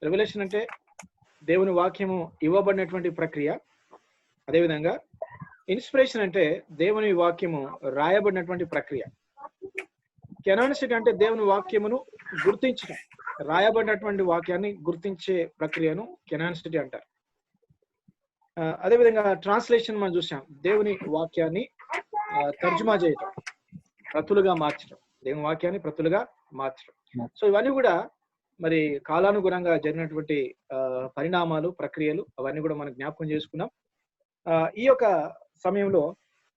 Revolution అంటే దేవుని వాక్యము ఇవ్వబడినటువంటి ప్రక్రియ. అదేవిధంగా ఇన్స్పిరేషన్ అంటే దేవుని వాక్యము రాయబడినటువంటి ప్రక్రియ. కెనానిసిటీ అంటే దేవుని వాక్యమును గుర్తించడం, రాయబడినటువంటి వాక్యాన్ని గుర్తించే ప్రక్రియను కెనానిసిటీ అంటారు. అదేవిధంగా ట్రాన్స్లేషన్ మనం చూసాం, దేవుని వాక్యాన్ని తర్జుమా చేయటం, ప్రతులుగా మార్చడం, దేవుని వాక్యాన్ని ప్రతులుగా మార్చడం. సో ఇవన్నీ కూడా మరి కాలానుగుణంగా జరిగినటువంటి పరిణామాలు, ప్రక్రియలు, అవన్నీ కూడా మనం జ్ఞాపకం చేసుకున్నాం. ఈ యొక్క సమయంలో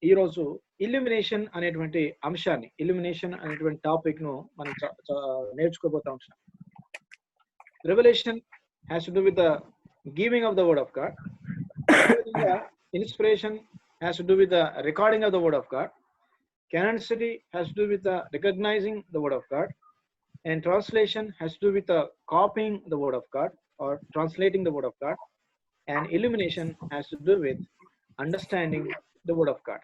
ఈరోజు ఇల్యూమినేషన్ అనేటువంటి అంశాన్ని, ఇల్యూమినేషన్ అనేటువంటి టాపిక్ ను మనం నేర్చుకోబోతా ఉంటున్నాం. Revolution has to do with the giving of the word of God. Inspiration has to do with the recording of the word of God. Canonicity has to do with the recognizing the word of God, and translation has to do with the copying the word of God or translating the word of God, and illumination has to do with understanding the word of God.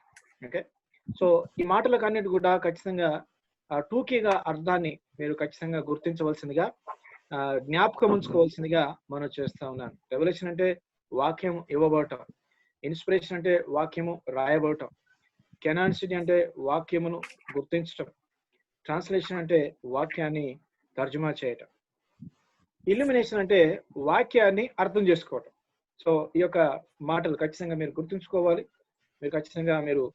Okay, so ఈ మాటలకు అన్నిటి కూడా ఖచ్చితంగా టూకీగా అర్థాన్ని మీరు ఖచ్చితంగా గుర్తించవలసిందిగా, జ్ఞాపకం ఉంచుకోవాల్సిందిగా మనం చేస్తా ఉన్నాను. రెవల్యూషన్ అంటే వాక్యం ఇవ్వబడటం, ఇన్స్పిరేషన్ అంటే వాక్యము రాయబడటం, కెనానిసిటీ అంటే వాక్యమును గుర్తించటం, ట్రాన్స్లేషన్ అంటే వాక్యాన్ని తర్జుమా చేయటం, ఇల్యూమినేషన్ అంటే వాక్యాన్ని అర్థం చేసుకోవటం. సో ఈ యొక్క మాటలు ఖచ్చితంగా మీరు గుర్తుంచుకోవాలి, మీరు ఖచ్చితంగా మీరు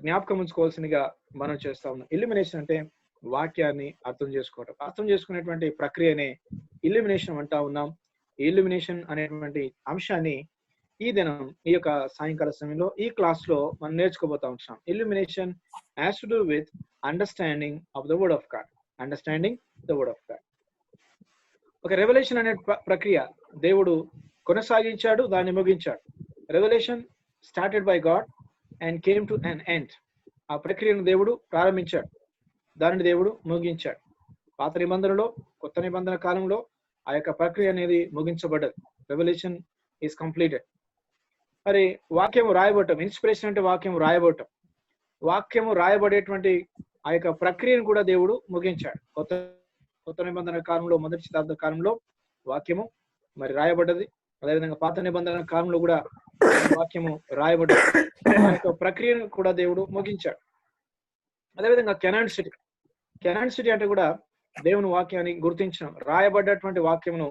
జ్ఞాపకం ఉంచుకోవాల్సిందిగా మనం చేస్తా ఉన్నాం. ఇల్యూమినేషన్ అంటే వాక్యాన్ని అర్థం చేసుకోవటం, అర్థం చేసుకునేటువంటి ప్రక్రియనే ఇల్యూమినేషన్ అంటా ఉన్నాం. ఇల్యూమినేషన్ అనేటువంటి అంశాన్ని ఈ దినం, ఈ యొక్క సాయంకాల సమయంలో ఈ క్లాస్ లో మనం నేర్చుకోబోతా ఉంటాం. Illumination has to do with understanding of the word of God. Understanding the word of God. ఒక రెవల్యూషన్ అనే ప్రక్రియ దేవుడు కొనసాగించాడు, దాన్ని ముగించాడు. Revolution started by God and came to an end. ఆ ప్రక్రియను దేవుడు ప్రారంభించాడు, దానిని దేవుడు ముగించాడు. పాత నిబంధనలో, కొత్త నిబంధన కాలంలో ఆ యొక్క ప్రక్రియ అనేది ముగించబడ్డది. Revolution is completed. మరి వాక్యము రాయబడటం, ఇన్స్పిరేషన్ అంటే వాక్యము రాయబడటం, వాక్యము రాయబడేటువంటి ఆ యొక్క ప్రక్రియను కూడా దేవుడు ముగించాడు. కొత్త నిబంధన కాలంలో, మొదటి శతాబ్ద కాలంలో వాక్యము మరి రాయబడ్డది. అదేవిధంగా పాత నిబంధన కాలంలో కూడా వాక్యము రాయబడ్డది. ఆ యొక్క ప్రక్రియను కూడా దేవుడు ముగించాడు. అదేవిధంగా కెనానిసిటీ అంటే కూడా దేవుని వాక్యాన్ని గుర్తించడం, రాయబడ్డటువంటి వాక్యమును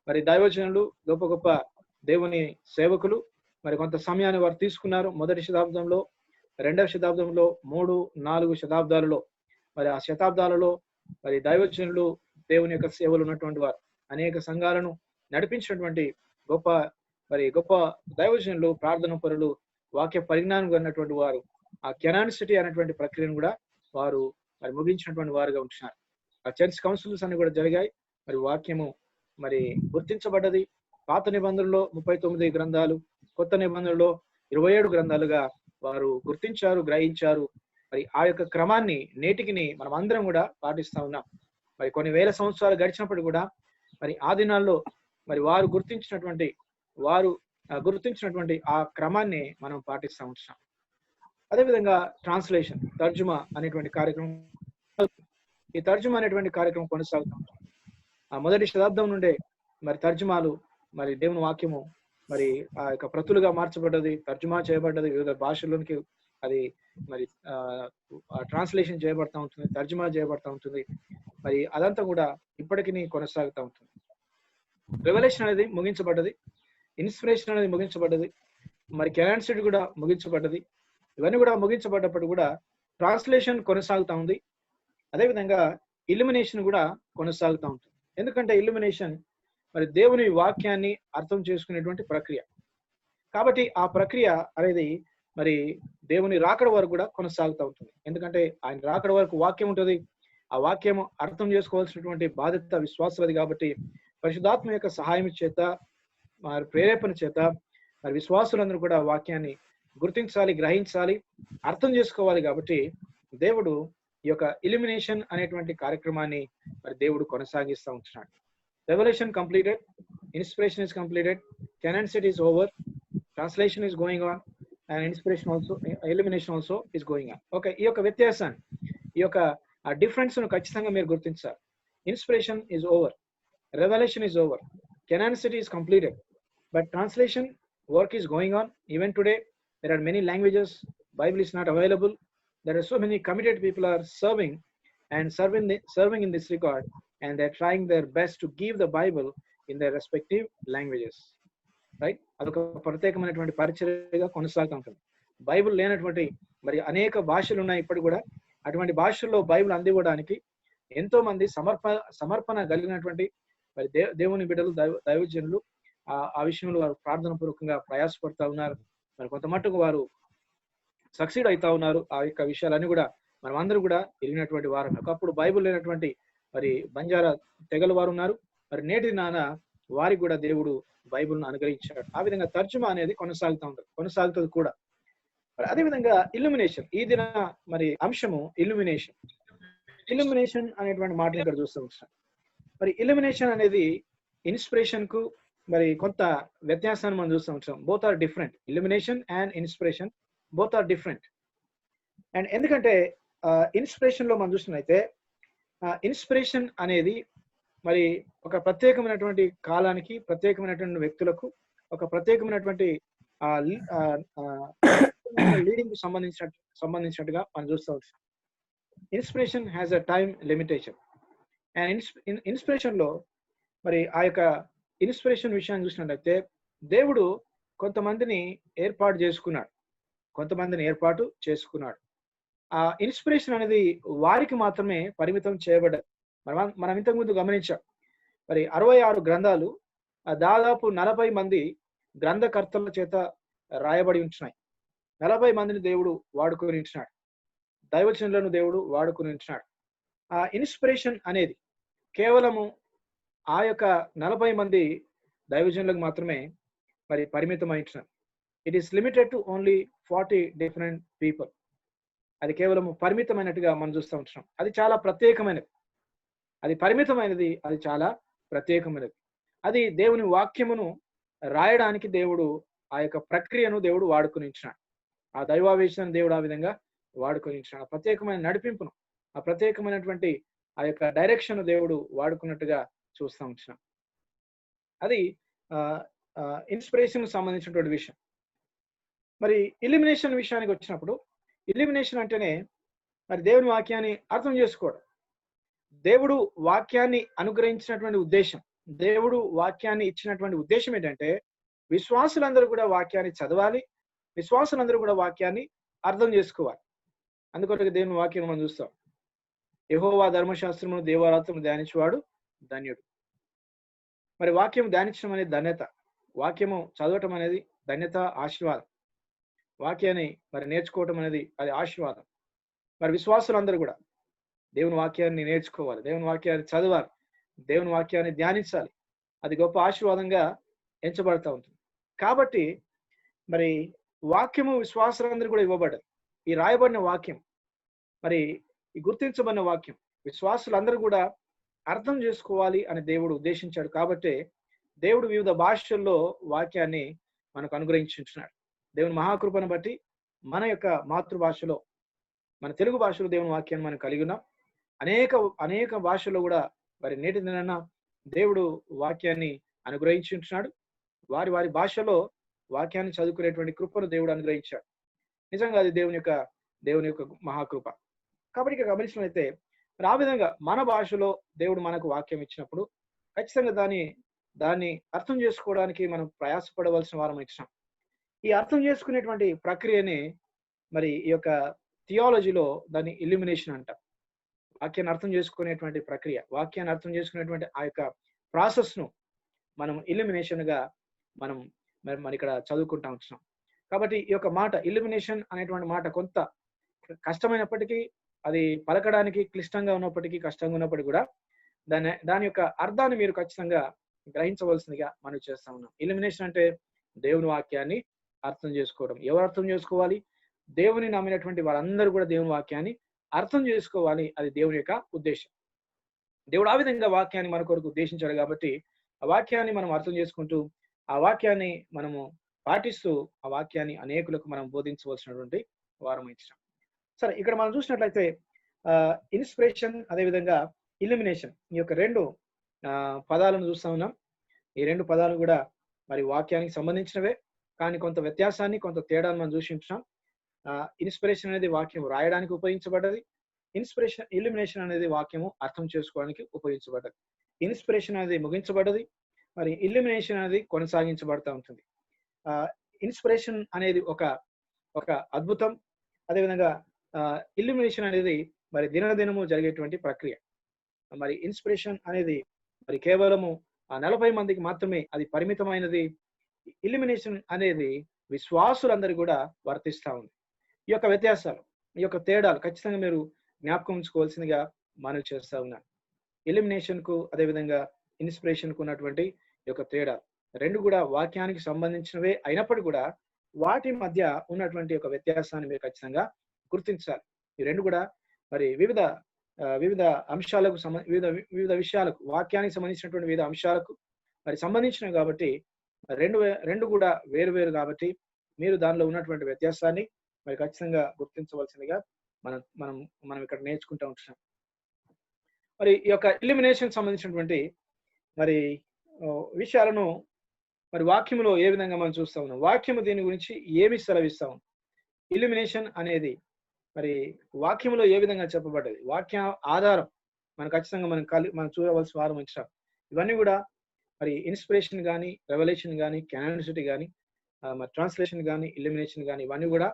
మరి దైవజనులు, గొప్ప గొప్ప దేవుని సేవకులు మరి కొంత సమయాన్ని వారు తీసుకున్నారు. మొదటి శతాబ్దంలో, రెండవ శతాబ్దంలో, 3-4 శతాబ్దాలలో, మరి ఆ శతాబ్దాలలో మరి దైవజనులు, దేవుని యొక్క సేవలు ఉన్నటువంటి వారు, అనేక సంఘాలను నడిపించినటువంటి గొప్ప దైవజనులు, ప్రార్థన పరులు, వాక్య పరిజ్ఞానం ఉన్నటువంటి వారు ఆ కెనానిసిటీ అనేటువంటి ప్రక్రియను కూడా వారు మరి ముగించినటువంటి వారుగా ఉంటున్నారు. ఆ చర్చ్ కౌన్సిల్స్ అన్ని కూడా జరిగాయి. మరి వాక్యము మరి గుర్తించబడ్డది. పాత నిబంధనలో 39 గ్రంథాలు, కొత్త నిబంధనలో 27 గ్రంథాలుగా వారు గుర్తించారు, గ్రహించారు. మరి ఆ యొక్క క్రమాన్ని నేటికి మనం అందరం కూడా పాటిస్తా ఉన్నాం. మరి కొన్ని వేల సంవత్సరాలు గడిచినప్పుడు కూడా మరి ఆ దినాల్లో మరి వారు గుర్తించినటువంటి ఆ క్రమాన్ని మనం పాటిస్తూ ఉంటున్నాం. అదేవిధంగా ట్రాన్స్లేషన్, తర్జుమా అనేటువంటి కార్యక్రమం, ఈ తర్జుమా అనేటువంటి కార్యక్రమం కొనసాగుతాం. ఆ మొదటి శతాబ్దం నుండే మరి తర్జుమాలు, మరి దేవుని వాక్యము మరి ఆ యొక్క ప్రతులుగా మార్చబడ్డది, తర్జుమా చేయబడ్డది, వివిధ భాషల్లోనికి అది మరి ట్రాన్స్లేషన్ చేయబడతా ఉంటుంది, తర్జుమా చేయబడతా ఉంటుంది. మరి అదంతా కూడా ఇప్పటికీ కొనసాగుతూ ఉంటుంది. రెవల్యూషన్ అనేది ముగించబడ్డది, ఇన్స్పిరేషన్ అనేది ముగించబడ్డది, మరి కెనానిసిటీ కూడా ముగించబడ్డది. ఇవన్నీ కూడా ముగించబడ్డప్పుడు కూడా ట్రాన్స్లేషన్ కొనసాగుతూ ఉంది. అదేవిధంగా ఇల్యూమినేషన్ కూడా కొనసాగుతూ ఉంటుంది. ఎందుకంటే ఇల్యూమినేషన్ మరి దేవుని వాక్యాన్ని అర్థం చేసుకునేటువంటి ప్రక్రియ కాబట్టి ఆ ప్రక్రియ అనేది మరి దేవుని రాకడ వరకు కూడా కొనసాగుతూ ఉంటుంది. ఎందుకంటే ఆయన రాకడ వరకు వాక్యం ఉంటుంది. ఆ వాక్యము అర్థం చేసుకోవాల్సినటువంటి బాధ్యత విశ్వాసులది. కాబట్టి పరిశుద్ధాత్మ యొక్క సహాయం చేత, మరి ప్రేరేపణ చేత మరి విశ్వాసులందరూ కూడా వాక్యాన్ని గుర్తించాలి, గ్రహించాలి, అర్థం చేసుకోవాలి. కాబట్టి దేవుడు ఈ యొక్క ఇల్యూమినేషన్ అనేటువంటి కార్యక్రమాన్ని మరి దేవుడు కొనసాగిస్తూ ఉంటున్నాడు. Revolution completed, inspiration is completed, canonicity is over, translation is going on, and inspiration also, illumination also is going on. Okay, ఈ యొక్క వ్యత్యాసాన్ని, ఈ యొక్క డిఫరెన్స్ ను ఖచ్చితంగా మీరు గుర్తించాలి. Inspiration is over, Revelation is over. Canonicity is completed. But translation work is going on. Even today, there are many languages. Bible is not available. There are so many committed people are serving and serving in this regard, and they're trying their best to give the Bible in their respective languages. Right, అదొక ప్రత్యేకమైనటువంటి పరిచర్యగా కొనసాగుతూ ఉంటుంది. Bible లేనటువంటి మరి అనేక భాషలు ఉన్నాయి ఇప్పటికి కూడా. అటువంటి భాషల్లో బైబిల్ అందివ్వడానికి ఎంతో మంది సమర్పణ కలిగినటువంటి మరి దేవుని బిడ్డలు, దైవజనులు ఆ విషయంలో వారు ప్రార్థన పూర్వకంగా ప్రయాసపడుతూ ఉన్నారు. మరి కొంత మట్టుకు వారు సక్సీడ్ అవుతా ఉన్నారు. ఆ యొక్క విషయాలన్నీ కూడా మనం అందరూ కూడా ఎరిగినటువంటి వారు. ఒకప్పుడు బైబిల్ లేనటువంటి మరి బంజారా తెగల వారు ఉన్నారు. మరి నేటి నాన్న వారికి కూడా దేవుడు బైబిల్ను అనుగ్రహించాడు. ఆ విధంగా తర్జుమా అనేది కొనసాగుతుంది కూడా. మరి అదేవిధంగా ఇల్యూమినేషన్, ఈ దిన మరి అంశము ఇల్యూమినేషన్ అనేటువంటి మాటను ఇక్కడ చూస్తూ ఉంటాం. మరి ఇల్యూమినేషన్ అనేది ఇన్స్పిరేషన్ కు మరి కొంత వ్యత్యాసాన్ని మనం చూస్తూ ఉంటాం. Both are different. Illumination and inspiration both are different. And ఎందుకంటే ఇన్స్పిరేషన్ లో మనం చూసినట్లయితే ఇన్స్పిరేషన్ అనేది మరి ఒక ప్రత్యేకమైనటువంటి కాలానికి, ప్రత్యేకమైనటువంటి వ్యక్తులకు, ఒక ప్రత్యేకమైనటువంటి లీడింగ్ కు సంబంధించినట్టుగా మనం చూస్తూ ఉంటాం. Inspiration has a time limitation. And inspiration లో మరి ఆ యొక్క ఇన్స్పిరేషన్ విషయాన్ని చూసినట్లయితే దేవుడు కొంతమందిని ఏర్పాటు చేసుకున్నాడు. ఆ ఇన్స్పిరేషన్ అనేది వారికి మాత్రమే పరిమితం చేయబడ్డది. మనం ఇంతకుముందు గమనించాం. మరి 66 గ్రంథాలు దాదాపు 40 మంది గ్రంథకర్తల చేత రాయబడి ఉంటున్నాయి. 40 మందిని దేవుడు వాడుకొని ఉంటున్నాడు. దైవజనులను దేవుడు వాడుకొని ఉంటున్నాడు. ఆ ఇన్స్పిరేషన్ అనేది కేవలము ఆ యొక్క 40 మంది దైవజనులకు మాత్రమే మరి పరిమితమై ఉంటున్నారు. It is limited to only 40 different people. అది కేవలం పరిమితమైనట్టుగా మనం చూస్తూ ఉంటున్నాం. అది చాలా ప్రత్యేకమైనది. అది పరిమితమైనది, అది చాలా ప్రత్యేకమైనది. అది దేవుని వాక్యమును రాయడానికి దేవుడు ఆ యొక్క ప్రక్రియను దేవుడు వాడుకొని ఉంటున్నాడు. ఆ దైవావేశాన్ని దేవుడు ఆ విధంగా వాడుకొని ఉంటున్నాడు. ఆ ప్రత్యేకమైన నడిపింపును, ఆ ప్రత్యేకమైనటువంటి ఆ యొక్క డైరెక్షన్ దేవుడు వాడుకున్నట్టుగా చూస్తూ ఉంటున్నాం. అది ఇన్స్పిరేషన్ సంబంధించినటువంటి విషయం. మరి ఇల్యూమినేషన్ విషయానికి వచ్చినప్పుడు, ఇల్యూమినేషన్ అంటేనే మరి దేవుని వాక్యాన్ని అర్థం చేసుకోవడం. దేవుడు వాక్యాన్ని అనుగ్రహించినటువంటి ఉద్దేశం, దేవుడు వాక్యాన్ని ఇచ్చినటువంటి ఉద్దేశం ఏంటంటే విశ్వాసులందరూ కూడా వాక్యాన్ని చదవాలి, విశ్వాసులందరూ కూడా వాక్యాన్ని అర్థం చేసుకోవాలి. అందుకొరకు దేవుని వాక్యం మనం చూస్తాం. యెహోవా ధర్మశాస్త్రమును దేవారాత్రము ధ్యానించువాడు ధన్యుడు. మరి వాక్యం ధ్యానించడం అనేది ధన్యత, వాక్యము చదవటం అనేది ధన్యత, ఆశీర్వాదం. వాక్యాన్ని మరి నేర్చుకోవటం అనేది అది ఆశీర్వాదం. మరి విశ్వాసులందరూ కూడా దేవుని వాక్యాన్ని నేర్చుకోవాలి, దేవుని వాక్యాన్ని చదవాలి, దేవుని వాక్యాన్ని ధ్యానించాలి. అది గొప్ప ఆశీర్వాదంగా ఎంచబడతా ఉంటుంది. కాబట్టి మరి వాక్యము విశ్వాసులందరూ కూడా ఇవ్వబడ్డది. ఈ రాయబడిన వాక్యం, మరి ఈ గుర్తించబడిన వాక్యం విశ్వాసులందరూ కూడా అర్థం చేసుకోవాలి అని దేవుడు ఉద్దేశించాడు. కాబట్టి దేవుడు వివిధ భాషల్లో వాక్యాన్ని మనకు అనుగ్రహించున్నాడు. దేవుని మహాకృపను బట్టి మన యొక్క మాతృభాషలో, మన తెలుగు భాషలో దేవుని వాక్యాన్ని మనం కలిగి ఉన్నాం. అనేక భాషల్లో కూడా మరి నేటి దినాన దేవుడు వాక్యాన్ని అనుగ్రహించుంటున్నాడు. వారి భాషలో వాక్యాన్ని చదువుకునేటువంటి కృపను దేవుడు అనుగ్రహించాడు. నిజంగా అది దేవుని యొక్క మహాకృప. కాబట్టి ఇక్కడ గమనించినట్లయితే మరి ఆ విధంగా మన భాషలో దేవుడు మనకు వాక్యం ఇచ్చినప్పుడు ఖచ్చితంగా దాన్ని అర్థం చేసుకోవడానికి మనం ప్రయాసపడవలసిన వారం ఇచ్చినాం. ఈ అర్థం చేసుకునేటువంటి ప్రక్రియని మరి ఈ యొక్క థియాలజీలో దాన్ని ఇల్యూమినేషన్ అంటారు. వాక్యాన్ని అర్థం చేసుకునేటువంటి ప్రక్రియ, వాక్యాన్ని అర్థం చేసుకునేటువంటి ఆ యొక్క ప్రాసెస్ ను మనం ఇల్యూమినేషన్ గా మనం ఇక్కడ చదువుకుంటా ఉంటున్నాం. కాబట్టి ఈ యొక్క మాట ఇల్యూమినేషన్ అనేటువంటి మాట కొంత కష్టమైనప్పటికీ, అది పలకడానికి కష్టంగా ఉన్నప్పటికీ కూడా దాని యొక్క అర్థాన్ని మీరు ఖచ్చితంగా గ్రహించవలసిందిగా మనం చేస్తా ఉన్నాం. ఇల్యూమినేషన్ అంటే దేవుని వాక్యాన్ని అర్థం చేసుకోవడం. ఎవరు అర్థం చేసుకోవాలి? దేవుని నమ్మినటువంటి వారందరూ కూడా దేవుని వాక్యాన్ని అర్థం చేసుకోవాలి. అది దేవుని యొక్క ఉద్దేశం. దేవుడు ఆ విధంగా వాక్యాన్ని మన కొరకు ఉద్దేశించాడు. కాబట్టి ఆ వాక్యాన్ని మనం అర్థం చేసుకుంటూ, ఆ వాక్యాన్ని మనము పాటిస్తూ, ఆ వాక్యాన్ని అనేకులకు మనం బోధించవలసినటువంటి వారం ఇచ్చాం. సరే, ఇక్కడ మనం చూసినట్లయితే ఇన్స్పిరేషన్, అదేవిధంగా ఇల్యూమినేషన్, ఈ యొక్క రెండు పదాలను చూస్తా ఉన్నాం. ఈ 2 పదాలు కూడా మరి వాక్యానికి సంబంధించినవే. కానీ కొంత వ్యత్యాసాన్ని, కొంత తేడాను మనం చూసించాం. ఇన్స్పిరేషన్ అనేది వాక్యం రాయడానికి ఉపయోగించబడ్డది. ఇల్యుమినేషన్ అనేది వాక్యము అర్థం చేసుకోవడానికి ఉపయోగించబడ్డది. ఇన్స్పిరేషన్ అనేది ముగించబడ్డది. మరి ఇల్యుమినేషన్ అనేది కొనసాగించబడతా ఉంటుంది. ఇన్స్పిరేషన్ అనేది ఒక అద్భుతం. అదేవిధంగా ఇల్యుమినేషన్ అనేది మరి దినదినము జరిగేటువంటి ప్రక్రియ. మరి ఇన్స్పిరేషన్ అనేది మరి కేవలము 40 మందికి మాత్రమే అది పరిమితమైనది. ఇల్యుమినేషన్ అనేది విశ్వాసులందరూ కూడా వర్తిస్తా ఉంది. ఈ యొక్క వ్యత్యాసాలు, ఈ యొక్క తేడాలు ఖచ్చితంగా మీరు జ్ఞాపకం ఉంచుకోవాల్సిందిగా మనవి చేస్తా ఉన్నాను. ఇల్యుమినేషన్ కు అదేవిధంగా ఇన్స్పిరేషన్ కు ఉన్నటువంటి ఈ యొక్క తేడా 2 కూడా వాక్యానికి సంబంధించినవే అయినప్పటికీ కూడా వాటి మధ్య ఉన్నటువంటి ఒక వ్యత్యాసాన్ని మీరు ఖచ్చితంగా గుర్తించాలి. ఈ 2 కూడా మరి వివిధ అంశాలకు వివిధ విషయాలకు, వాక్యానికి సంబంధించినటువంటి వివిధ అంశాలకు మరి సంబంధించినవి కాబట్టి రెండు కూడా వేరు కాబట్టి మీరు దానిలో ఉన్నటువంటి వ్యత్యాసాన్ని మరి ఖచ్చితంగా గుర్తించవలసిందిగా మనం ఇక్కడ నేర్చుకుంటూ ఉంటున్నాం. మరి ఈ యొక్క ఇల్యుమినేషన్ సంబంధించినటువంటి మరి విషయాలను మరి వాక్యములో ఏ విధంగా మనం చూస్తా ఉన్నాం, వాక్యము దీని గురించి ఏమి సెలవిస్తా ఉంది, ఇల్యుమినేషన్ అనేది మరి వాక్యములో ఏ విధంగా చెప్పబడ్డది, వాక్య ఆధారం మనం ఖచ్చితంగా మనం చూడవలసిన వారం వచ్చాం. ఇవన్నీ కూడా మరి ఇన్స్పిరేషన్ కానీ, రెవల్యూషన్ కానీ, కానానిసిటీ కానీ, మరి ట్రాన్స్లేషన్ కానీ, ఇల్యుమినేషన్ కానీ ఇవన్నీ కూడా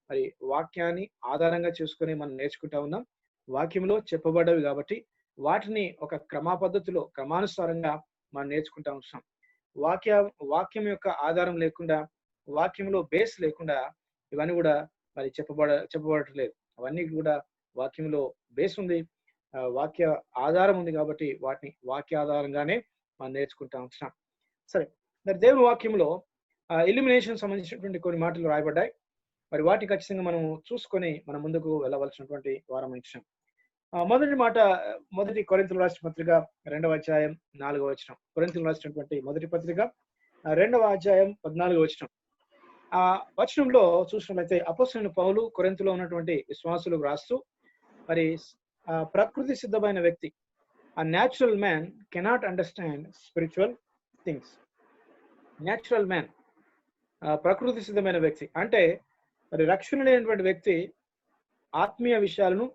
మరి వాక్యాన్ని ఆధారంగా చేసుకుని మనం నేర్చుకుంటా ఉన్నాం. వాక్యంలో చెప్పబడ్డవి కాబట్టి వాటిని ఒక క్రమపద్ధతిలో క్రమానుసారంగా మనం నేర్చుకుంటా ఉంటున్నాం. వాక్యం యొక్క ఆధారం లేకుండా, వాక్యంలో బేస్ లేకుండా ఇవన్నీ కూడా మరి చెప్పబడట్లేదు. అవన్నీ కూడా వాక్యంలో బేస్ ఉంది, వాక్య ఆధారం ఉంది కాబట్టి వాటిని వాక్య ఆధారంగానే మనం నేర్చుకుంటా ఉంటున్నాం. సరే, మరి దేవుని వాక్యంలో ఇల్యుమినేషన్ సంబంధించినటువంటి కొన్ని మాటలు రాయబడ్డాయి. మరి వాటిని ఖచ్చితంగా మనం చూసుకొని మనం ముందుకు వెళ్ళవలసినటువంటి వారం ఇచ్చాం. మొదటి మాట, మొదటి కొరింథీయులకు రాసిన పత్రిక 2వ అధ్యాయం 4వ వచనం. కొరింథీయులకు రాసినటువంటి మొదటి పత్రిక 2వ అధ్యాయం 14వ వచనం. ఆ వచనంలో చూసినట్లయితే అపోస్తలుడైన పౌలు కొరింథీలో ఉన్నటువంటి విశ్వాసులకు రాస్తూ మరి ప్రకృతి సిద్ధమైన వ్యక్తి, a natural man cannot understand spiritual things. Natural man, ప్రకృతి సిద్ధమైన వ్యక్తి అంటే మరి రక్షణ లేనటువంటి వ్యక్తి ఆత్మీయ విషయాలను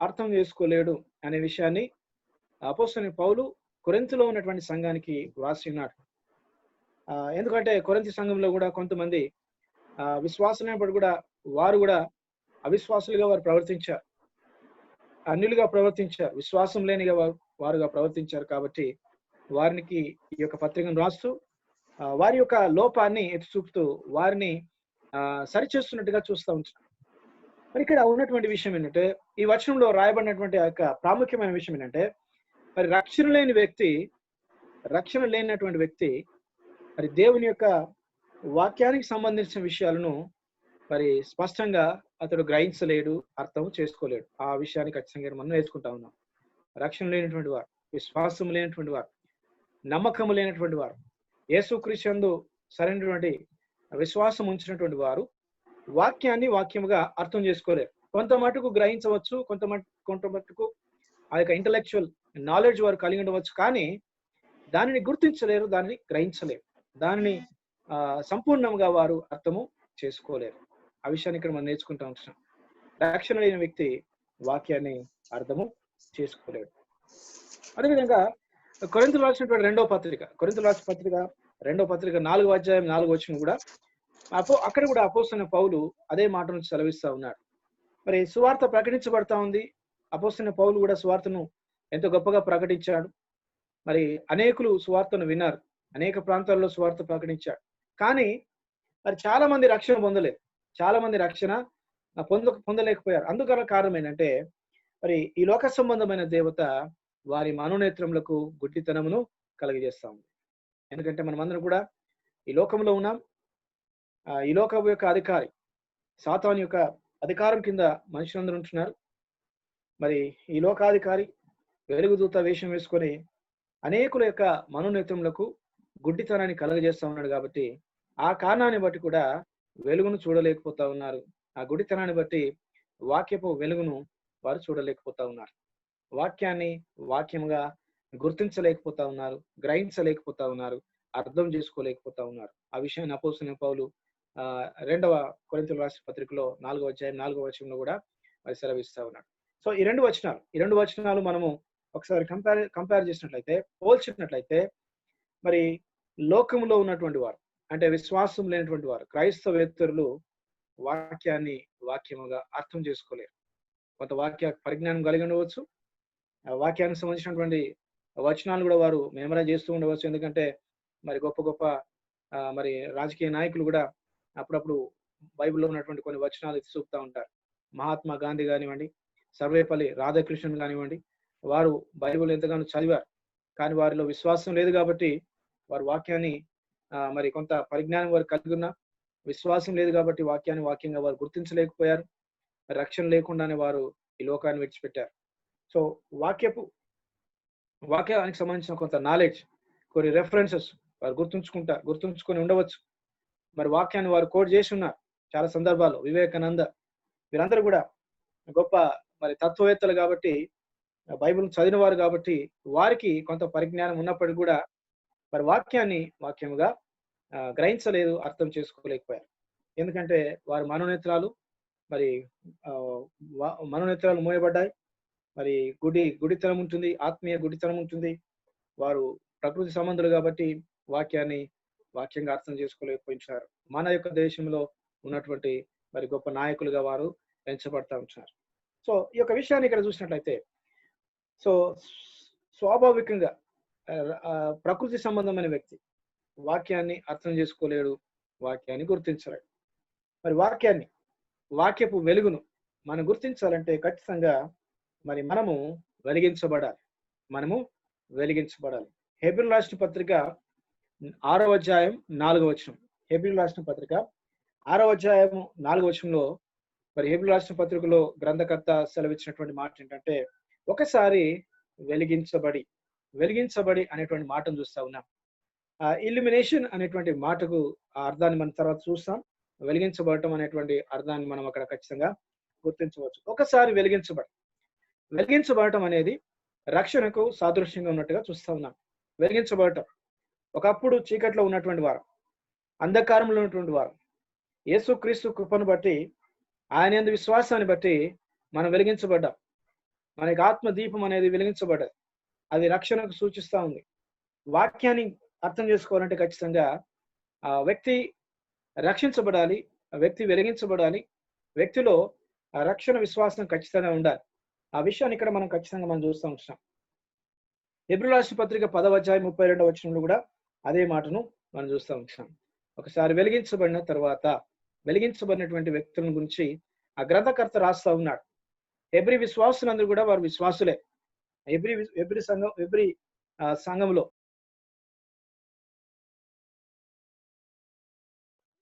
అర్థం చేసుకోలేడు అనే విషయాన్ని అపోస్తలుడైన పౌలు కొరింథీలో ఉన్నటువంటి సంఘానికి వ్రాసి ఉన్నాడు. ఎందుకంటే కొరింథీ సంఘంలో కూడా కొంతమంది విశ్వాసులైనప్పుడు కూడా వారు కూడా అవిశ్వాసులుగా వారు ప్రవర్తించారు, అన్యులుగా ప్రవర్తించారు, విశ్వాసం లేనిగా వారుగా ప్రవర్తించారు. కాబట్టి వారికి ఈ యొక్క పత్రికను రాస్తూ వారి యొక్క లోపాన్ని ఎత్తి చూపుతూ వారిని సరిచేస్తున్నట్టుగా చూస్తూ ఉంటారు. మరి ఇక్కడ ఉన్నటువంటి విషయం ఏంటంటే, ఈ వచనంలో రాయబడినటువంటి ఆ యొక్క ప్రాముఖ్యమైన విషయం ఏంటంటే, మరి రక్షణ లేనటువంటి వ్యక్తి మరి దేవుని యొక్క వాక్యానికి సంబంధించిన విషయాలను మరి స్పష్టంగా అతడు గ్రహించలేడు, అర్థం చేసుకోలేడు. ఆ విషయాన్ని ఖచ్చితంగా మనం నేర్చుకుంటా ఉన్నాం. రక్షణ లేనటువంటి వారు, విశ్వాసం లేనటువంటి వారు, నమ్మకము లేనటువంటి వారు, యేసుక్రీస్తు సరైనటువంటి విశ్వాసం ఉంచినటువంటి వారు వాక్యాన్ని వాక్యముగా అర్థం చేసుకోలేరు. కొంత మటుకు గ్రహించవచ్చు, కొంత మటుకు ఆ యొక్క ఇంటలెక్చువల్ నాలెడ్జ్ వారు కలిగి ఉండవచ్చు, కానీ దానిని గుర్తించలేరు, దానిని గ్రహించలేరు, దానిని సంపూర్ణంగా వారు అర్థము చేసుకోలేరు. ఆ విషయాన్ని ఇక్కడ మనం నేర్చుకుంటూ ఉంటున్నాం. రక్షణ లేని వ్యక్తి వాక్యాన్ని అర్థము చేసుకోలేడు. అదేవిధంగా కొరింథీయులకు రాసినటువంటి 2వ పత్రిక, కొరింథీయులకు రాసిన పత్రిక 2వ పత్రిక 4వ అధ్యాయం 4వ వచనం కూడా అక్కడ కూడా అపోస్తలుడైన పౌలు అదే మాటను సెలవిస్తా ఉన్నాడు. మరి సువార్త ప్రకటించబడతా ఉంది. అపోస్తలుడైన పౌలు కూడా సువార్తను ఎంతో గొప్పగా ప్రకటించాడు. మరి అనేకులు సువార్తను విన్నారు, అనేక ప్రాంతాల్లో సువార్త ప్రకటించాడు. కానీ మరి చాలా మంది రక్షణ పొందలేదు, చాలా మంది రక్షణ పొందలేకపోయారు. అందుకల కారణం ఏంటంటే మరి ఈ లోక సంబంధమైన దేవత వారి మనోనేత్రములకు గుడ్డితనమును కలిగజేస్తా ఉంది. ఎందుకంటే మనమందరం కూడా ఈ లోకంలో ఉన్నాం. ఈ లోకం యొక్క అధికారి సాతాను యొక్క అధికారం కింద మనుషులందరూ ఉంటున్నారు. మరి ఈ లోకాధికారి వెలుగుదూత వేషం వేసుకొని అనేకుల యొక్క మనోనేత్రములకు గుడ్డితనాన్ని కలగజేస్తా ఉన్నాడు. కాబట్టి ఆ కారణాన్ని బట్టి కూడా వెలుగును చూడలేకపోతా ఉన్నారు. ఆ గుడ్డితనాన్ని బట్టి వాక్యపు వెలుగును వారు చూడలేకపోతా ఉన్నారు. వాక్యాన్ని వాక్యముగా గుర్తించలేకపోతా ఉన్నారు, గ్రహించలేకపోతా ఉన్నారు, అర్థం చేసుకోలేకపోతా ఉన్నారు. ఆ విషయాన్ని అపోస్తలుడైన పౌలు 2వ కొరింథీయుల రాసిన పత్రికలో 4వ అధ్యాయం 4వ వచనంలో కూడా మరి సెలవిస్తా ఉన్నాడు. సో ఈ రెండు వచనాలు మనము ఒకసారి కంపేర్ చేసినట్లయితే, పోల్చినట్లయితే, మరి లోకంలో ఉన్నటువంటి వారు, అంటే విశ్వాసం లేనటువంటి వారు, క్రైస్తవేతరులు వాక్యముగా అర్థం చేసుకోలేరు. కొంత వాక్య పరిజ్ఞానం కలిగి ఉండవచ్చు, వాక్యానికి సంబంధించినటువంటి వచనాలు కూడా వారు మెమరైజ్ చేస్తూ ఉండవచ్చు. ఎందుకంటే మరి గొప్ప గొప్ప మరి రాజకీయ నాయకులు కూడా అప్పుడప్పుడు బైబిల్లో ఉన్నటువంటి కొన్ని వచనాలు ఎత్తి చూపుతా ఉంటారు. మహాత్మా గాంధీ కానివ్వండి, సర్వేపల్లి రాధాకృష్ణన్ కానివ్వండి, వారు బైబిల్ ఎంతగానో చదివారు, కానీ వారిలో విశ్వాసం లేదు కాబట్టి వారు వాక్యాన్ని మరి కొంత పరిజ్ఞానం వారు కలిగి ఉన్న, విశ్వాసం లేదు కాబట్టి వాక్యంగా వారు గుర్తించలేకపోయారు. రక్షణ లేకుండానే వారు ఈ లోకాన్ని విడిచిపెట్టారు. సో వాక్యానికి సంబంధించిన కొంత నాలెడ్జ్, కొన్ని రెఫరెన్సెస్ వారు గుర్తుంచుకొని ఉండవచ్చు. మరి వాక్యాన్ని వారు కోట్ చేసి ఉన్నారు చాలా సందర్భాల్లో. వివేకానంద వీరందరూ కూడా గొప్ప మరి తత్వవేత్తలు కాబట్టి, బైబిల్ చదివిన వారు కాబట్టి వారికి కొంత పరిజ్ఞానం ఉన్నప్పటికీ కూడా మరి వాక్యముగా గ్రహించలేదు, అర్థం చేసుకోలేకపోయారు. ఎందుకంటే వారి మనోనేత్రాలు మోయబడ్డాయి. మరి గుడితనం ఉంటుంది, ఆత్మీయ గుడితనం ఉంటుంది. వారు ప్రకృతి సంబంధులు కాబట్టి వాక్యంగా అర్థం చేసుకోలేకపోయినారు. మన యొక్క దేశంలో ఉన్నటువంటి మరి గొప్ప నాయకులుగా వారు పెంచబడతా ఉంటున్నారు. సో ఈ యొక్క విషయాన్ని ఇక్కడ చూసినట్లయితే, సో స్వాభావికంగా ప్రకృతి సంబంధమైన వ్యక్తి వాక్యాన్ని అర్థం చేసుకోలేడు, వాక్యాన్ని గుర్తించలేడు. మరి వాక్యపు వెలుగును మనం గుర్తించాలంటే ఖచ్చితంగా మరి మనము వెలిగించబడాలి. హెబ్రీయులకు రాసిన పత్రిక 6వ అధ్యాయం 4వ వచనం. హెబ్రీయులకు రాసిన పత్రిక 6వ అధ్యాయం 4వ వచనంలో మరి హెబ్రీయులకు రాసిన పత్రికలో గ్రంథకర్త సెలవిచ్చినటువంటి మాట ఏంటంటే, ఒకసారి వెలిగించబడి అనేటువంటి మాటను చూస్తా ఉన్నాం. ఇల్యూమినేషన్ అనేటువంటి మాటకు ఆ అర్థాన్ని మనం తర్వాత చూస్తాం. వెలిగించబడటం అనేటువంటి అర్థాన్ని మనం అక్కడ ఖచ్చితంగా గుర్తించవచ్చు. ఒకసారి వెలిగించబడటం అనేది రక్షణకు సాదృశ్యంగా ఉన్నట్టుగా చూస్తా ఉన్నాం. వెలిగించబడటం, ఒకప్పుడు చీకట్లో ఉన్నటువంటి వారు, అంధకారంలో ఉన్నటువంటి వారు, యేసుక్రీస్తు కృపను బట్టి, ఆయన యందు విశ్వాసాన్ని బట్టి మనం వెలిగించబడ్డాం. మనకి ఆత్మ దీపం అనేది వెలిగించబడ్డది. అది రక్షణకు సూచిస్తా ఉంది. వాక్యాన్ని అర్థం చేసుకోవాలంటే ఖచ్చితంగా ఆ వ్యక్తి రక్షించబడాలి, ఆ వ్యక్తి వెలిగించబడాలి, వ్యక్తిలో రక్షణ విశ్వాసం ఖచ్చితంగా ఉండాలి. ఆ విషయాన్ని ఇక్కడ మనం ఖచ్చితంగా చూస్తూ ఉంటాం. హెబ్రీయులకు రాసిన పత్రిక 10వ అధ్యాయం 32వ వచనంలో కూడా అదే మాటను మనం చూస్తూ ఉంటాం. ఒకసారి వెలిగించబడిన తర్వాత వెలిగించబడినటువంటి వ్యక్తుల గురించి ఆ గ్రంథకర్త రాస్తా ఉన్నాడు. ఎబ్రీ విశ్వాసులందరూ కూడా వారు విశ్వాసులే. ఎబ్రీ సంఘంలో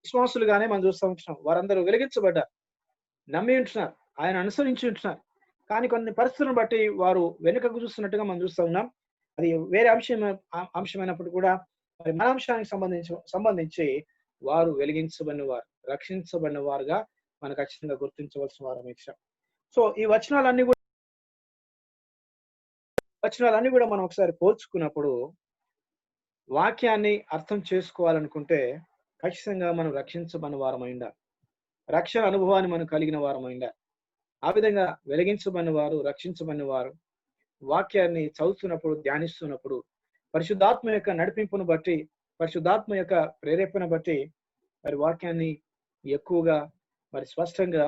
విశ్వాసులుగానే మనం చూస్తూ ఉంటున్నాం. వారందరూ వెలిగించబడ్డారు, నమ్మి ఉంటున్నారు, ఆయన అనుసరించి ఉంటున్నారు. కానీ కొన్ని పరిస్థితులను బట్టి వారు వెనుకకు చూస్తున్నట్టుగా మనం చూస్తూ ఉన్నాం. అది వేరే అంశమైనప్పుడు కూడా మరి మన అంశానికి సంబంధించి వారు వెలిగించబడిన వారు, రక్షించబడిన వారుగా మనం ఖచ్చితంగా గుర్తించవలసిన వారు విషయం. సో ఈ వచనాలన్నీ కూడా మనం ఒకసారి పోల్చుకున్నప్పుడు వాక్యాన్ని అర్థం చేసుకోవాలనుకుంటే ఖచ్చితంగా మనం రక్షించబడిన వారమై ఉండాలి, రక్షణ అనుభవాన్ని మనం కలిగిన వారమై ఉండాలి. ఆ విధంగా వెలిగించబడిన వారు, రక్షించబడిన వారు వాక్యాన్ని చదువుతున్నప్పుడు, ధ్యానిస్తున్నప్పుడు పరిశుద్ధాత్మ యొక్క నడిపింపును బట్టి, పరిశుద్ధాత్మ యొక్క ప్రేరేపణ బట్టి మరి వాక్యాన్ని ఎక్కువగా మరి స్పష్టంగా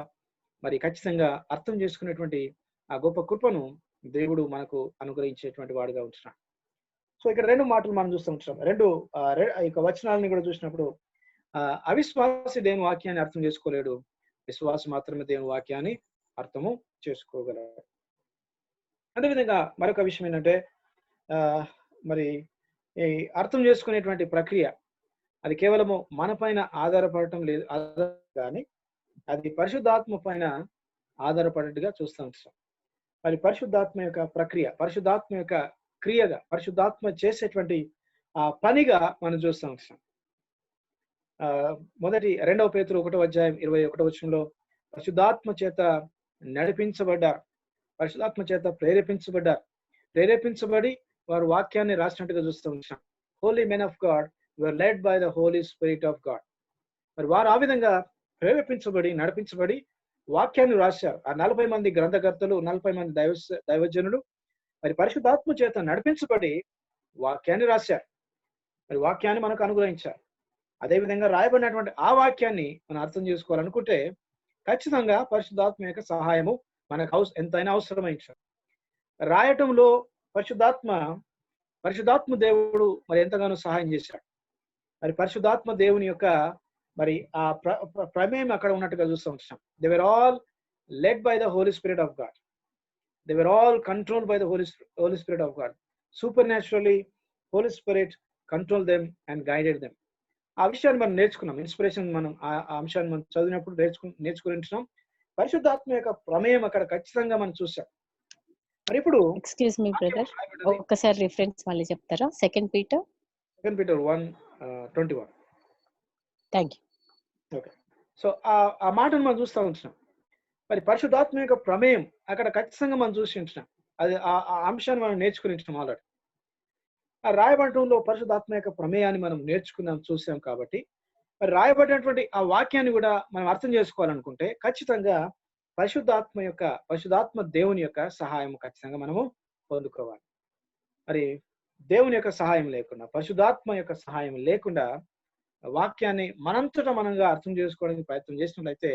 మరి ఖచ్చితంగా అర్థం చేసుకునేటువంటి ఆ గొప్ప కృపను దేవుడు మనకు అనుగ్రహించేటువంటి వాడుగా ఉంటున్నాడు. సో ఇక్కడ రెండు మాటలు మనం చూస్తూ ఉంటున్నాం. ఈ వచనాలని కూడా చూసినప్పుడు అవిశ్వాసి దేవుని వాక్యాన్ని అర్థం చేసుకోలేడు, విశ్వాసం మాత్రమే దేవుని వాక్యాన్ని అర్థము చేసుకోగలడు. అదేవిధంగా మరొక విషయం ఏంటంటే మరి ఈ అర్థం చేసుకునేటువంటి ప్రక్రియ అది కేవలము మన పైన ఆధారపడటం లేదు, కానీ అది పరిశుద్ధాత్మ పైన ఆధారపడేట్టుగా చూస్తూ ఉంటాం. మరి పరిశుద్ధాత్మ యొక్క ప్రక్రియ, పరిశుద్ధాత్మ యొక్క క్రియగా, పరిశుద్ధాత్మ చేసేటువంటి పనిగా మనం చూస్తూ ఉంటాం. 2వ పేతురు 1వ అధ్యాయం 21వ వచనంలో పరిశుద్ధాత్మ చేత నడిపించబడ్డారు, పరిశుద్ధాత్మ చేత ప్రేరేపించబడి వారు వాక్యాన్ని రాసినట్టుగా చూస్తూ ఉంటాం. Holy men of God were led by the Holy Spirit of God. మరి వారు ఆ విధంగా ప్రేరేపించబడి నడిపించబడి వాక్యాన్ని రాశారు. ఆ 40 మంది గ్రంథకర్తలు, 40 మంది దైవజనులు మరి పరిశుద్ధాత్మ చేత నడిపించబడి వాక్యాన్ని రాశారు. మరి వాక్యాన్ని మనకు అనుగ్రహించారు. అదేవిధంగా రాయబడినటువంటి ఆ వాక్యాన్ని మనం అర్థం చేసుకోవాలనుకుంటే ఖచ్చితంగా పరిశుద్ధాత్మ యొక్క సహాయము మనకు ఎంతైనా అవసరమైంది. రాయటంలో పరిశుద్ధాత్మ దేవుడు మరి ఎంతగానో సహాయం చేశాడు. మరి పరిశుద్ధాత్మ దేవుని యొక్క మరి ఆ ప్రమేయం అక్కడ ఉన్నట్టుగా చూస్తూ ఉంటాం. They were all led by the Holy Spirit of God. They were all controlled by the Holy Spirit of God. Supernaturally Holy Spirit control them and guided them. ఆ విషయాన్ని మనం నేర్చుకున్నాం. ఇన్స్పిరేషన్ మనం ఆ అంశాన్ని మనం చదివినప్పుడు నేర్చుకుంటున్నాం. పరిశుద్ధాత్మ యొక్క ప్రమేయం అక్కడ ఖచ్చితంగా మనం చూసాం. మరి ఇప్పుడు ఎక్స్క్యూజ్ మీ బ్రదర్, ఒక్కసారి రిఫరెన్స్ మళ్ళీ చెప్తారా? Second Peter 1:21. Thank you. Okay. So ఆ మాటను మనం చూస్తూ ఉంటున్నాం. మరి పరిశుద్ధాత్మ యొక్క ప్రమేయం అక్కడ ఖచ్చితంగా మనం చూసి ఉంటున్నాం. అది ఆ అంశాన్ని మనం నేర్చుకుని ఉంటున్నాం ఆల్రెడీ. ఆ రాయబడటంలో పరిశుద్ధాత్మ యొక్క ప్రమేయాన్ని మనం నేర్చుకున్నాం, చూసాం. కాబట్టి మరి రాయబడినటువంటి ఆ వాక్యాన్ని కూడా మనం అర్థం చేసుకోవాలనుకుంటే ఖచ్చితంగా పరిశుద్ధాత్మ దేవుని యొక్క సహాయం ఖచ్చితంగా మనము పొందుకోవాలి. మరి దేవుని యొక్క సహాయం లేకుండా, పరిశుద్ధాత్మ యొక్క సహాయం లేకుండా వాక్యాన్ని మనంతటా మనంగా అర్థం చేసుకోవడానికి ప్రయత్నం చేసినట్లయితే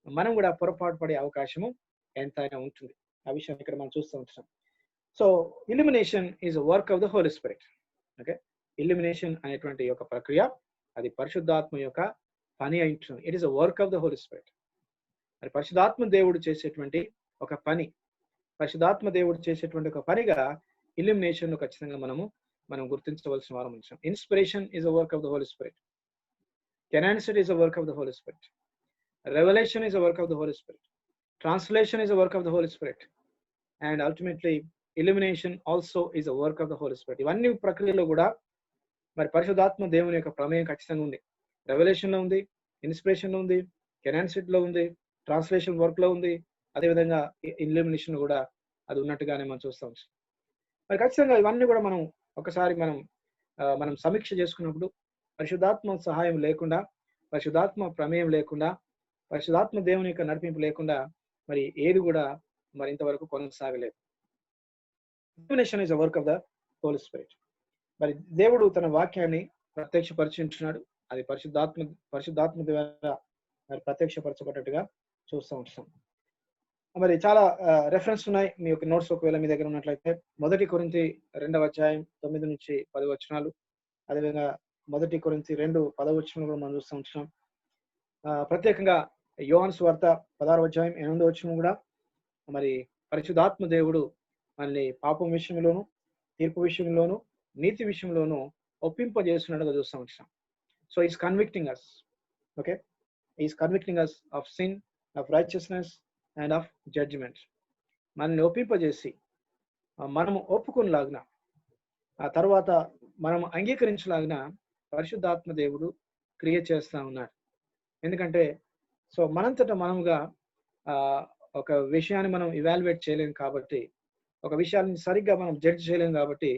మనం కూడా పొరపాటు పడే అవకాశము ఎంతైనా ఉంటుంది. ఆ విషయం ఇక్కడ మనం చూస్తూ ఉంటాం. So illumination is a work of the Holy Spirit. Okay, illumination అనేటువంటి యొక్క ప్రక్రియ అది పరిశుద్ధాత్మ యొక్క పని అయి ఉంటుంది. It is a work of the Holy Spirit. మరి పరిశుద్ధాత్మ దేవుడు చేసేటువంటి ఒక పని, పరిశుద్ధాత్మ దేవుడు చేసేటువంటి ఒక పనిగా ఇల్యూమినేషన్ ను ఖచ్చితంగా మనం గుర్తించవలసిన వారం ఉంచాం. Inspiration is a work of the Holy Spirit. Canonicity is a work of the Holy Spirit. Revelation is a work of the Holy Spirit. Translation is a work of the Holy Spirit. And ultimately illumination also is a work of the Holy Spirit. ఇవన్నీ ప్రక్రియలో కూడా మరి పరిశుద్ధాత్మ దేవుని యొక్క ప్రమేయం ఖచ్చితంగా ఉంది. రెవల్యూషన్ లో ఉంది, ఇన్స్పిరేషన్ లో ఉంది, కెనాన్సిటీ లో ఉంది, ట్రాన్స్లేషన్ వర్క్ లో ఉంది, అదేవిధంగా ఇల్యూమినేషన్ కూడా అది ఉన్నట్టుగానే మనం చూస్తాం. మరి ఖచ్చితంగా ఇవన్నీ కూడా మనం ఒకసారి మనం సమీక్ష చేసుకున్నప్పుడు పరిశుద్ధాత్మ సహాయం లేకుండా, పరిశుద్ధాత్మ ప్రమేయం లేకుండా, పరిశుద్ధాత్మ దేవుని యొక్క నడిపింపు లేకుండా మరి ఏది కూడా మరి ఇంతవరకు కొనసాగలేదు. Illumination is a work of the Holy Spirit. మరి దేవుడు తన వాక్యాన్ని ప్రత్యక్షపరిచుంటున్నాడు. అది పరిశుద్ధాత్మ ద్వారా మరి ప్రత్యక్షపరచబడ్డట్టుగా చూస్తూ ఉంటాం. మరి చాలా రెఫరెన్స్ ఉన్నాయి. మీ యొక్క నోట్స్ ఒకవేళ మీ దగ్గర ఉన్నట్లయితే 1 కొరింథీ 2:9-10 అదేవిధంగా 1 కొరింథీ 2:10 కూడా మనం చూస్తూ ఉంటున్నాం. ప్రత్యేకంగా యోహాను సువార్త 16:8 కూడా మరి పరిశుద్ధాత్మ దేవుడు మనల్ని పాపం విషయంలోను, తీర్పు విషయంలోను, నీతి విషయంలోను ఒప్పింపజేస్తున్నట్టుగా చూస్తూ ఉంటున్నాం. So is convicting us. Okay, is convicting us of sin, of righteousness and of judgement. మనల్ని ఒప్పింపజేసి మనము ఒప్పుకునేలాగిన, ఆ తర్వాత మనం అంగీకరించలాగిన పరిశుద్ధాత్మ దేవుడు క్రియ చేస్తూ ఉన్నాడు. ఎందుకంటే సో మనంతటా మనముగా ఒక విషయాన్ని మనం ఇవాల్యుయేట్ చేయలేం కాబట్టి, ఒక విషయాన్ని సరిగ్గా మనం జడ్జ్ చేయలేం కాబట్టి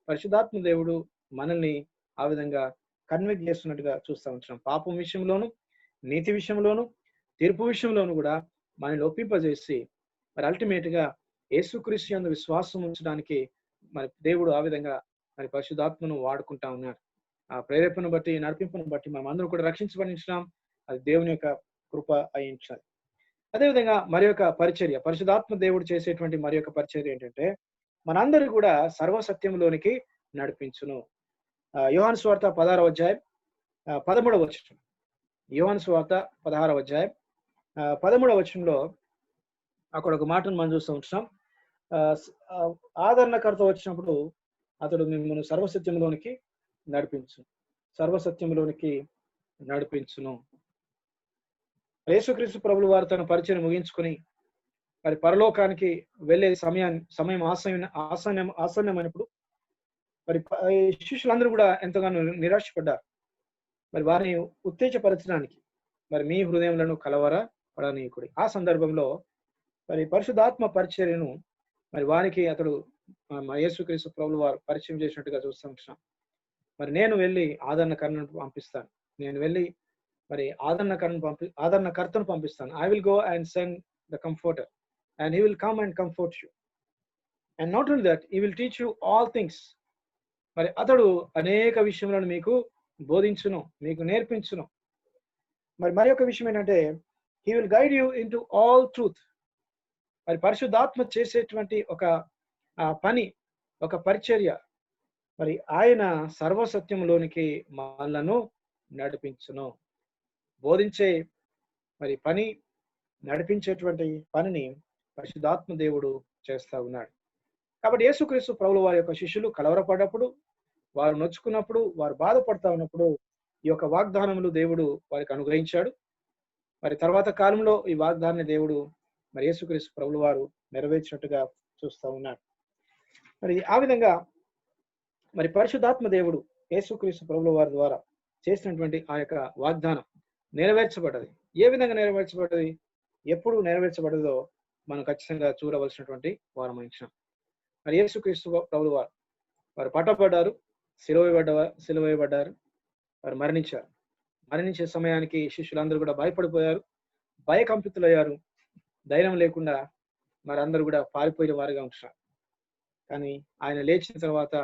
పరిశుద్ధాత్మ దేవుడు మనల్ని ఆ విధంగా కన్విక్ట్ చేస్తున్నట్టుగా చూస్తూ ఉంటున్నాం. పాపం విషయంలోను, నీతి విషయంలోను, తీర్పు విషయంలోను కూడా మనల్ని ఒప్పింపజేసి మరి అల్టిమేట్ గా యేసుక్రీస్తు యందు విశ్వాసం ఉంచడానికి మరి దేవుడు ఆ విధంగా మరి పరిశుద్ధాత్మను వాడుకుంటా ఉన్నాడు. ఆ ప్రేరేపణను బట్టి, నడిపింపును బట్టి మనం అందరూ కూడా రక్షించబడించినాం. అది దేవుని యొక్క కృప అయించాలి. అదేవిధంగా మరి యొక్క పరిచర్య, పరిశుద్ధాత్మ దేవుడు చేసేటువంటి మరి యొక్క పరిచర్య ఏంటంటే మనందరూ కూడా సర్వసత్యంలోనికి నడిపించును. యోహాను సువార్త 16:13. యోహాను సువార్త 16:13 అక్కడ ఒక మాటను మనం చూస్తూ ఉంటున్నాం. ఆదరణకర్త వచ్చినప్పుడు అతడు మిమ్మల్ని సర్వసత్యంలోనికి నడిపించును. యేసుక్రీస్తు ప్రభువు వారు తన పరిచయం ముగించుకొని మరి పరలోకానికి వెళ్ళే సమయం ఆసన్నమైనప్పుడు మరి శిష్యులందరూ కూడా ఎంతగానో నిరాశపడ్డారు. మరి వారిని ఉత్తేజపరచడానికి మరి మీ హృదయములను కలవరపడనీయకుడి. ఆ సందర్భంలో మరి పరిశుద్ధాత్మ పరిచర్యను మరి వారికి అతడు యేసుక్రీస్తు ప్రభువు వారు పరిచయం చేసినట్టుగా చూస్తాం. మరి నేను వెళ్ళి ఆదరణకర్తను పంపిస్తాను. నేను వెళ్ళి మరి ఆదరణకర్తను పంపిస్తాను. I will go and send the comforter and he will come and comfort you and not only that he will teach you all things. మరి అతడు అనేక విషయములను మీకు బోధించును, మీకు నేర్పించును. మరి ఒక విషయం ఏంటంటే he will guide you in to all truth. మరి పరిశుద్ధాత్మ చేసేటువంటి ఒక పని, ఒక పరిచర్య, మరి ఆయన సర్వసత్యంలోనికి మనలను నడిపించును. బోధించే మరి పని, నడిపించేటువంటి పనిని పరిశుద్ధాత్మ దేవుడు చేస్తా ఉన్నాడు. కాబట్టి యేసుక్రీస్తు ప్రభువు వారి యొక్క శిష్యులు కలవరపడ్డప్పుడు, వారు నొచ్చుకున్నప్పుడు, వారు బాధపడతా ఉన్నప్పుడు ఈ యొక్క వాగ్దానములు దేవుడు వారికి అనుగ్రహించాడు. మరి తర్వాత కాలంలో ఈ వాగ్దానాన్ని దేవుడు మరి యేసుక్రీస్తు ప్రభువు వారు నెరవేర్చినట్టుగా చూస్తా ఉన్నాడు. మరి ఆ విధంగా మరి పరిశుద్ధాత్మ దేవుడు యేసుక్రీస్తు ప్రభువు వారి ద్వారా చేసినటువంటి ఆ యొక్క వాగ్దానం నెరవేర్చబడ్డది. ఏ విధంగా నెరవేర్చబడ్డది, ఎప్పుడు నెరవేర్చబడ్డదో మనం ఖచ్చితంగా చూడవలసినటువంటి వారమైంచాం. మరి యేసుక్రీస్తు ప్రభువు వారు పట్టబడ్డారు, సిలువ వేయబడ్డారు, వారు మరణించారు. మరణించే సమయానికి శిష్యులందరూ కూడా భయపడిపోయారు, భయకంపితులయ్యారు. ధైర్యం లేకుండా మరి అందరూ కూడా పారిపోయిన వారిగా ఉంటున్నారు. కానీ ఆయన లేచిన తర్వాత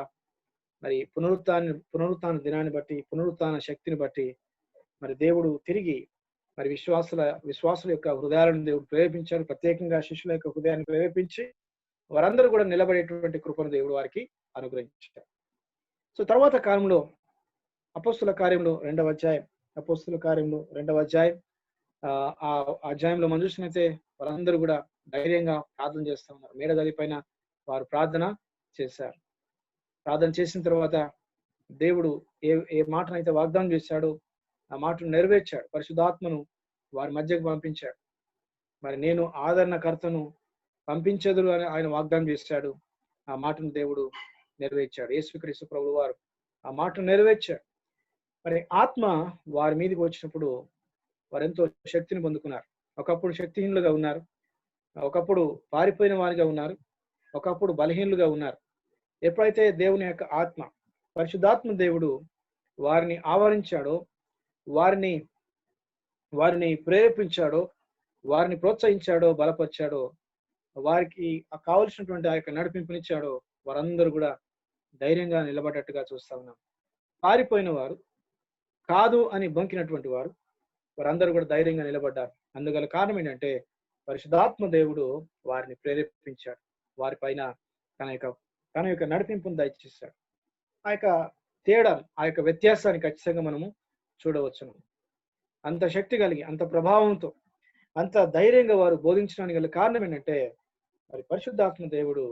మరి పునరుత్థాన దినాన్ని బట్టి, పునరుత్థాన శక్తిని బట్టి మరి దేవుడు తిరిగి మరి విశ్వాసుల యొక్క హృదయాలను దేవుడు ప్రేరేపించారు. ప్రత్యేకంగా శిష్యుల యొక్క హృదయాన్ని ప్రేరేపించి వారందరూ కూడా నిలబడేటువంటి కృపను దేవుడు వారికి అనుగ్రహించారు. సో తర్వాత కాలంలో అపోస్తుల కార్యంలో 2వ అధ్యాయం ఆ అధ్యాయంలో మనం చూసినట్లయితే వారందరూ కూడా ధైర్యంగా ప్రార్థన చేస్తా ఉన్నారు. మేడగది పైన వారు ప్రార్థన చేశారు. ప్రార్థన చేసిన తర్వాత దేవుడు ఏ మాటనైతే వాగ్దానం చేశాడో ఆ మాటను నెరవేర్చాడు. పరిశుద్ధాత్మను వారి మధ్యకు పంపించాడు. మరి నేను ఆదరణకర్తను పంపించదురు అని ఆయన వాగ్దానం చేశాడు. ఆ మాటను దేవుడు నెరవేర్చాడు. యేసుక్రీస్తు ప్రభువు వారు ఆ మాటను నెరవేర్చాడు. మరి ఆత్మ వారి మీదకి వచ్చినప్పుడు వారు ఎంతో శక్తిని పొందుకున్నారు. ఒకప్పుడు శక్తిహీనులుగా ఉన్నారు, ఒకప్పుడు పారిపోయిన వారిగా ఉన్నారు, ఒకప్పుడు బలహీనులుగా ఉన్నారు. ఎప్పుడైతే దేవుని యొక్క ఆత్మ, పరిశుద్ధాత్మ దేవుడు వారిని ఆవరించాడో, వారిని ప్రేరేపించాడో, వారిని ప్రోత్సహించాడో, బలపరిచాడో, వారికి కావలసినటువంటి ఆ యొక్క నడిపింపునిచ్చాడో, వారందరూ కూడా ధైర్యంగా నిలబడ్డట్టుగా చూస్తా ఉన్నాం. పారిపోయిన వారు, కాదు అని బొంకినటువంటి వారందరూ కూడా ధైర్యంగా నిలబడ్డారు. అందుగల కారణం ఏంటంటే పరిశుద్ధాత్మ దేవుడు వారిని ప్రేరేపించాడు. వారి పైన తన యొక్క నడిపింపును దయచేశాడు. ఆ యొక్క తేడా, ఆ యొక్క వ్యత్యాసాన్ని ఖచ్చితంగా మనము చూడవచ్చును. అంత శక్తి కలిగి, అంత ప్రభావంతో, అంత ధైర్యంగా వారు బోధించడానికి గల కారణం ఏంటంటే మరి పరిశుద్ధాత్మ దేవుడు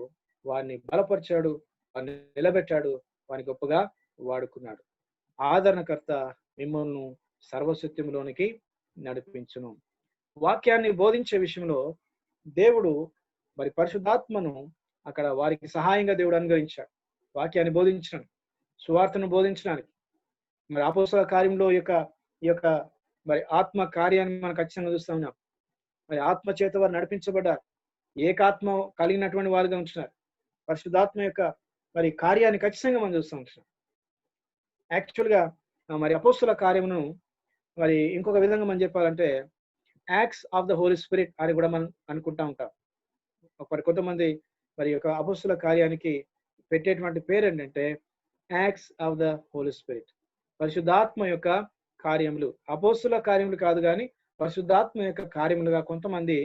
వారిని బలపరిచాడు, వారిని నిలబెట్టాడు, వారిని గొప్పగా వాడుకున్నాడు. ఆదరణకర్త మిమ్మల్ని సర్వసత్యంలోనికి నడిపించును. వాక్యాన్ని బోధించే విషయంలో దేవుడు మరి పరిశుద్ధాత్మను అక్కడ వారికి సహాయంగా దేవుడు అనుగ్రహించాడు. వాక్యాన్ని బోధించడానికి, సువార్తను బోధించడానికి. మరి అపోస్తల కార్యంలో ఈ యొక్క మరి ఆత్మ కార్యాన్ని మనం ఖచ్చితంగా చూస్తా ఉన్నాం. మరి ఆత్మ చేత వారు నడిపించబడ్డారు, ఏకాత్మ కలిగినటువంటి వారుగా ఉంటున్నారు. పరిశుద్ధాత్మ యొక్క మరి కార్యాన్ని ఖచ్చితంగా మనం చూస్తూ ఉంటున్నాం. యాక్చువల్గా మరి అపోస్తల కార్యమును మరి ఇంకొక విధంగా మనం చెప్పాలంటే Acts of the Holy Spirit అని కూడా మనం అనుకుంటా ఉంటాం. మరి కొంతమంది మరి యొక్క అపోస్తల కార్యానికి పెట్టేటువంటి పేరు ఏంటంటే Acts of the Holy Spirit, పరిశుద్ధాత్మ యొక్క కార్యములు. అపోస్తల కార్యములు కాదు కానీ పరిశుద్ధాత్మ యొక్క కార్యములుగా కొంతమంది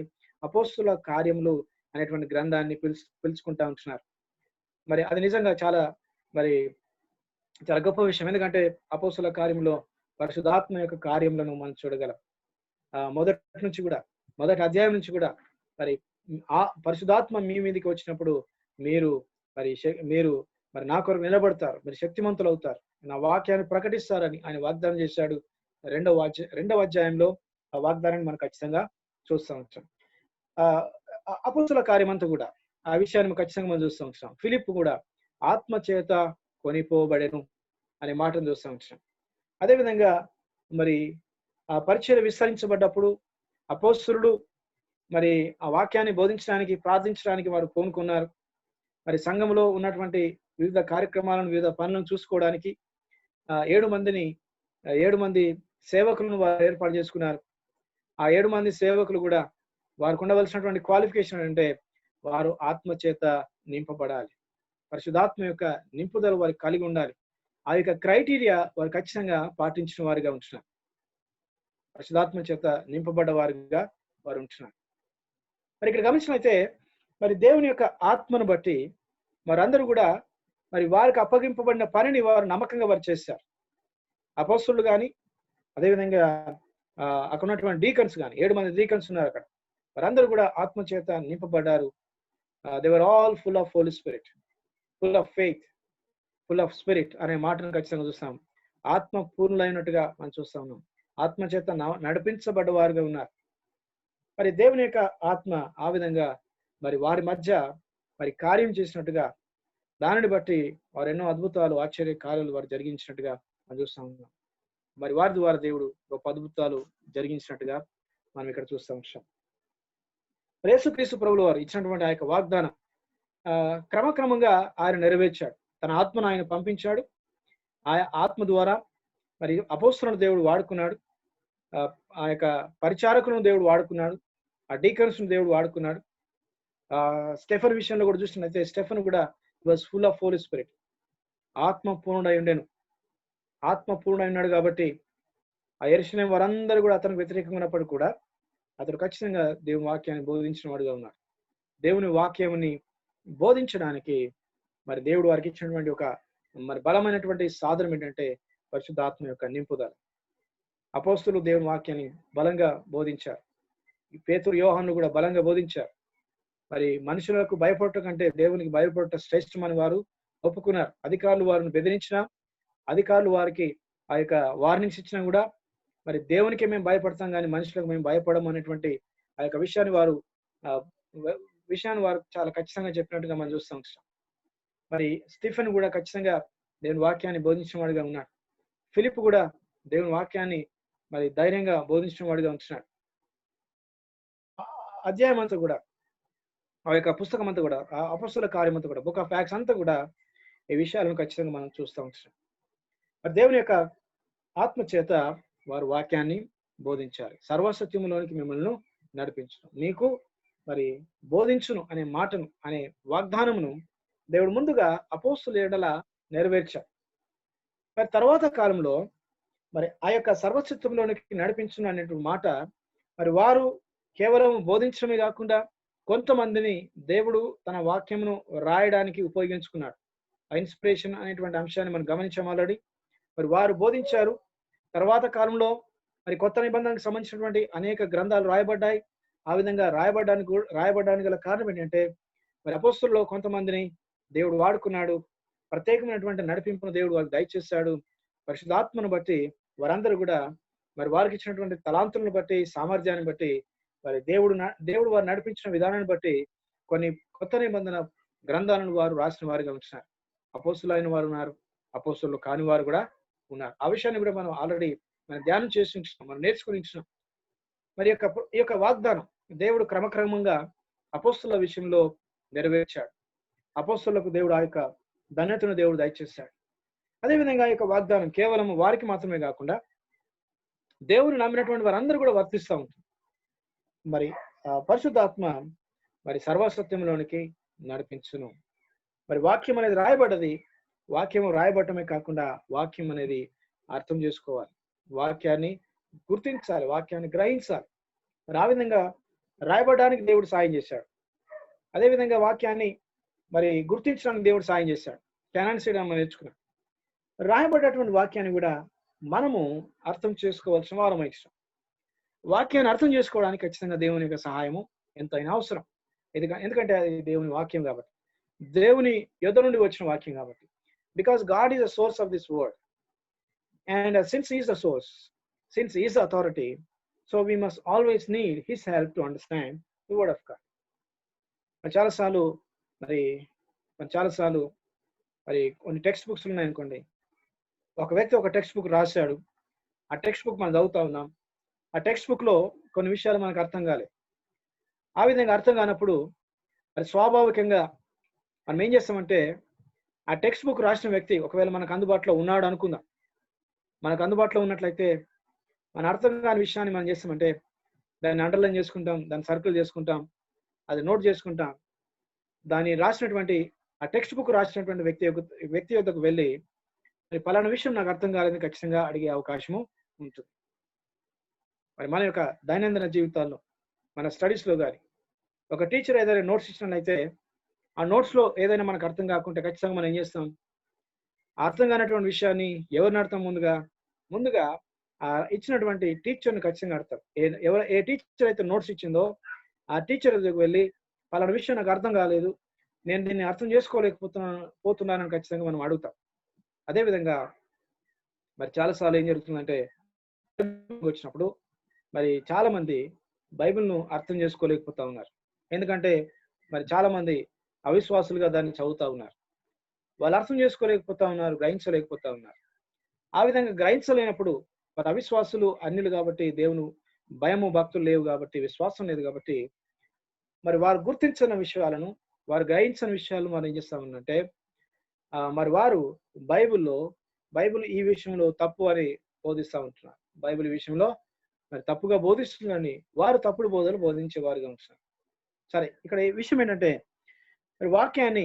అపోస్తల కార్యములు అనేటువంటి గ్రంథాన్ని పిలుచుకుంటా ఉంటున్నారు. మరి అది నిజంగా చాలా గొప్ప విషయం. ఎందుకంటే అపోస్తల కార్యంలో పరిశుద్ధాత్మ యొక్క కార్యములను మనం చూడగలం. మొదటి అధ్యాయం నుంచి కూడా మరి ఆ పరిశుద్ధాత్మ మీ మీదకి వచ్చినప్పుడు మీరు మరి నా కొరకు నిలబడతారు, మరి శక్తిమంతులు అవుతారు, నా వాక్యాన్ని ప్రకటిస్తారని ఆయన వాగ్దానం చేశాడు. రెండవ అధ్యాయంలో ఆ వాగ్దానాన్ని మనం ఖచ్చితంగా చూస్తూ ఉంటాం. అపోస్తల కార్యం అంతా కూడా ఆ విషయాన్ని ఖచ్చితంగా మనం చూస్తూ ఉంటాం. ఫిలిప్ కూడా ఆత్మ చేత కొనిపోబడెను అనే మాటను చూస్తూ ఉంటాం. అదేవిధంగా మరి ఆ పరిచర్య విస్తరించబడ్డప్పుడు అపోస్తలుడు మరి ఆ వాక్యాన్ని బోధించడానికి, ప్రార్థించడానికి వారు పూనుకున్నారు. మరి సంఘంలో ఉన్నటువంటి వివిధ కార్యక్రమాలను, వివిధ పనులను చూసుకోవడానికి 7 మంది సేవకులను వారు ఏర్పాటు చేసుకున్నారు. ఆ 7 మంది సేవకులు కూడా వారికి ఉండవలసినటువంటి క్వాలిఫికేషన్ అంటే వారు ఆత్మ చేత నింపబడాలి. పరిశుద్ధాత్మ యొక్క నింపుదల వారికి కలిగి ఉండాలి. ఆ యొక్క క్రైటీరియా వారు ఖచ్చితంగా పాటించిన వారిగా ఉంటున్నారు. పరిశుద్ధాత్మ చేత నింపబడ్డ వారిగా వారు ఉంటున్నారు. మరి ఇక్కడ గమనించినట్లయితే మరి దేవుని యొక్క ఆత్మను బట్టి వారందరూ కూడా మరి వారికి అప్పగింపబడిన పనిని వారు నమ్మకంగా వారు చేశారు. అపోస్తలులు కానీ, అదేవిధంగా అక్కడ ఉన్నటువంటి డీకన్స్ కానీ, 7 మంది డీకన్స్ ఉన్నారు అక్కడ. వారందరూ కూడా ఆత్మ చేత నింపబడ్డారు. They were all full of Holy Spirit, full of faith, full of spirit అనే మాటను ఖచ్చితంగా చూస్తాం. ఆత్మ పూర్ణులైనట్టుగా మనం చూస్తా ఉన్నాం. ఆత్మ చేత నడిపించబడ్డ వారుగా ఉన్నారు. మరి దేవుని యొక్క ఆత్మ ఆ విధంగా మరి వారి మధ్య మరి కార్యం చేసినట్టుగా, దానిని బట్టి వారు ఎన్నో అద్భుతాలు, ఆశ్చర్య కార్యాలు వారు జరిగించినట్టుగా మనం చూస్తా ఉన్నాం. మరి వారి ద్వారా దేవుడు గొప్ప అద్భుతాలు జరిగించినట్టుగా మనం ఇక్కడ చూస్తా ఉంటాం. యేసుక్రీస్తు ప్రభువుల వారు ఇచ్చినటువంటి ఆ యొక్క వాగ్దానం క్రమక్రమంగా ఆయన నెరవేర్చాడు. తన ఆత్మను ఆయన పంపించాడు. ఆ ఆత్మ ద్వారా మరి అపోస్తలులను దేవుడు వాడుకున్నాడు. ఆ యొక్క పరిచారకులను దేవుడు వాడుకున్నాడు. ఆ డీకన్స్ను దేవుడు వాడుకున్నాడు. స్టెఫన్ విషయంలో కూడా చూసినట్లయితే స్టెఫన్ కూడా was full of Holy Spirit, ఆత్మ పూర్ణుడై ఉండెను. ఆత్మ పూర్ణుడై ఉన్నాడు కాబట్టి ఆ యెరూషలేము వారందరూ కూడా అతనికి వ్యతిరేకంగా ఉన్నప్పుడు కూడా అతడు ఖచ్చితంగా దేవుని వాక్యాన్ని బోధించిన వాడుగా ఉన్నాడు. దేవుని వాక్యాన్ని బోధించడానికి మరి దేవుడు వారికి ఇచ్చినటువంటి ఒక మరి బలమైనటువంటి సాధనం ఏంటంటే పరిశుద్ధాత్మ యొక్క నింపుదల. అపోస్తులు దేవుని వాక్యాన్ని బలంగా బోధించారు. పేతురు, యోహాను కూడా బలంగా బోధించారు. మరి మనుషులకు భయపడటం కంటే దేవునికి భయపడటం శ్రేష్టమని వారు ఒప్పుకున్నారు. అధికారులు వారిని బెదిరించినా, అధికారులు వారికి ఆ యొక్క వార్నింగ్స్ ఇచ్చినా కూడా మరి దేవునికి మేము భయపడతాం కానీ మనుషులకు మేము భయపడము అనేటువంటి ఆ యొక్క విషయాన్ని వారు చాలా ఖచ్చితంగా చెప్పినట్టుగా మనం చూస్తాం. మరి స్టీఫెన్ కూడా ఖచ్చితంగా దేవుని వాక్యాన్ని బోధించిన వాడిగా ఉన్నాడు. ఫిలిప్ కూడా దేవుని వాక్యాన్ని మరి ధైర్యంగా బోధించిన వాడిగా ఉంటున్నాడు. అధ్యాయం అంతా కూడా, ఆ యొక్క పుస్తకం అంతా కూడా, ఆ అపొస్తలుల కార్యం అంతా కూడా, బుక్ ఆఫ్ యాక్ట్స్ అంతా కూడా ఈ విషయాలను ఖచ్చితంగా మనం చూస్తూ ఉంటున్నాం. మరి దేవుని యొక్క ఆత్మ చేత వారు వాక్యాన్ని బోధించాలి. సర్వసత్యములోనికి మిమ్మల్ని నడిపించడం, మీకు మరి బోధించును అనే మాటను, అనే వాగ్దానమును దేవుడు ముందుగా అపోస్తలుల ఎడల నెరవేర్చారు. మరి తర్వాత కాలంలో మరి ఆ యొక్క సర్వసత్యంలోనికి నడిపించును అనేటువంటి మాట మరి వారు కేవలం బోధించడమే కాకుండా కొంతమందిని దేవుడు తన వాక్యమును రాయడానికి ఉపయోగించుకున్నాడు. ఆ ఇన్స్పిరేషన్ అనేటువంటి అంశాన్ని మనం గమనించాం ఆల్రెడీ. మరి వారు బోధించారు. తర్వాత కాలంలో మరి కొత్త నిబంధనకు సంబంధించినటువంటి అనేక గ్రంథాలు రాయబడ్డాయి. ఆ విధంగా రాయబడడానికి గల కారణం ఏంటంటే మరి అపోస్తలుల్లో కొంతమందిని దేవుడు వాడుకున్నాడు. ప్రత్యేకమైనటువంటి నడిపింపును దేవుడు వారికి దయచేశాడు. పరిశుద్ధాత్మను బట్టి వారందరూ కూడా మరి వారికి ఇచ్చినటువంటి తలాంతులను బట్టి, సామర్థ్యాన్ని బట్టి మరి దేవుడు వారు నడిపించిన విధానాన్ని బట్టి కొన్ని కొత్త నిబంధన గ్రంథాలను వారు రాసిన వారిగా ఉంటున్నారు. అపోస్తలులు అయిన వారు ఉన్నారు, అపోస్తలులు కాని వారు కూడా ఉన్నారు. ఆ విషయాన్ని కూడా మనం ఆల్రెడీ మనం ధ్యానం చేసి ఉంటున్నాం, మనం నేర్చుకుని ఉంటున్నాం. మరి ఈ యొక్క వాగ్దానం దేవుడు క్రమక్రమంగా అపోస్తలుల విషయంలో నెరవేర్చాడు. అపోస్తలులకు దేవుడు ఆ యొక్క ధన్యతను దేవుడు దయచేశాడు. అదేవిధంగా ఈ యొక్క వాగ్దానం కేవలం వారికి మాత్రమే కాకుండా దేవుని నమ్మినటువంటి వారందరూ కూడా వర్తిస్తూ ఉంటుంది. మరి పరిశుద్ధాత్మ మరి సర్వసత్యంలోనికి నడిపించును. మరి వాక్యం అనేది రాయబడ్డది. వాక్యం రాయబడటమే కాకుండా వాక్యం అనేది అర్థం చేసుకోవాలి, వాక్యాన్ని గుర్తించాలి, వాక్యాన్ని గ్రహించాలి. మరి ఆ విధంగా రాయబడడానికి దేవుడు సాయం చేశాడు. అదేవిధంగా వాక్యాన్ని మరి గుర్తించడానికి దేవుడు సాయం చేశాడు. కెనాన్ చేయడం మనం నేర్చుకున్నాం. రాయబడ్డటువంటి వాక్యాన్ని కూడా మనము అర్థం చేసుకోవాల్సిన వారం ఇష్టం. వాక్యాన్ని అర్థం చేసుకోవడానికి ఖచ్చితంగా దేవుని యొక్క సహాయము ఎంతైనా అవసరం. ఎందుకంటే అది దేవుని వాక్యం కాబట్టి, దేవుని యొద్ద నుండి వచ్చిన వాక్యం కాబట్టి. Because God is the source of this word and since is the source, since is the authority, so we must always need his help to understand the word of God. చాలాసార్లు మరి కొన్ని టెక్స్ట్ బుక్స్ ఉన్నాయనుకోండి. ఒక వ్యక్తి ఒక text book రాశాడు. ఆ text book మనం చదువుతా ఉన్నాం. ఆ టెక్స్ట్ బుక్ లో కొన్ని విషయాలు మనకు అర్థం కాలేదు. ఆ విధంగా అర్థం కానప్పుడు అది స్వాభావికంగా మనం ఏం చేస్తామంటే ఆ టెక్స్ట్ బుక్ రాసిన వ్యక్తి ఒకవేళ మనకు అందుబాటులో ఉన్నాడు అనుకుందాం. మనకు అందుబాటులో ఉన్నట్లయితే మన అర్థం కాని విషయాన్ని మనం చేస్తామంటే దాన్ని అండర్లైన్ చేసుకుంటాం, దాన్ని సర్కిల్ చేసుకుంటాం, అది నోట్ చేసుకుంటాం. దాన్ని రాసినటువంటి ఆ టెక్స్ట్ బుక్ రాసినటువంటి వ్యక్తి యొద్దకు వెళ్ళి మరి పలానా విషయం నాకు అర్థం కాలేదని ఖచ్చితంగా అడిగే అవకాశము ఉంటుంది. మరి మన యొక్క దైనందిన జీవితాల్లో మన స్టడీస్లో కానీ ఒక టీచర్ ఏదైనా నోట్స్ ఇచ్చినట్లయితే ఆ నోట్స్లో ఏదైనా మనకు అర్థం కాకుంటే ఖచ్చితంగా మనం ఏం చేస్తాం, అర్థం కానటువంటి విషయాన్ని ఎవరిని అర్థం ముందుగా ఇచ్చినటువంటి టీచర్ని ఖచ్చితంగా అర్థం. ఏ టీచర్ అయితే నోట్స్ ఇచ్చిందో ఆ టీచర్ దగ్గరికి వెళ్ళి పలానా విషయం నాకు అర్థం కాలేదు, నేను దీన్ని అర్థం పోతున్నానని ఖచ్చితంగా మనం అడుగుతాం. అదేవిధంగా మరి చాలాసార్లు ఏం జరుగుతుందంటే వచ్చినప్పుడు మరి చాలా మంది బైబిల్ను అర్థం చేసుకోలేకపోతా ఉన్నారు. ఎందుకంటే మరి చాలా మంది అవిశ్వాసులుగా దాన్ని చదువుతా ఉన్నారు. వాళ్ళు అర్థం చేసుకోలేకపోతా ఉన్నారు, గ్రహించలేకపోతా ఉన్నారు. ఆ విధంగా గ్రహించలేనప్పుడు మరి అవిశ్వాసులు అన్యులు కాబట్టి దేవుని భయము భక్తులు లేవు కాబట్టి విశ్వాసం లేదు కాబట్టి మరి వారు గుర్తించిన విషయాలను వారు గ్రహించిన విషయాలు మనం ఏం చేస్తామంటే మరి వారు బైబిల్ ఈ విషయంలో తప్పు అని బోధిస్తూ ఉంటున్నారు. బైబిల్ విషయంలో మరి తప్పుగా బోధిస్తుందని వారు తప్పుడు బోధనలు బోధించే వారుగా ఉంటున్నారు. సరే, ఇక్కడ ఈ విషయం ఏంటంటే మరి వాక్యాన్ని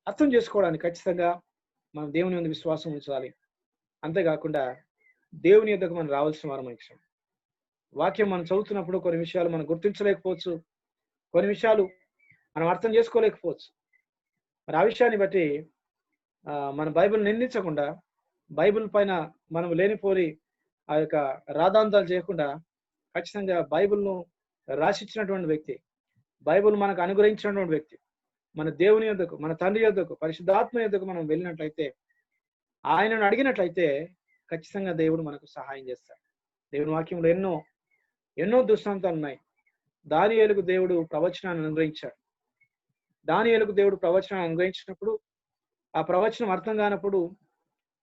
అర్థం చేసుకోవడానికి ఖచ్చితంగా మనం దేవుని మీద విశ్వాసం ఉంచాలి. అంతేకాకుండా దేవుని యొద్దకు మనం రావాల్సిన వారం విషయం. వాక్యం మనం చదువుతున్నప్పుడు కొన్ని విషయాలు మనం గుర్తించలేకపోవచ్చు, కొన్ని విషయాలు మనం అర్థం చేసుకోలేకపోవచ్చు. మరి ఆ విషయాన్ని బట్టి మన బైబిల్ నిందించకుండా బైబిల్ పైన మనం లేనిపోని ఆ యొక్క రాద్ధాంతాలు చేయకుండా ఖచ్చితంగా బైబిల్ను రాసిచ్చినటువంటి వ్యక్తి, బైబిల్ మనకు అనుగ్రహించినటువంటి వ్యక్తి, మన దేవుని యొద్దకు, మన తండ్రి యొద్దకు, పరిశుద్ధాత్మ యొద్దకు మనం వెళ్ళినట్లయితే, ఆయనను అడిగినట్లయితే ఖచ్చితంగా దేవుడు మనకు సహాయం చేస్తాడు. దేవుని వాక్యంలో ఎన్నో దృష్టాంతాలు ఉన్నాయి. దానియేలుకు దేవుడు ప్రవచనాన్ని అనుగ్రహించాడు. దానియేలుకు దేవుడు ప్రవచనాన్ని అనుగ్రహించినప్పుడు ఆ ప్రవచనం అర్థం కానప్పుడు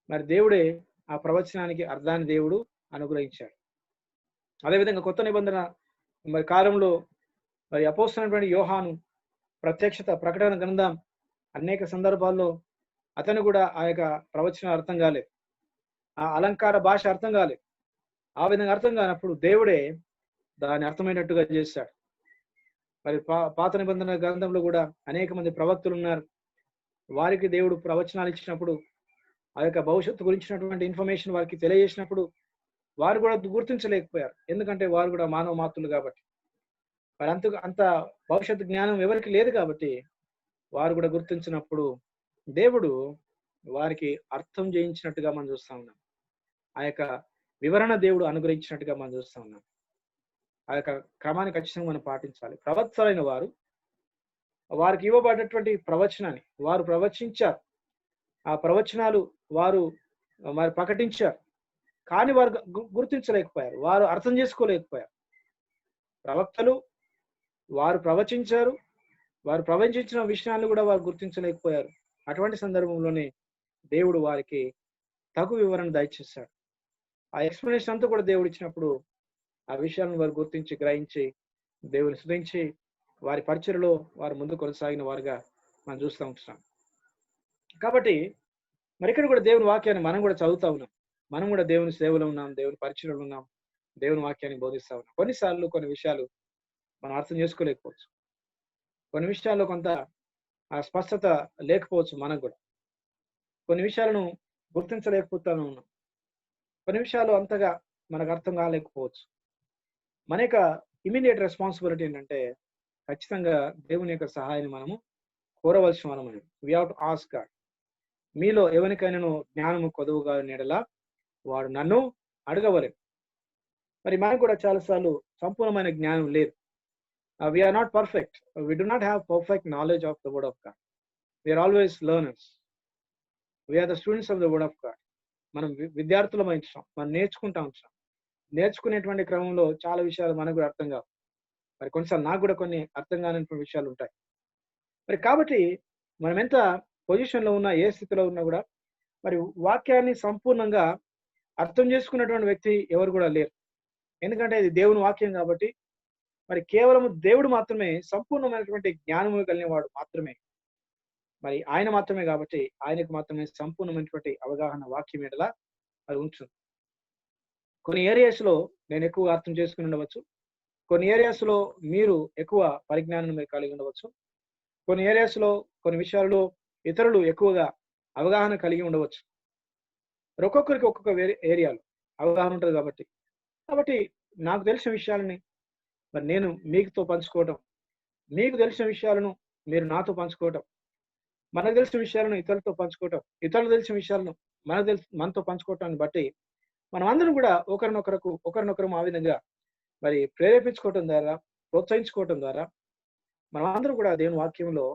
మరి దేవుడే ఆ ప్రవచనానికి అర్థాన్ని దేవుడు అనుగ్రహించాడు. అదేవిధంగా కొత్త నిబంధన మరి కాలంలో మరి అపోస్తలుడైనటువంటి యోహాను ప్రకటన గ్రంథం అనేక సందర్భాల్లో అతను కూడా ఆ యొక్క ప్రవచనం అర్థం కాలేదు, ఆ అలంకార భాష అర్థం కాలేదు. ఆ విధంగా అర్థం కానప్పుడు దేవుడే దాన్ని అర్థమైనట్టుగా చేశాడు. మరి పాత నిబంధన గ్రంథంలో కూడా అనేక మంది ప్రవక్తలు ఉన్నారు. వారికి దేవుడు ప్రవచనాలు ఇచ్చినప్పుడు ఆ యొక్క భవిష్యత్తు గురించినటువంటి ఇన్ఫర్మేషన్ వారికి తెలియజేసినప్పుడు వారు కూడా గుర్తించలేకపోయారు. ఎందుకంటే వారు కూడా మానవ మాత్రులు కాబట్టి, మరి అంత భవిష్యత్తు జ్ఞానం ఎవరికి లేదు కాబట్టి వారు కూడా గుర్తించినప్పుడు దేవుడు వారికి అర్థం చేయించినట్టుగా మనం చూస్తా ఉన్నాం. ఆ యొక్క వివరణ దేవుడు అనుగ్రహించినట్టుగా మనం చూస్తా ఉన్నాం. ఆ యొక్క క్రమాన్ని ఖచ్చితంగా మనం పాటించాలి. ప్రవక్తలైన వారికి ఇవ్వబడినటువంటి ప్రవచనాన్ని వారు ప్రవచించారు. ఆ ప్రవచనాలు వారు మరి ప్రకటించారు. కానీ వారు గుర్తించలేకపోయారు, వారు అర్థం చేసుకోలేకపోయారు. ప్రవక్తలు వారు ప్రవచించారు, వారు ప్రవచించిన విషయాన్ని కూడా వారు గుర్తించలేకపోయారు. అటువంటి సందర్భంలోనే దేవుడు వారికి తగు వివరణ దయచేశాడు. ఆ ఎక్స్ప్లెనేషన్ అంతా కూడా దేవుడు ఇచ్చినప్పుడు ఆ విషయాలను వారు గుర్తించి గ్రహించి దేవుని స్తుతించి వారి పరిచర్యలో వారు ముందు కొనసాగిన వారుగా మనం చూస్తూ ఉంటున్నాం. కాబట్టి మరి ఇక్కడ కూడా దేవుని వాక్యాన్ని మనం కూడా చదువుతా ఉన్నాం. మనం కూడా దేవుని సేవలో ఉన్నాం, దేవుని పరిచర్యలో ఉన్నాం, దేవుని వాక్యాన్ని బోధిస్తా ఉన్నాం. కొన్నిసార్లు కొన్ని విషయాలు మనం అర్థం చేసుకోలేకపోవచ్చు, కొన్ని విషయాల్లో కొంత స్పష్టత లేకపోవచ్చు, మనకు కూడా కొన్ని విషయాలను గుర్తించలేకపోతా ఉన్నాం, కొన్ని విషయాలు అంతగా మనకు అర్థం కాలేకపోవచ్చు. మన యొక్క ఇమీడియట్ రెస్పాన్సిబిలిటీ ఏంటంటే ఖచ్చితంగా దేవుని యొక్క సహాయాన్ని మనము కోరవలసిన మనం. We have to ask God. మీలో ఎవరికైనా జ్ఞానము కొదువుగా నీడలా వాడు నన్ను అడగవలెను. మరి మనకు కూడా చాలాసార్లు సంపూర్ణమైన జ్ఞానం లేదు. We are not perfect. We do not have perfect knowledge of the word of God. We are always learners. We are the students of the word of God. మనం విద్యార్థులమై ఉంటాం, మనం నేర్చుకుంటా ఉంటాం. నేర్చుకునేటువంటి క్రమంలో చాలా విషయాలు మనకు కూడా అర్థం కావు. మరి కొన్నిసార్లు నాకు కూడా కొన్ని అర్థం కానిటువంటి విషయాలు ఉంటాయి. మరి కాబట్టి మనం ఎంత పొజిషన్లో ఉన్నా, ఏ స్థితిలో ఉన్నా కూడా మరి వాక్యాన్ని సంపూర్ణంగా అర్థం చేసుకున్నటువంటి వ్యక్తి ఎవరు కూడా లేరు. ఎందుకంటే ఇది దేవుని వాక్యం కాబట్టి మరి కేవలం దేవుడు మాత్రమే సంపూర్ణమైనటువంటి జ్ఞానము కలిగిన వాడు మాత్రమే మరి ఆయన మాత్రమే కాబట్టి ఆయనకు మాత్రమే సంపూర్ణమైనటువంటి అవగాహన వాక్యం ఎడల అది ఉంటుంది. కొన్ని ఏరియాస్ లో నేను ఎక్కువ అర్థం చేసుకుని ఉండవచ్చు. కొన్ని ఏరియాస్ లో మీరు ఎక్కువ పరిజ్ఞానం మీరు కలిగి ఉండవచ్చు. కొన్ని ఏరియాస్ లో కొన్ని విషయాల్లో ఇతరులు ఎక్కువగా అవగాహన కలిగి ఉండవచ్చు. ఒక్కొక్కరికి ఒక్కొక్క ఏరియాలో అవగాహన ఉంటుంది కాబట్టి నాకు తెలిసిన విషయాలని మరి నేను మీతో పంచుకోవటం, మీకు తెలిసిన విషయాలను మీరు నాతో పంచుకోవటం, మనకు తెలిసిన విషయాలను ఇతరులతో పంచుకోవటం, ఇతరులు తెలిసిన విషయాలను మనతో పంచుకోవటాన్ని బట్టి మనం అందరం కూడా ఒకరినొకరు ఆ విధంగా మరి ప్రేరేపించుకోవటం ద్వారా, ప్రోత్సహించుకోవటం ద్వారా మనం అందరం కూడా దేవుని వాక్యంలో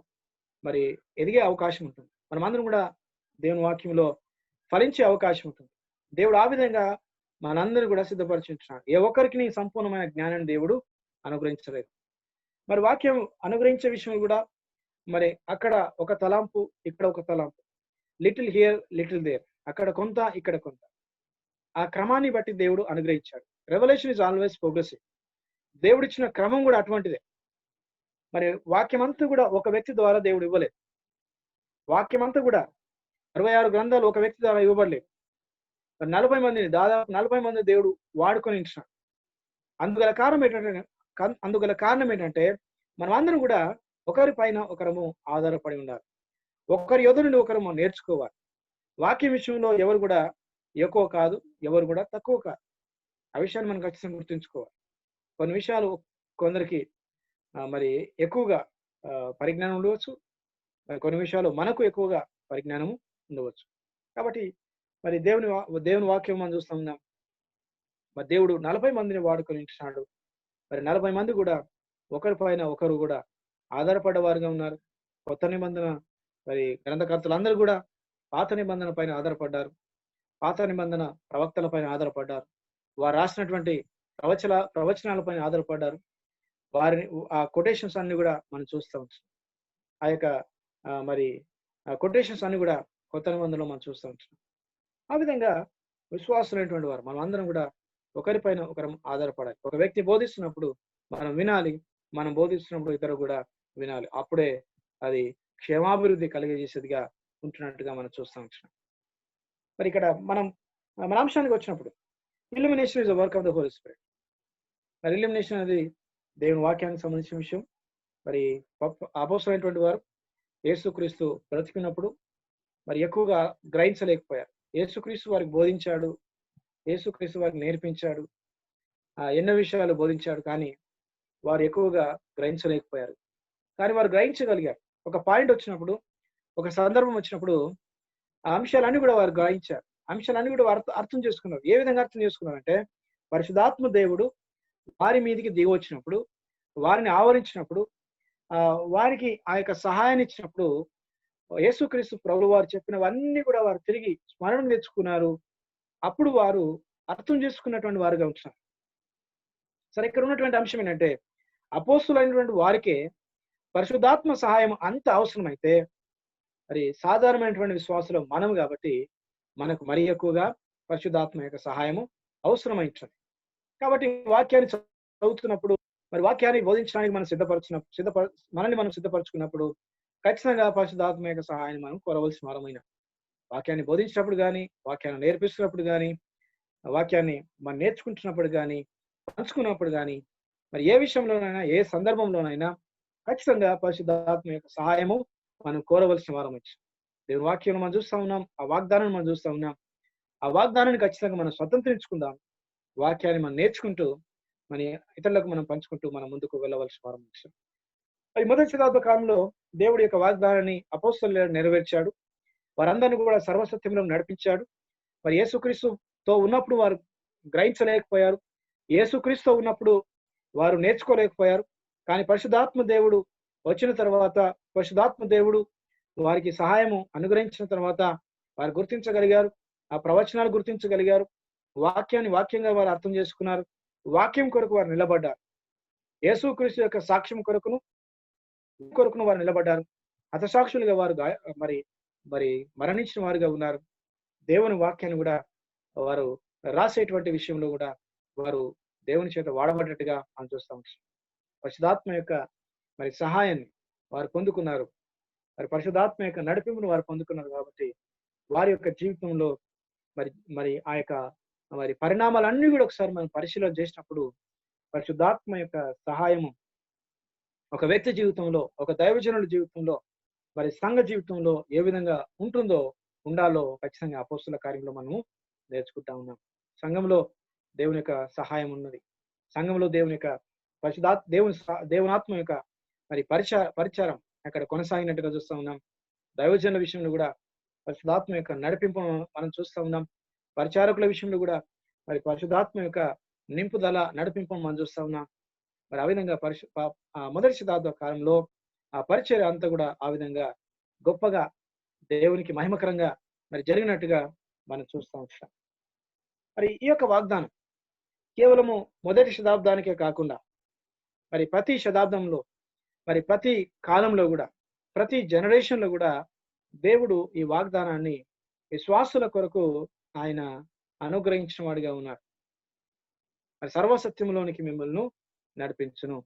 మరి ఎదిగే అవకాశం ఉంటుంది. మనమందరం కూడా దేవుని వాక్యంలో ఫలించే అవకాశం ఉంటుంది. దేవుడు ఆ విధంగా మనందరూ కూడా సిద్ధపరిచుంటున్నాడు. ఏ ఒక్కరికి సంపూర్ణమైన జ్ఞానాన్ని దేవుడు అనుగ్రహించలేదు. మరి వాక్యం అనుగ్రహించే విషయం కూడా మరి అక్కడ ఒక తలాంపు, ఇక్కడ ఒక తలాంపు, లిటిల్ హియర్ లిటిల్ దేర్, అక్కడ కొంత ఇక్కడ కొంత, ఆ క్రమాన్ని బట్టి దేవుడు అనుగ్రహించాడు. Revolution is always progressive. దేవుడు ఇచ్చిన క్రమం కూడా అటువంటిదే. మరి వాక్యం అంతా కూడా ఒక వ్యక్తి ద్వారా దేవుడు ఇవ్వలేదు. వాక్యం అంతా కూడా 66 గ్రంథాలు ఒక వ్యక్తి ద్వారా ఇవ్వబడలేదు. 40 మందిని, దాదాపు 40 మంది దేవుడు వాడుకొని ఇచ్చినాడు. అందుగల కారణం ఏంటంటే మనం అందరం కూడా ఒకరి పైన ఒకరము ఆధారపడి ఉండాలి. ఒకరి యొద్ద నుండి ఒకరము నేర్చుకోవాలి. వాక్యం విషయంలో ఎవరు కూడా ఎక్కువ కాదు, ఎవరు కూడా తక్కువ కాదు. ఆ విషయాన్ని మనం ఖచ్చితంగా గుర్తుంచుకోవాలి. కొన్ని విషయాలు కొందరికి మరి ఎక్కువగా పరిజ్ఞానం ఉండవచ్చు, మరి కొన్ని విషయాలు మనకు ఎక్కువగా పరిజ్ఞానము ఉండవచ్చు. కాబట్టి మరి దేవుని వాక్యం మనం చూస్తూ ఉన్నాం. మరి దేవుడు 40 మందిని వాడుకొని ఇచ్చినాడు. మరి 40 మంది కూడా ఒకరి పైన ఒకరు కూడా ఆధారపడ్డ వారుగా ఉన్నారు. కొత్త నిబంధన మరి గ్రంథకర్తలు అందరూ కూడా పాత నిబంధన పైన ఆధారపడ్డారు. పాత నిబంధన ప్రవక్తల పైన ఆధారపడ్డారు. వారు రాసినటువంటి ప్రవచనాల పైన ఆధారపడ్డారు. వారిని ఆ కొటేషన్స్ అన్ని కూడా మనం చూస్తూ ఉంటాం. ఆ యొక్క మరి కొటేషన్స్ అన్ని కూడా కొత్త నిబంధనలో మనం చూస్తూ ఉంటాం. ఆ విధంగా విశ్వాసులైనటువంటి వారు మనం అందరం కూడా ఒకరిపైన ఒకరు ఆధారపడాలి. ఒక వ్యక్తి బోధిస్తున్నప్పుడు మనం వినాలి, మనం బోధిస్తున్నప్పుడు ఇతరు కూడా వినాలి. అప్పుడే అది క్షేమాభివృద్ధి కలిగజేసేదిగా ఉంటున్నట్టుగా మనం చూస్తూ ఉంటాం. మరి ఇక్కడ మన అంశానికి వచ్చినప్పుడు illumination is the work of the Holy Spirit. మరి ఇల్యూమినేషన్ అనేది దేవుని వాక్యానికి సంబంధించిన విషయం. మరి అపోస్తలులైనటువంటి వారు యేసుక్రీస్తు బ్రతికినప్పుడు మరి ఎక్కువగా గ్రహించలేకపోయారు. యేసుక్రీస్తు వారికి బోధించాడు, యేసుక్రీస్తు వారికి నేర్పించాడు, ఎన్నో విషయాలు బోధించాడు. కానీ వారు ఎక్కువగా గ్రహించలేకపోయారు. కానీ వారు గ్రహించగలిగారు. ఒక పాయింట్ వచ్చినప్పుడు, ఒక సందర్భం వచ్చినప్పుడు ఆ అంశాలన్నీ కూడా వారు గ్రహించారు. అంశాలన్నీ కూడా వారు అర్థం చేసుకున్నారు. ఏ విధంగా అర్థం చేసుకున్నారంటే పరిశుద్ధాత్మ దేవుడు వారి మీదకి దిగి వచ్చినప్పుడు, వారిని ఆవరించినప్పుడు, వారికి ఆ యొక్క సహాయాన్ని ఇచ్చినప్పుడు యేసుక్రీస్తు ప్రభువు వారు చెప్పినవన్నీ కూడా వారు తిరిగి స్మరణ తెచ్చుకున్నారు. అప్పుడు వారు అర్థం చేసుకున్నటువంటి వారుగా ఉంటున్నారు. సరే, ఇక్కడ ఉన్నటువంటి అంశం ఏంటంటే అపోస్తులైనటువంటి వారికే పరిశుద్ధాత్మ సహాయం అంత అవసరమైతే మరి సాధారణమైనటువంటి విశ్వాసులు మనం కాబట్టి మనకు మరీ ఎక్కువగా పరిశుద్ధాత్మ యొక్క సహాయము అవసరమైంటుంది. కాబట్టి వాక్యాన్ని చదువుతున్నప్పుడు, మరి వాక్యాన్ని బోధించడానికి మనల్ని మనం సిద్ధపరచుకున్నప్పుడు ఖచ్చితంగా పరిశుద్ధాత్మ యొక్క సహాయాన్ని మనం కోరవలసిన వారమైన వాక్యాన్ని బోధించినప్పుడు కానీ, వాక్యాన్ని నేర్పిస్తున్నప్పుడు కానీ, వాక్యాన్ని మనం నేర్చుకుంటున్నప్పుడు కానీ, పంచుకున్నప్పుడు కానీ, మరి ఏ విషయంలోనైనా, ఏ సందర్భంలోనైనా ఖచ్చితంగా పరిశుద్ధాత్మ యొక్క సహాయము మనం కోరవలసిన వారం వచ్చి దేవుని వాక్యం మనం చూస్తూ ఉన్నాం. ఆ వాగ్దానాన్ని మనం చూస్తూ ఉన్నాం. ఆ వాగ్దానాన్ని ఖచ్చితంగా మనం స్వతంత్రించుకుందాం. వాక్యాన్ని మనం నేర్చుకుంటూ మన ఇతరులకు మనం పంచుకుంటూ మనం ముందుకు వెళ్ళవలసిన వారం వచ్చాం. మరి మొదటి శతాబ్ద కాలంలో దేవుడి యొక్క వాగ్దానాన్ని అపోస్తలులు నెరవేర్చాడు. వారందరినీ కూడా సర్వసత్యంలో నడిపించాడు. మరి యేసుక్రీస్తుతో ఉన్నప్పుడు వారు గ్రహించలేకపోయారు. యేసుక్రీస్తుతో ఉన్నప్పుడు వారు నేర్చుకోలేకపోయారు. కానీ పరిశుద్ధాత్మ దేవుడు వచ్చిన తర్వాత, పరిశుద్ధాత్మ దేవుడు వారికి సహాయము అనుగ్రహించిన తర్వాత వారు గుర్తించగలిగారు. ఆ ప్రవచనాలు గుర్తించగలిగారు. వాక్యాన్ని వాక్యంగా వారు అర్థం చేసుకున్నారు. వాక్యం కొరకు వారు నిలబడ్డారు. యేసుక్రీస్తు యొక్క సాక్ష్యం కొరకును వారు నిలబడ్డారు. హతసాక్షులుగా వారు మరి మరి మరణించిన వారుగా ఉన్నారు. దేవుని వాక్యాన్ని కూడా వారు రాసేటువంటి విషయంలో కూడా వారు దేవుని చేత వాడబడ్డట్టుగా మనం చూస్తాం. పరిశుద్ధాత్మ యొక్క మరి సహాయాన్ని వారు పొందుకున్నారు. మరి పరిశుద్ధాత్మ యొక్క నడిపింపును వారు పొందుకున్నారు కాబట్టి వారి యొక్క జీవితంలో మరి మరి ఆ యొక్క మరి పరిణామాలన్నీ కూడా ఒకసారి మనం పరిశీలన చేసినప్పుడు పరిశుద్ధాత్మ యొక్క సహాయము ఒక వ్యక్తి జీవితంలో, ఒక దైవజనుల జీవితంలో, మరి సంఘ జీవితంలో ఏ విధంగా ఉండాలో ఖచ్చితంగా అపోస్తుల కార్యంలో మనము నేర్చుకుంటా ఉన్నాం. సంఘంలో దేవుని యొక్క సహాయం ఉన్నది. సంఘంలో దేవుని యొక్క దేవునాత్మ యొక్క మరి పరిచారం అక్కడ కొనసాగినట్టుగా చూస్తూ ఉన్నాం. దైవజనుల విషయంలో కూడా పరిశుధాత్మ యొక్క నడిపింపు మనం చూస్తూ ఉన్నాం. పరిచారకుల విషయంలో కూడా మరి పరిశుధాత్మ యొక్క నింపుదల నడిపింపు మనం చూస్తూ ఉన్నాం. మరి ఆ విధంగా మొదటి శతాబ్ద కాలంలో ఆ పరిచర్య అంతా కూడా ఆ విధంగా గొప్పగా దేవునికి మహిమకరంగా మరి జరిగినట్టుగా మనం చూస్తూ ఉంటాం. మరి ఈ యొక్క వాగ్దానం కేవలము మొదటి శతాబ్దానికే కాకుండా మరి ప్రతి శతాబ్దంలో, మరి ప్రతి కాలంలో కూడా, ప్రతి జనరేషన్ లో కూడా దేవుడు ఈ వాగ్దానాన్ని విశ్వాసుల కొరకు ఆయన అనుగ్రహించిన వాడిగా ఉన్నారు. మరి సర్వసత్యంలోనికి మిమ్మల్ని నడిపించును.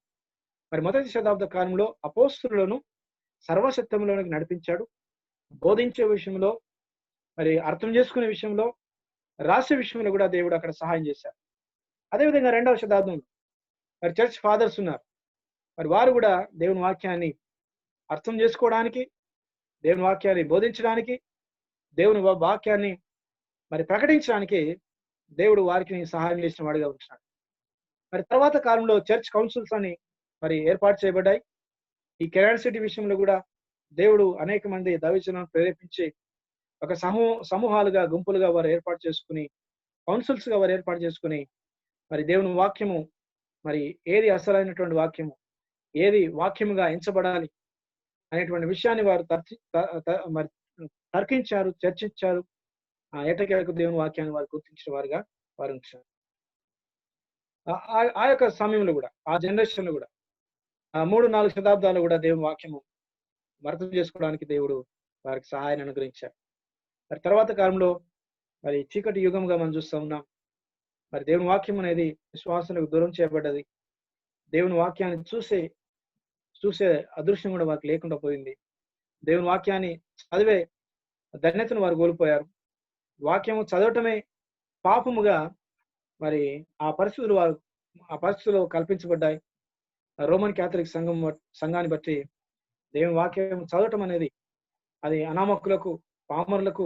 మరి మొదటి శతాబ్ద కాలంలో అపోస్తులను సర్వసత్యంలోనికి నడిపించాడు. బోధించే విషయంలో, మరి అర్థం చేసుకునే విషయంలో, రాసే విషయంలో కూడా దేవుడు అక్కడ సహాయం చేశారు. అదేవిధంగా రెండవ శతాబ్దంలో మరి చర్చ్ ఫాదర్స్ ఉన్నారు. మరి వారు కూడా దేవుని వాక్యాన్ని అర్థం చేసుకోవడానికి, దేవుని వాక్యాన్ని బోధించడానికి, దేవుని వాక్యాన్ని మరి ప్రకటించడానికి దేవుడు వారికి సహాయం చేసిన వాడిగా ఉంటున్నాడు. మరి తర్వాత కాలంలో చర్చ్ కౌన్సిల్స్ అని మరి ఏర్పాటు చేయబడ్డాయి. ఈ కెనాన్ సిటీ విషయంలో కూడా దేవుడు అనేక మంది దైవజనులను ప్రేరేపించి ఒక సమూహాలుగా, గుంపులుగా వారు ఏర్పాటు చేసుకుని, కౌన్సిల్స్ గా వారు ఏర్పాటు చేసుకుని మరి దేవుని వాక్యము, మరి ఏది అసలైనటువంటి వాక్యము, ఏది వాక్యముగా ఎంచబడాలి అనేటువంటి విషయాన్ని వారు మరి తర్కించారు, చర్చించారు. ఎటకేలకు దేవుని వాక్యాన్ని వారు గుర్తించిన వారుగా వారు ఉంచారు. ఆ యొక్క సమయంలో కూడా, ఆ జనరేషన్ లో కూడా 3-4 శతాబ్దాలు కూడా దేవుని వాక్యము అర్థం చేసుకోవడానికి దేవుడు వారికి సహాయాన్ని అనుగ్రహించారు. మరి తర్వాత కాలంలో మరి చీకటి యుగంగా మనం చూస్తూ ఉన్నాం. మరి దేవుని వాక్యం అనేది విశ్వాసాలకు దూరం చేయబడ్డది. దేవుని వాక్యాన్ని చూసే అదృశ్యం కూడా వారికి లేకుండా పోయింది. దేవుని వాక్యాన్ని చదివే ధన్యతను వారు కోల్పోయారు. వాక్యము చదవటమే పాపముగా మరి ఆ పరిస్థితులు కల్పించబడ్డాయి. రోమన్ క్యాథలిక్ సంఘాన్ని బట్టి దేవుని వాక్యం చదవటం అనేది అది అనామకులకు, పామరులకు,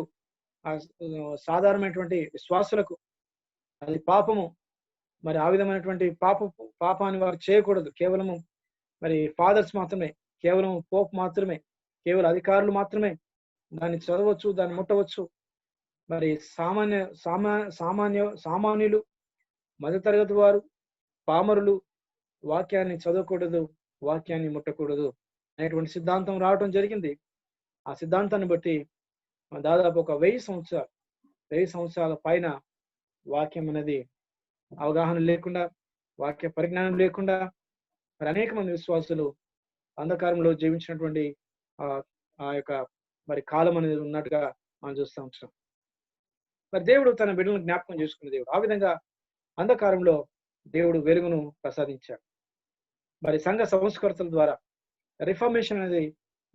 సాధారణమైనటువంటి విశ్వాసులకు అది పాపము. మరి ఆ విధమైనటువంటి పాపాన్ని వారు చేయకూడదు. కేవలము మరి ఫాదర్స్ మాత్రమే, కేవలం పోప్ మాత్రమే, కేవలం అధికారులు మాత్రమే దాన్ని చదవచ్చు, దాన్ని ముట్టవచ్చు. మరి సామాన్యులు, మధ్యతరగతి వారు, పామరులు వాక్యాన్ని చదవకూడదు, వాక్యాన్ని ముట్టకూడదు అనేటువంటి సిద్ధాంతం రావడం జరిగింది. ఆ సిద్ధాంతాన్ని బట్టి దాదాపు ఒక 1000 సంవత్సరాల పైన వాక్యం అనేది అవగాహన లేకుండా, వాక్య పరిజ్ఞానం లేకుండా మరి అనేక మంది విశ్వాసులు అంధకారంలో జీవించినటువంటి ఆ యొక్క మరి కాలం అనేది ఉన్నట్టుగా మనం చూస్తూ ఉంటాం. మరి దేవుడు తన బిడ్డలను జ్ఞాపకం చేసుకున్న దేవుడు. ఆ విధంగా అంధకారంలో దేవుడు వెలుగును ప్రసాదించాడు. మరి సంఘ సంస్కర్తల ద్వారా రిఫార్మేషన్ అనేది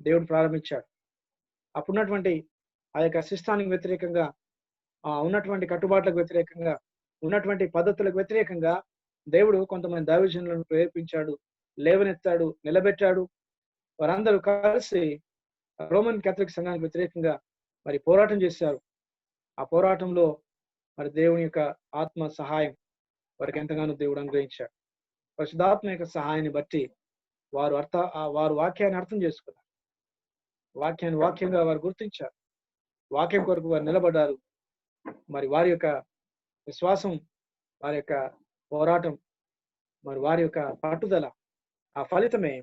దేవుడు ప్రారంభించాడు. అప్పుడున్నటువంటి ఆ యొక్క సిస్టానికి వ్యతిరేకంగా, ఉన్నటువంటి కట్టుబాట్లకు వ్యతిరేకంగా, ఉన్నటువంటి పద్ధతులకు వ్యతిరేకంగా దేవుడు కొంతమంది దైవజనులను ప్రేరేపించాడు, లేవనెత్తాడు, నిలబెట్టాడు. వారందరూ కలిసి రోమన్ క్యాథలిక్ సంఘానికి వ్యతిరేకంగా మరి పోరాటం చేశారు. ఆ పోరాటంలో మరి దేవుని యొక్క ఆత్మ సహాయం వారికి ఎంతగానో దేవుడు అనుగ్రహించాడు. పరిశుద్ధాత్మ యొక్క సహాయాన్ని బట్టి వారు వాక్యాన్ని అర్థం చేసుకున్నారు. వాక్యంగా వారు గుర్తించారు. వాక్యం కొరకు వారు నిలబడ్డారు. మరి వారి యొక్క విశ్వాసం, వారి యొక్క పోరాటం, మరి వారి యొక్క పట్టుదల, ఆ ఫలితమే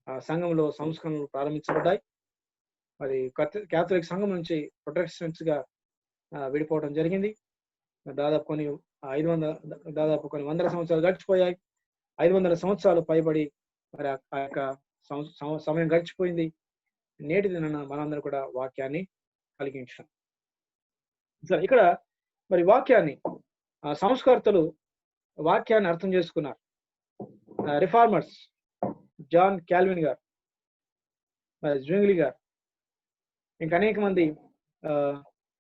ఆ సంఘంలో సంస్కరణలు ప్రారంభించబడ్డాయి. మరి క్యాథలిక్ సంఘం నుంచి ప్రొటెస్టెంట్స్ గా విడిపోవడం జరిగింది. దాదాపు కొన్ని 100 సంవత్సరాలు గడిచిపోయాయి. 500 సంవత్సరాలు పైబడి మరి ఆ యొక్క సమయం గడిచిపోయింది. నేటి దినాన మనందరూ కూడా వాక్యాన్ని కలిగి ఉంచాం. సరే, ఇక్కడ మరి వాక్యాన్ని సంస్కర్తలు వాక్యాన్ని అర్థం చేసుకున్నారు. రిఫార్మర్స్ జాన్ క్యాల్విన్ గారు మరి జూంగ్లీ గారు, ఇంకా అనేక మంది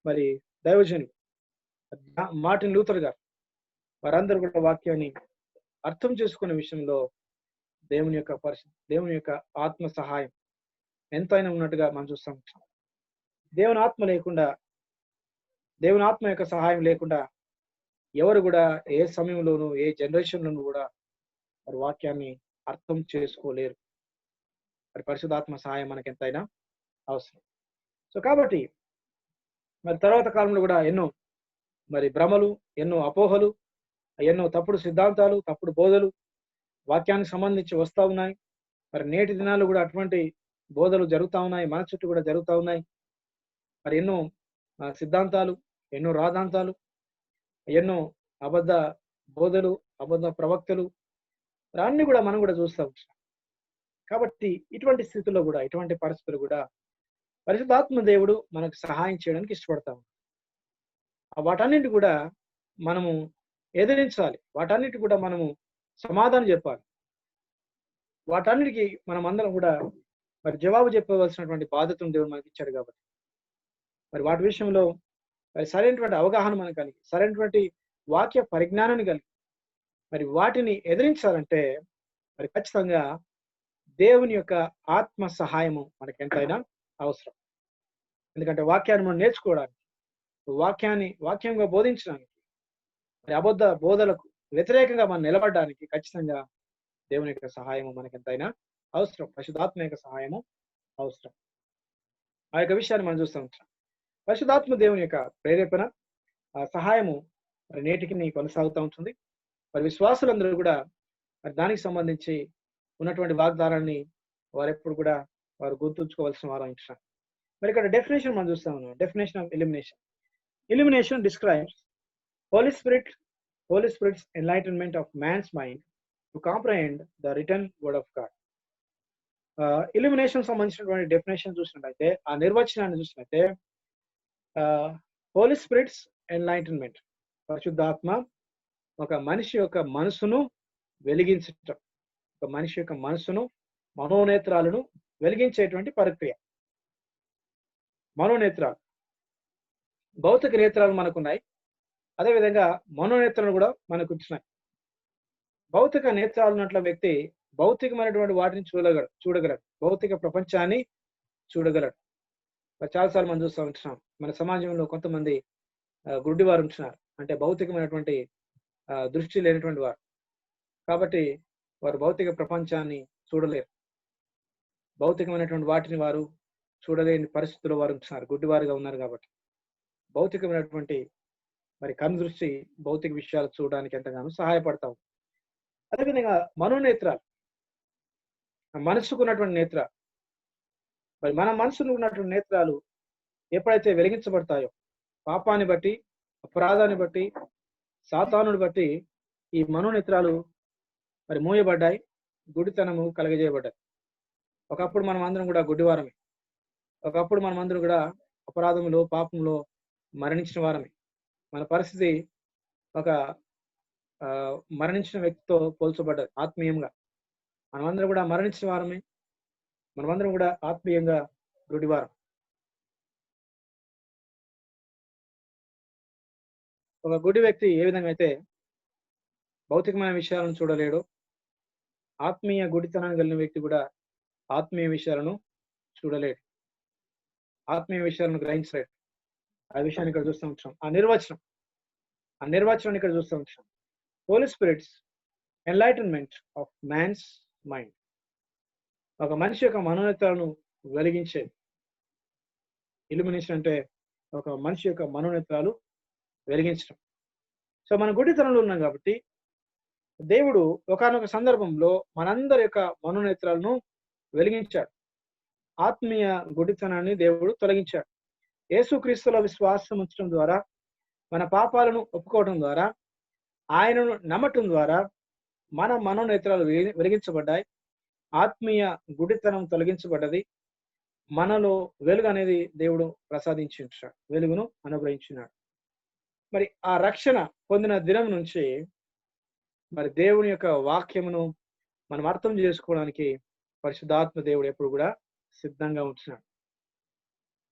మరి దైవజనులు, మార్టిన్ లూథర్ గారు, వారందరూ కూడా వాక్యాన్ని అర్థం చేసుకునే విషయంలో దేవుని యొక్క ఆత్మ సహాయం ఎంతైనా ఉన్నట్టుగా మనం చూస్తాం. దేవుని ఆత్మ లేకుండా, దేవుని ఆత్మ యొక్క సహాయం లేకుండా ఎవరు కూడా ఏ సమయంలోనూ ఏ జనరేషన్లోనూ కూడా మరి వాక్యాన్ని అర్థం చేసుకోలేరు. మరి పరిశుద్ధాత్మ సహాయం మనకి ఎంతైనా అవసరం. సో కాబట్టి మరి తర్వాత కాలంలో కూడా ఎన్నో మరి భ్రమలు, ఎన్నో అపోహలు, ఎన్నో తప్పుడు సిద్ధాంతాలు, తప్పుడు బోధలు వాక్యానికి సంబంధించి వస్తూ ఉన్నాయి. మరి నేటి దినాలు కూడా అటువంటి బోధలు జరుగుతూ ఉన్నాయి, మన చుట్టూ కూడా జరుగుతూ ఉన్నాయి. మరి ఎన్నో సిద్ధాంతాలు, ఎన్నో రాద్ధాంతాలు, ఎన్నో అబద్ధ బోధలు, అబద్ధ ప్రవక్తలు, అన్ని కూడా మనం కూడా చూస్తూ ఉంటాం. కాబట్టి ఇటువంటి స్థితిలో కూడా, ఇటువంటి పరిస్థితులు కూడా పరిశుద్ధాత్మ దేవుడు మనకు సహాయం చేయడానికి ఇష్టపడతాం. వాటన్నిటి కూడా మనము ఎదిరించాలి, వాటన్నిటి కూడా మనము సమాధానం చెప్పాలి, వాటన్నిటికీ మనం అందరం కూడా మరి జవాబు చెప్పవలసినటువంటి బాధ్యతను దేవుడు మనకి ఇచ్చాడు. కాబట్టి మరి వాటి విషయంలో మరి సరైనటువంటి అవగాహన మనకు కలిగి, సరైనటువంటి వాక్య పరిజ్ఞానాన్ని కలిగి మరి వాటిని ఎదిరించాలంటే మరి ఖచ్చితంగా దేవుని యొక్క ఆత్మ సహాయము మనకి ఎంతైనా అవసరం. ఎందుకంటే వాక్యాన్ని మనం నేర్చుకోవడానికి, వాక్యంగా బోధించడానికి, మరి అబద్ధ బోధలకు వ్యతిరేకంగా మనం నిలబడడానికి ఖచ్చితంగా దేవుని యొక్క సహాయము మనకి ఎంతైనా అవసరం. పరిశుద్ధాత్మ యొక్క సహాయము అవసరం. ఆ యొక్క విషయాన్ని మనం చూస్తూ ఉంటాం. పరిశుద్ధాత్మ దేవుని యొక్క ప్రేరేపణ, ఆ సహాయము మరి నేటికి కొనసాగుతూ ఉంటుంది. మరి విశ్వాసులందరూ కూడా మరి దానికి సంబంధించి ఉన్నటువంటి వాగ్దానాన్ని వారెప్పుడు కూడా వారు గుర్తుంచుకోవాల్సిన వారు అంటున్నారు. మరి ఇక్కడ డెఫినేషన్ మనం చూస్తా ఉన్నాం. Definition of illumination. Illumination describes Holy Spirit's enlightenment of man's mind to comprehend the written word of God. Illumination సంబంధించినటువంటి డెఫినేషన్ చూసినట్లయితే, ఆ నిర్వచనాన్ని చూసినట్లయితే, హోలీ స్పిరిట్స్ ఎన్లైటన్మెంట్, పరిశుద్ధాత్మ ఒక మనిషి యొక్క మనసును వెలిగించటం, ఒక మనిషి యొక్క మనసును, మనోనేత్రాలను వెలిగించేటువంటి ప్రక్రియ. మనోనేత్రాలు, భౌతిక నేత్రాలు మనకున్నాయి, అదేవిధంగా మనోనేత్రాలు కూడా మనకు ఉంటున్నాయి. భౌతిక నేత్రాలు ఉన్నట్ల వ్యక్తి భౌతికమైనటువంటి వాటిని చూడగలడు, భౌతిక ప్రపంచాన్ని చూడగలడు. చాలాసార్లు మనం చూస్తూ ఉంటున్నాం, మన సమాజంలో కొంతమంది గుడ్డివారు ఉంటున్నారు, అంటే భౌతికమైనటువంటి దృష్టి లేనటువంటి వారు. కాబట్టి వారు భౌతిక ప్రపంచాన్ని చూడలేరు, భౌతికమైనటువంటి వాటిని వారు చూడలేని పరిస్థితుల్లో వారు ఉంటున్నారు, గుడ్డివారుగా ఉన్నారు. కాబట్టి భౌతికమైనటువంటి మరి కన్ను దృష్టి భౌతిక విషయాలు చూడడానికి ఎంతగానో సహాయపడతాం. అదేవిధంగా మనోనేత్రాలు, మనసుకున్నటువంటి నేత్రాలు, మరి మన మనసులో ఉన్నటువంటి నేత్రాలు ఎప్పుడైతే వెలిగించబడతాయో, పాపాన్ని బట్టి, అపరాధాన్ని బట్టి, సాతానుని బట్టి ఈ మనోనేత్రాలు మరి మూయబడ్డాయి, గుడితనము కలగజేయబడ్డాయి. ఒకప్పుడు మనం అందరం కూడా గుడ్డివారమే, ఒకప్పుడు మనం అందరం కూడా అపరాధంలో, పాపంలో మరణించిన వారమే. మన పరిస్థితి ఒక మరణించిన వ్యక్తితో పోల్చబడ్డది. ఆత్మీయంగా మనమందరం కూడా మరణించిన వారమే, మనమందరం కూడా ఆత్మీయంగా గుడివారం. ఒక గుడి వ్యక్తి ఏ విధంగా అయితే భౌతికమైన విషయాలను చూడలేడు, ఆత్మీయ గుడితనాన్ని కలిగిన వ్యక్తి కూడా ఆత్మీయ విషయాలను చూడలేడు, ఆత్మీయ విషయాలను గ్రహించలేడు. ఆ విషయాన్ని ఇక్కడ చూస్తూ ఉంటాం. ఆ నిర్వచనం ఇక్కడ చూస్తూ ఉంటాం. Holy Spirit's enlightenment of man's mind, ఒక మనిషి యొక్క మనోనేత్రాలను వెలిగించేది. ఇల్యూమినేషన్ అంటే ఒక మనిషి యొక్క మనోనేత్రాలు వెలిగించడం. సో మన గుడితనంలో ఉన్నాం కాబట్టి దేవుడు ఒకానొక సందర్భంలో మనందరి యొక్క మనోనేత్రాలను వెలిగించాడు, ఆత్మీయ గుడితనాన్ని దేవుడు తొలగించాడు. యేసుక్రీస్తులో విశ్వాసం ఉంచడం ద్వారా, మన పాపాలను ఒప్పుకోవడం ద్వారా, ఆయనను నమ్మటం ద్వారా మన మనోనేత్రాలు వెలిగించబడ్డాయి, ఆత్మీయ గుడితనం తొలగించబడ్డది, మనలో వెలుగు అనేది దేవుడు ప్రసాదించాడు, వెలుగును అనుగ్రహించినాడు. మరి ఆ రక్షణ పొందిన దినం నుంచి మరి దేవుని యొక్క వాక్యమును మనం అర్థం చేసుకోవడానికి పరిశుద్ధాత్మ దేవుడు ఎప్పుడు కూడా సిద్ధంగా ఉంటున్నాడు.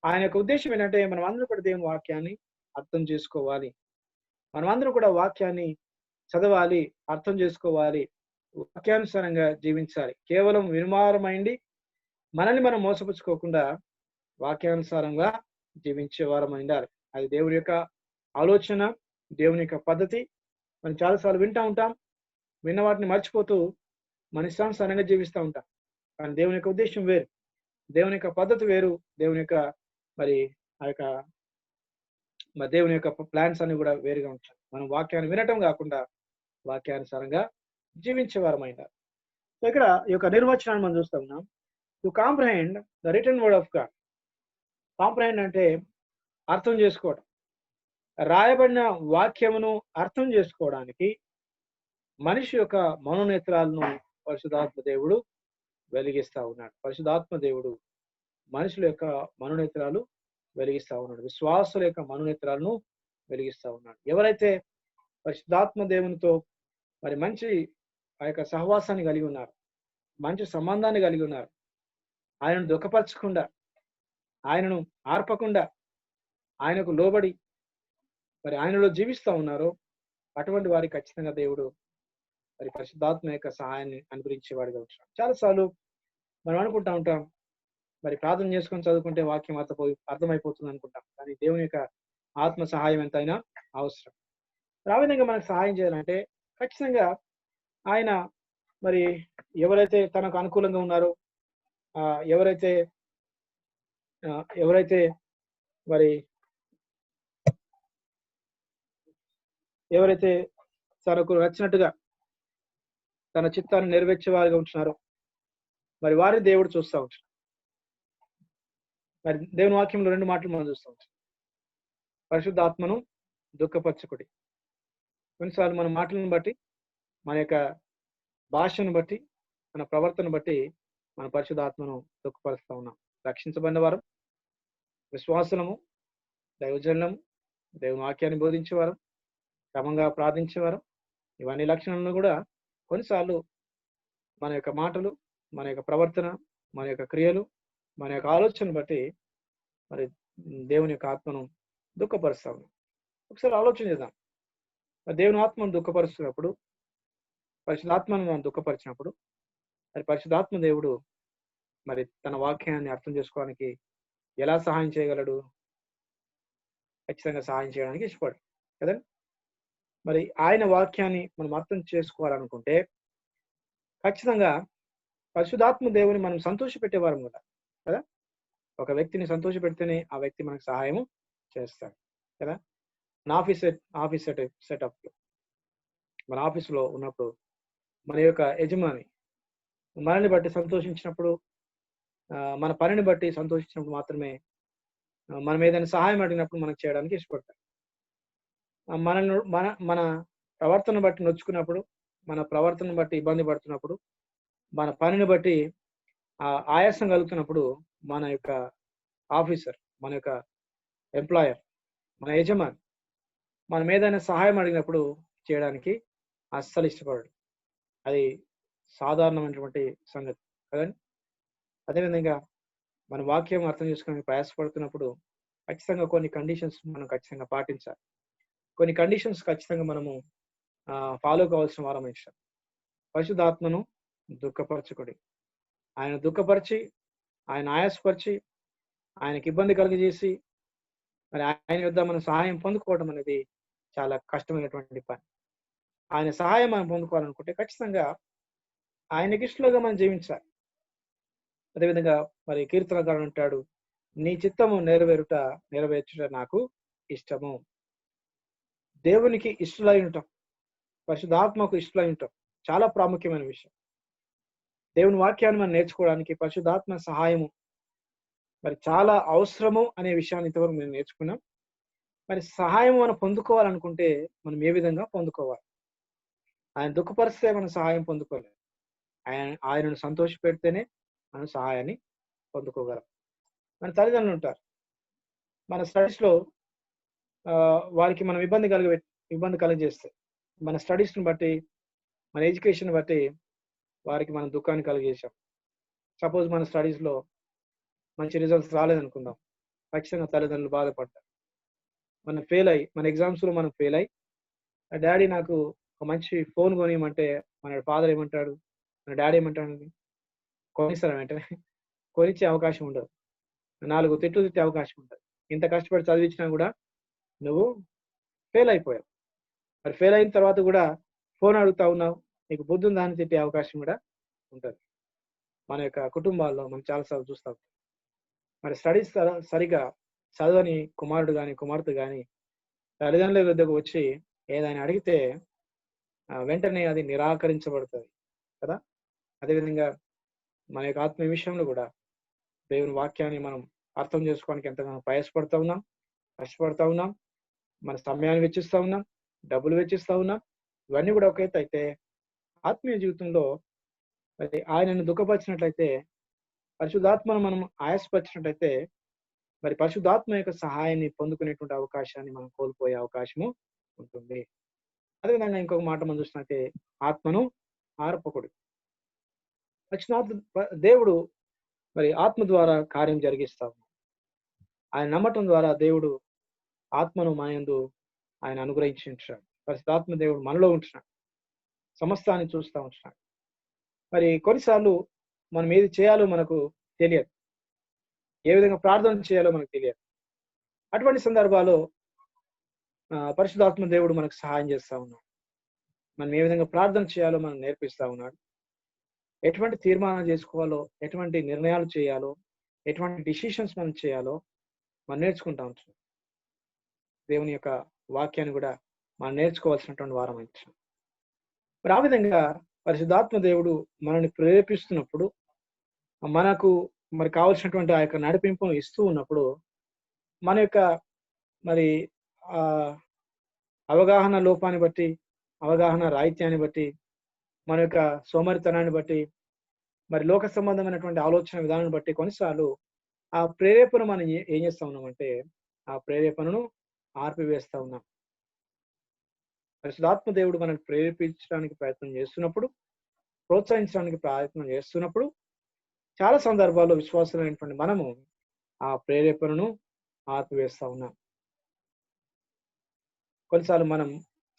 ఆయన యొక్క ఉద్దేశం ఏంటంటే మనం అందరూ కూడా దేవుని వాక్యాన్ని అర్థం చేసుకోవాలి. మనమందరం కూడా వాక్యాన్ని చదవాలి, అర్థం చేసుకోవాలి, వాక్యానుసారంగా జీవించాలి. కేవలం వినుమారమైంది మనల్ని మనం మోసపుచ్చుకోకుండా వాక్యానుసారంగా జీవించే వారం ఉండాలి. అది దేవుని యొక్క ఆలోచన, దేవుని యొక్క పద్ధతి. మనం చాలాసార్లు వింటూ ఉంటాం, విన్న వాటిని మర్చిపోతూ మన ఇష్టానుసారంగా జీవిస్తూ ఉంటాం. కానీ దేవుని యొక్క ఉద్దేశం వేరు, దేవుని యొక్క పద్ధతి వేరు, దేవుని యొక్క మరి ఆ యొక్క దేవుని యొక్క ప్లాన్స్ అన్ని కూడా వేరుగా ఉంటాయి. మనం వాక్యాన్ని వినటం కాకుండా వాక్యానుసారంగా జీవించే వారమైనా. సో ఇక్కడ ఈ యొక్క నిర్వచనాన్ని మనం చూస్తా ఉన్నాం. To comprehend the written word of God. Comprehend అంటే అర్థం చేసుకోవడం. రాయబడిన వాక్యమును అర్థం చేసుకోవడానికి మనిషి యొక్క మనోనేత్రాలను పరిశుద్ధాత్మ దేవుడు వెలిగిస్తా ఉన్నాడు. పరిశుద్ధాత్మ దేవుడు మనుషుల యొక్క మనోనేత్రాలు వెలిగిస్తా ఉన్నాడు. విశ్వాసుల యొక్క మనోనేత్రాలను వెలిగిస్తా ఉన్నాడు. ఎవరైతే పరిశుద్ధాత్మ దేవునితో మరి మంచి ఆ యొక్క సహవాసాన్ని కలిగి ఉన్నారు, మంచి సంబంధాన్ని కలిగి ఉన్నారు, ఆయనను దుఃఖపరచకుండా, ఆయనను ఆర్పకుండా, ఆయనకు లోబడి మరి ఆయనలో జీవిస్తూ ఉన్నారో అటువంటి వారికి ఖచ్చితంగా దేవుడు మరి పరిశుద్ధాత్మ యొక్క సహాయాన్ని అనుగ్రహించేవాడిగా ఉంటాడు. చాలాసార్లు మనం అనుకుంటా ఉంటాం, మరి ప్రార్థన చేసుకొని చదువుకుంటే వాక్యం అర్థమైపోతుంది అనుకుంటాం. కానీ దేవుని యొక్క ఆత్మ సహాయం ఎంతైనా అవసరం. ఆ విధంగా మనకు సహాయం చేయాలంటే ఖచ్చితంగా ఆయన మరి ఎవరైతే తనకు అనుకూలంగా ఉన్నారో, ఎవరైతే తనకు నచ్చినట్టుగా తన చిత్తాన్ని నెరవేర్చే వారిగా ఉంటున్నారో మరి వారిని దేవుడు చూస్తూ ఉంటాడు. మరి దేవుని వాక్యంలో 2 మాటలు మనం చూస్తూ ఉంటాం. పరిశుద్ధాత్మను దుఃఖపరచకుడి. కొన్నిసార్లు మన మాటలను బట్టి, మన యొక్క భాషను బట్టి, మన ప్రవర్తన బట్టి మన పరిశుద్ధాత్మను దుఃఖపరుస్తూ ఉన్నాం. రక్షించబడిన వారం, విశ్వాసులము, దైవజనులము, దేవుని వాక్యాన్ని బోధించేవారు, క్రమంగా ప్రార్థించేవారు, ఇవన్నీ లక్షణాలను కూడా కొన్నిసార్లు మన యొక్క మాటలు, మన యొక్క ప్రవర్తన, మన యొక్క క్రియలు, మన యొక్క ఆలోచన బట్టి మరి దేవుని యొక్క ఆత్మను దుఃఖపరుస్తా ఉన్నాం. ఒకసారి ఆలోచన చేద్దాం. దేవుని ఆత్మను దుఃఖపరుస్తున్నప్పుడు, పరిశుద్ధాత్మను మనం దుఃఖపరిచినప్పుడు మరి పరిశుద్ధాత్మ దేవుడు మరి తన వాక్యాన్ని అర్థం చేసుకోవడానికి ఎలా సహాయం చేయగలడు? ఖచ్చితంగా సహాయం చేయడానికి ఇష్టపడు కదండి. మరి ఆయన వాక్యాన్ని మనం అర్థం చేసుకోవాలనుకుంటే ఖచ్చితంగా పరిశుద్ధాత్మ దేవుని మనం సంతోష పెట్టేవారం కదా కదా. ఒక వ్యక్తిని సంతోష పెడితేనే ఆ వ్యక్తి మనకు సహాయము చేస్తాడు కదా. ఆఫీస్ సెటప్ లో మన ఆఫీసులో ఉన్నప్పుడు మన యొక్క యజమాని మనల్ని బట్టి సంతోషించినప్పుడు, మన పనిని బట్టి సంతోషించినప్పుడు మాత్రమే మనం ఏదైనా సహాయం అడిగినప్పుడు మనకు చేయడానికి ఇష్టపడతారు. మన ప్రవర్తన బట్టి నొచ్చుకున్నప్పుడు, మన ప్రవర్తన బట్టి ఇబ్బంది పడుతున్నప్పుడు, మన పనిని బట్టి ఆయాసం కలుగుతున్నప్పుడు మన యొక్క ఆఫీసర్, మన యొక్క ఎంప్లాయర్, మన యజమాని మనం ఏదైనా సహాయం అడిగినప్పుడు చేయడానికి అస్సలు ఇష్టపడడు. అది సాధారణమైనటువంటి సంగతి కదండి. అదేవిధంగా మన వాక్యం అర్థం చేసుకోవడానికి ప్రయాసపడుతున్నప్పుడు ఖచ్చితంగా కొన్ని కండిషన్స్ మనం ఖచ్చితంగా పాటించాలి. కొన్ని కండిషన్స్ ఖచ్చితంగా మనము ఫాలో కావాల్సిన వారం ఇష్టం. పరిశుద్ధాత్మను దుఃఖపరచకుడి. ఆయన దుఃఖపరిచి, ఆయన ఆయాసపరిచి, ఆయనకి ఇబ్బంది కలిగజేసి మరి ఆయన యొద్ద మనం సహాయం పొందుకోవడం అనేది చాలా కష్టమైనటువంటి పని. ఆయన సహాయం మనం పొందుకోవాలనుకుంటే ఖచ్చితంగా ఆయనకి ఇష్టలుగా మనం జీవించాలి. అదేవిధంగా మరి కీర్తనకారుడు అంటాడు, నీ చిత్తము నెరవేర్చుట నాకు ఇష్టము. దేవునికి ఇష్టలై ఉంటాం, పరిశుద్ధాత్మకు ఇష్టలై ఉంటాం. చాలా ప్రాముఖ్యమైన విషయం. దేవుని వాక్యాన్ని మనం నేర్చుకోవడానికి పరిశుద్ధాత్మ సహాయము మరి చాలా అవసరము అనే విషయాన్ని ఇంతవరకు మేము నేర్చుకున్నాం. మరి సహాయం మనం పొందుకోవాలనుకుంటే మనం ఏ విధంగా పొందుకోవాలి? ఆయన దుఃఖపరిస్తే మనం సహాయం పొందుకోలేదు. ఆయనను సంతోష పెడితేనే మనం సహాయాన్ని పొందుకోగలం. మన తల్లిదండ్రులు ఉంటారు, మన స్టడీస్ లో వారికి మనం ఇబ్బంది కలిగజేస్తే, మన స్టడీస్ని బట్టి, మన ఎడ్యుకేషన్ బట్టి వారికి మనం దుఃఖాన్ని కలిగజేసాం. సపోజ్ మన స్టడీస్ లో మంచి రిజల్ట్స్ రాలేదనుకుందాం, ఖచ్చితంగా తల్లిదండ్రులు బాధపడతారు. మనం ఫెయిల్ అయ్యి, మన ఎగ్జామ్స్లో మనం ఫెయిల్ అయ్యి, డాడీ నాకు ఒక మంచి ఫోన్ కొనియమంటే మన ఫాదర్ ఏమంటాడు, మన డాడీ ఏమంటాడు, కొనిస్తారా వెంటనే? కొనిచ్చే అవకాశం ఉండదు. 4 తిట్లు తిట్టే అవకాశం ఉంటుంది. ఇంత కష్టపడి చదివించినా కూడా నువ్వు ఫెయిల్ అయిపోయావు. మరి ఫెయిల్ అయిన తర్వాత కూడా ఫోన్ అడుగుతా ఉన్నావు, నీకు బుద్ధి ఉందా అని తిట్టే అవకాశం కూడా ఉంటుంది. మన యొక్క కుటుంబాల్లో మనం చాలాసార్లు చూస్తాం. మరి స్టడీస్ సరిగా చదవని కుమారుడు కానీ కుమార్తె కానీ తల్లిదండ్రుల వద్దకు వచ్చి ఏదైనా అడిగితే వెంటనే అది నిరాకరించబడుతుంది కదా. అదేవిధంగా మన యొక్క ఆత్మీయ విషయంలో కూడా దేవుని వాక్యాన్ని మనం అర్థం చేసుకోవడానికి ఎంతగానో ప్రయాసపడుతూ ఉన్నాం, కష్టపడుతూ ఉన్నాం, మన సమయాన్ని వెచ్చిస్తూ ఉన్నాం, డబ్బులు వెచ్చిస్తూ ఉన్నాం. ఇవన్నీ కూడా ఒక ఎత్తు అయితే, ఆత్మీయ జీవితంలో మరి ఆయనను దుఃఖపరిచినట్లయితే, పరిశుద్ధాత్మను మనం ఆయాసపరిచినట్లయితే, మరి పరిశుద్ధాత్మ యొక్క సహాయాన్ని పొందుకునేటువంటి అవకాశాన్ని మనం కోల్పోయే అవకాశము ఉంటుంది. అదేవిధంగా ఇంకొక మాట మనం చూసినట్లయితే, ఆత్మను ఆర్పకుడు. దేవుడు మరి ఆత్మ ద్వారా కార్యం జరిగిస్తాం. ఆయన నమ్మటం ద్వారా దేవుడు ఆత్మను మాయందు ఆయన అనుగ్రహించి ఉంటున్నాడు. పరిశుద్ధాత్మ దేవుడు మనలో ఉంటున్నాడు, సమస్తాన్ని చూస్తూ ఉంటున్నాడు. మరి కొన్నిసార్లు మనం ఏది చేయాలో మనకు తెలియదు, ఏ విధంగా ప్రార్థన చేయాలో మనకు తెలియదు. అటువంటి సందర్భాల్లో పరిశుద్ధాత్మ దేవుడు మనకు సహాయం చేస్తూ ఉన్నాడు. మనం ఏ విధంగా ప్రార్థన చేయాలో మనం నేర్పిస్తూ ఉన్నాడు. ఎటువంటి తీర్మానం చేసుకోవాలో, ఎటువంటి నిర్ణయాలు చేయాలో, ఎటువంటి డిసిషన్స్ మనం చేయాలో మనం నేర్చుకుంటా ఉంటాం. దేవుని యొక్క వాక్యాన్ని కూడా మనం నేర్చుకోవాల్సినటువంటి వారం ఇచ్చాం. మరి ఆ విధంగా పరిశుద్ధాత్మ దేవుడు మనల్ని ప్రేరేపిస్తున్నప్పుడు, మనకు మరి కావాల్సినటువంటి ఆ యొక్క నడిపింపును ఇస్తూ ఉన్నప్పుడు, మన యొక్క మరి అవగాహన లోపాన్ని బట్టి, అవగాహన రాహిత్యాన్ని బట్టి, మన యొక్క సోమరితనాన్ని బట్టి, మరి లోక సంబంధమైనటువంటి ఆలోచన విధానాన్ని బట్టి కొన్నిసార్లు ఆ ప్రేరేపణ మనం ఏం చేస్తా ఉన్నామంటే, ఆ ప్రేరేపణను ఆర్పివేస్తా ఉన్నాం. పరిశుద్ధాత్మ దేవుడు మనల్ని ప్రేరేపించడానికి ప్రయత్నం చేస్తున్నప్పుడు, ప్రోత్సహించడానికి ప్రయత్నం చేస్తున్నప్పుడు, చాలా సందర్భాల్లో విశ్వాసమైనటువంటి మనము ఆ ప్రేరేపణను ఆర్పివేస్తా ఉన్నాం. కొన్నిసార్లు మనం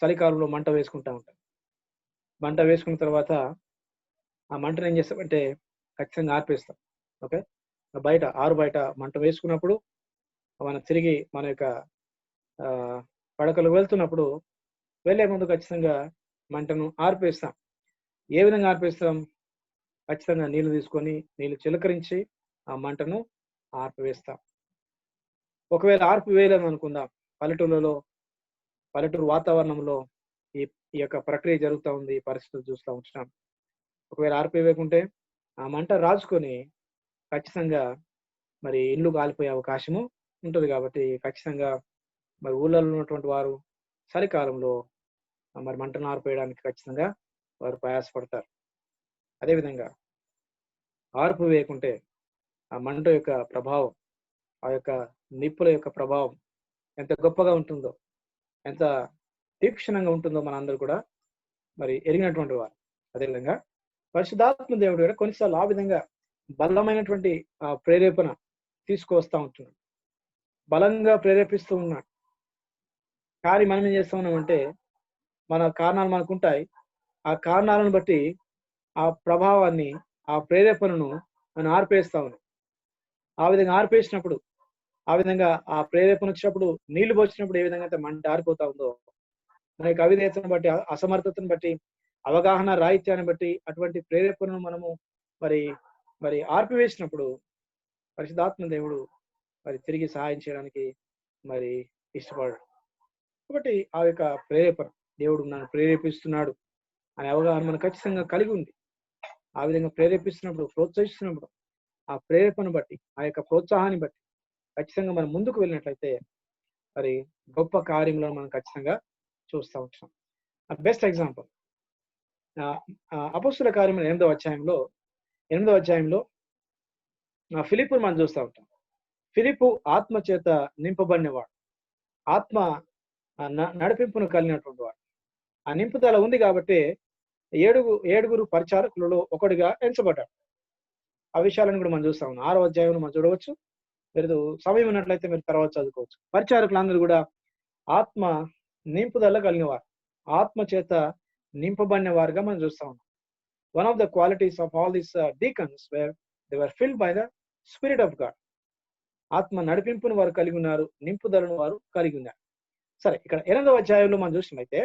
చలికాలంలో మంట వేసుకుంటా ఉంటాం. మంట వేసుకున్న తర్వాత ఆ మంటను ఏం చేస్తామంటే ఖచ్చితంగా ఆర్పేస్తాం. ఓకే, బయట బయట మంట వేసుకున్నప్పుడు మనం తిరిగి మన యొక్క పడకలు వెళ్తున్నప్పుడు వెళ్ళే ముందు ఖచ్చితంగా మంటను ఆర్పేస్తాం. ఏ విధంగా ఆర్పేస్తాం? ఖచ్చితంగా నీళ్లు తీసుకొని నీళ్లు చిలకరించి ఆ మంటను ఆర్పివేస్తాం. ఒకవేళ ఆర్పివేయలేము అనుకుందాం, పల్లెటూరు వాతావరణంలో ఈ యొక్క ప్రక్రియ జరుగుతూ ఉంది, పరిస్థితులు చూస్తూ ఉంటున్నాం. ఒకవేళ ఆర్పివేయకుంటే ఆ మంట రాజుకొని ఖచ్చితంగా మరి ఇల్లు కాలిపోయే అవకాశము ఉంటుంది. కాబట్టి ఖచ్చితంగా మరి ఊళ్ళలో ఉన్నటువంటి వారు చలికాలంలో మరి మంటను ఆర్పేయడానికి ఖచ్చితంగా వారు ప్రయాసపడతారు. అదేవిధంగా ఆర్పు వేయకుంటే ఆ మంట యొక్క ప్రభావం, ఆ యొక్క నిప్పుల యొక్క ప్రభావం ఎంత గొప్పగా ఉంటుందో, ఎంత తీక్షణంగా ఉంటుందో మనందరూ కూడా మరి ఎరిగినటువంటి వారు. అదేవిధంగా పరిశుద్ధాత్మ దేవుడు కూడా కొన్నిసార్లు ఆ విధంగా బలమైనటువంటి ఆ ప్రేరేపణ తీసుకువస్తా ఉంటున్నాడు, బలంగా ప్రేరేపిస్తూ ఉన్నాడు. కానీ మనం ఏం చేస్తా ఉన్నామంటే, మన కారణాలు మనకుంటాయి, ఆ కారణాలను బట్టి ఆ ప్రభావాన్ని, ఆ ప్రేరేపణను మనం ఆర్పేస్తా ఉన్నాం. ఆ విధంగా ఆర్పేసినప్పుడు, ఆ విధంగా ఆ ప్రేరేపణ వచ్చినప్పుడు, నీళ్లు పోసినప్పుడు ఏ విధంగా అయితే మంట ఆరిపోతా ఉందో, మన యొక్క అవిధేయతను బట్టి, అసమర్థతను బట్టి, అవగాహన రాహిత్యాన్ని బట్టి అటువంటి ప్రేరేపణను మనము మరి ఆర్పివేసినప్పుడు పరిశుద్ధాత్మ దేవుడు మరి తిరిగి సహాయం చేయడానికి మరి ఇష్టపడాడు. కాబట్టి ఆ యొక్క ప్రేరేపణ, దేవుడు నన్ను ప్రేరేపిస్తున్నాడు అనే అవగాహన మనకు ఖచ్చితంగా కలిగి ఉంది. ఆ విధంగా ప్రేరేపిస్తున్నప్పుడు, ప్రోత్సహిస్తున్నప్పుడు ఆ ప్రేరేపణ బట్టి, ఆ యొక్క ప్రోత్సాహాన్ని బట్టి ఖచ్చితంగా మనం ముందుకు వెళ్ళినట్లయితే మరి గొప్ప కార్యములను మనం ఖచ్చితంగా చూస్తూ ఉంటాం. బెస్ట్ ఎగ్జాంపుల్ అపొస్తలుల కార్యములు 8వ అధ్యాయంలో ఫిలిప్పును మనం చూస్తూ ఉంటాం. ఫిలిప్పు ఆత్మ చేత నింపబడినవాడు, ఆత్మ నడిపింపును కలిగినటువంటి వాడు. ఆ నింపుదల ఉంది కాబట్టి ఏడుగురు పరిచారకులలో ఒకటిగా ఎంచబడ్డాడు. ఆ విషయాలను కూడా మనం చూస్తా ఉన్నాం. 6వ అధ్యాయంలో మనం చూడవచ్చు. మీరు సమయం ఉన్నట్లయితే మీరు తర్వాత చదువుకోవచ్చు. పరిచారకులందరూ కూడా ఆత్మ నింపుదల కలిగిన వారు, ఆత్మ చేత నింపబడిన వారుగా మనం చూస్తా ఉన్నాం. One of the qualities of all these deacons were they were filled by the Spirit of God. ఆత్మ నడిపింపును వారు కలిగి ఉన్నారు, నింపుదలను వారు కలిగి ఉన్నారు. సరే, ఇక్కడ 8వ అధ్యాయంలో మనం చూసినట్లయితే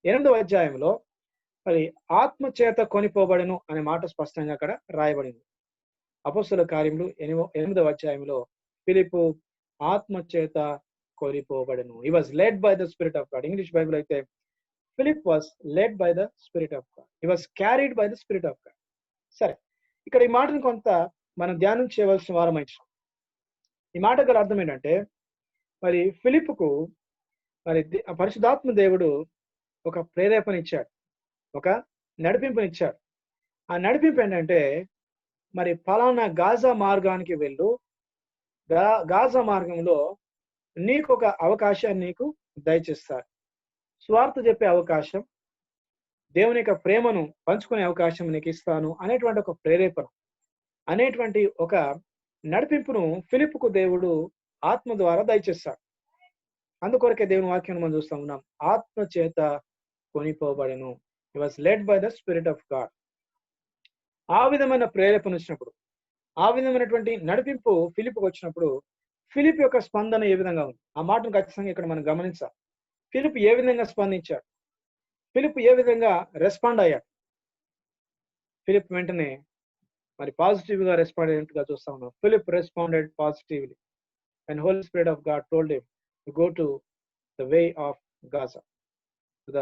8వ అధ్యాయంలో మరి ఆత్మ చేత కొనిపోబడెను అనే మాట స్పష్టంగా అక్కడ రాయబడింది. అపొస్తలుల కార్యములు 8వ అధ్యాయంలో ఫిలిప్పు ఆత్మ చేత కొనిపోబడెను. He was led by the Spirit of God. English Bible అయితే Philip was led by the Spirit of God. He was carried by the Spirit of God. సరే, ఇక్కడ ఈ మాటను కొంత మనం ధ్యానం చేయవలసిన వారమైంది. ఈ మాట గల అర్థం ఏంటంటే, మరి ఫిలిప్కు మరి పరిశుద్ధాత్మ దేవుడు ఒక ప్రేరేపణ ఇచ్చాడు, ఒక నడిపింపునిచ్చాడు. ఆ నడిపింపు ఏంటంటే, మరి ఫలానా గాజా మార్గానికి వెళ్ళు, గాజా మార్గంలో నీకు ఒక అవకాశాన్ని నీకు దయచేస్తారు, స్వార్థ చెప్పే అవకాశం, దేవుని యొక్క ప్రేమను పంచుకునే అవకాశం నీకు ఇస్తాను అనేటువంటి ఒక ప్రేరేపణ, అనేటువంటి ఒక నడిపింపును ఫిలిప్కు దేవుడు ఆత్మ ద్వారా దయచేస్తాడు. అందుకొరకే దేవుని వాక్యం మనం చూస్తా ఉన్నాం, ఆత్మ చేత కొనిపోబడెను. He was led by the Spirit of God. ఆ విధమైన ప్రేరేపణ వచ్చినప్పుడు, ఆ విధమైనటువంటి నడిపింపు ఫిలిప్కు వచ్చినప్పుడు, ఫిలిప్ యొక్క స్పందన ఏ విధంగా ఉంది ఆ మాటను ఖచ్చితంగా ఇక్కడ మనం గమనించాలి. ఫిలిప్ ఏ విధంగా స్పందించాడు, ఫిలిప్ ఏ విధంగా రెస్పాండ్ అయ్యాడు. ఫిలిప్ వెంటనే మరి పాజిటివ్ గా రెస్పాండ్ అయినట్టుగా చూస్తా ఉన్నాం. Philip responded positively and Holy Spirit of God told him to go to the way of Gaza, the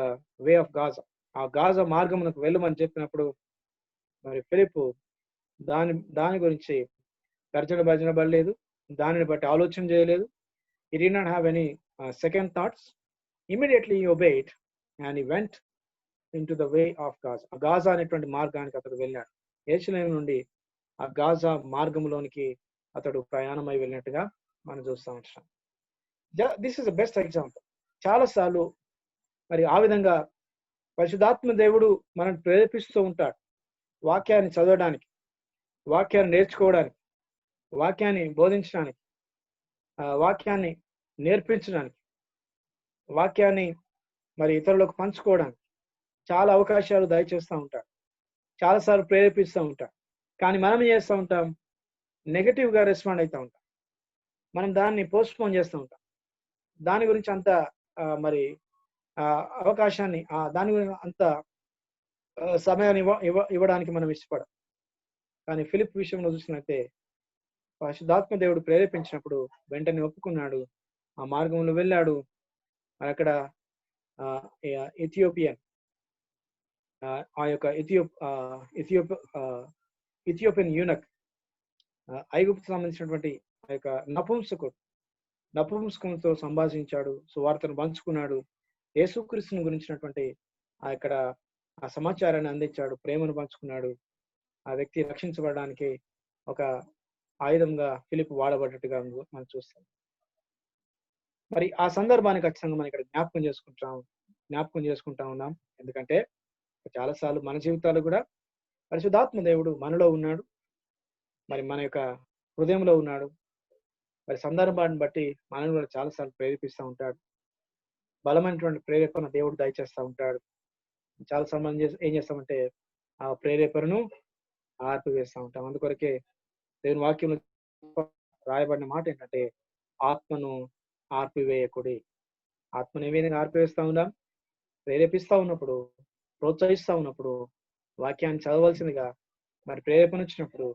way of Gaza, ఆ గాజా మార్గమునకు వెళ్ళమని చెప్పినప్పుడు మరి ఫిలిప్ దాని గురించి తర్జన భర్జన పడలేదు, దానిని బట్టి ఆలోచన చేయలేదు. He did not have any second thoughts. Immediately he obeyed and he went into the way of Gaza. ఆ గాజా అనేటువంటి మార్గానికి అతడు వెళ్ళాడు. యెరూషలేము నుండి ఆ గాజా మార్గంలోనికి అతడు ప్రయాణమై వెళ్ళినట్టుగా మనం చూస్తూ ఉంటాం. This is the best example. చాలా సార్లు మరి ఆ విధంగా పరిశుద్ధాత్మ దేవుడు మనం ప్రేరేపిస్తూ ఉంటాడు, వాక్యాన్ని చదవడానికి, వాక్యాన్ని నేర్చుకోవడానికి, వాక్యాన్ని బోధించడానికి, వాక్యాన్ని నేర్పించడానికి, వాక్యాన్ని మరి ఇతరులకు పంచుకోవడానికి చాలా అవకాశాలు దయచేస్తూ ఉంటాడు, చాలాసార్లు ప్రేరేపిస్తూ ఉంటాడు. కానీ మనం ఏం చేస్తూ ఉంటాం, నెగటివ్ గా రెస్పాండ్ అవుతూ ఉంటాం. మనం దాన్ని పోస్ట్పోన్ చేస్తూ ఉంటాం, దాని గురించి అంత మరి అవకాశాన్ని దాని గురించి అంత సమయాన్ని ఇవ్వడానికి మనం ఇష్టపడం. కానీ ఫిలిప్ విషయంలో చూసినట్టే పరిశుద్ధాత్మ దేవుడు ప్రేరేపించినప్పుడు వెంటనే ఒప్పుకున్నాడు, ఆ మార్గంలో వెళ్ళాడు. అక్కడ ఇథియోపియన్ ఆ యొక్క ఇథియోపియన్ యూనక్, ఐగుప్తు సంబంధించినటువంటి ఆ యొక్క నపుంసకునితో సంభాషించాడు, సువార్తను పంచుకున్నాడు, యేసుక్రీస్తుని గురించినటువంటి ఆ సమాచారాన్ని అందించాడు, ప్రేమను పంచుకున్నాడు. ఆ వ్యక్తి రక్షించబడడానికి ఒక ఆయుధంగా ఫిలిప్ వాడబడ్డట్టుగా మనం చూస్తాం. మరి ఆ సందర్భాన్ని ఖచ్చితంగా మనం ఇక్కడ జ్ఞాపకం చేసుకుంటా ఉన్నాం. ఎందుకంటే చాలాసార్లు మన జీవితాలు కూడా పరిశుద్ధాత్మ దేవుడు మనలో ఉన్నాడు, మరి మన యొక్క హృదయంలో ఉన్నాడు. మరి సందర్భాన్ని బట్టి మనల్ని కూడా చాలాసార్లు ప్రేరేపిస్తూ ఉంటాడు, బలమైనటువంటి ప్రేరేపణ దేవుడు దయచేస్తూ ఉంటాడు. చాలాసార్లు మనం ఏం చేస్తామంటే ఆ ప్రేరేపణను ఆర్పివేస్తూ ఉంటాం. అందుకొరకే దేవుని వాక్యంలో రాయబడిన మాట ఏంటంటే, ఆత్మను ఆర్పివేయకుడి. ఆత్మను ఏ విధంగా ఆర్పివేస్తూ ఉన్నాం, ప్రేరేపిస్తూ ఉన్నప్పుడు, ప్రోత్సహిస్తూ ఉన్నప్పుడు, వాక్యాన్ని చదవలసిందిగా, మరి ప్రేరేపణ వచ్చినప్పుడు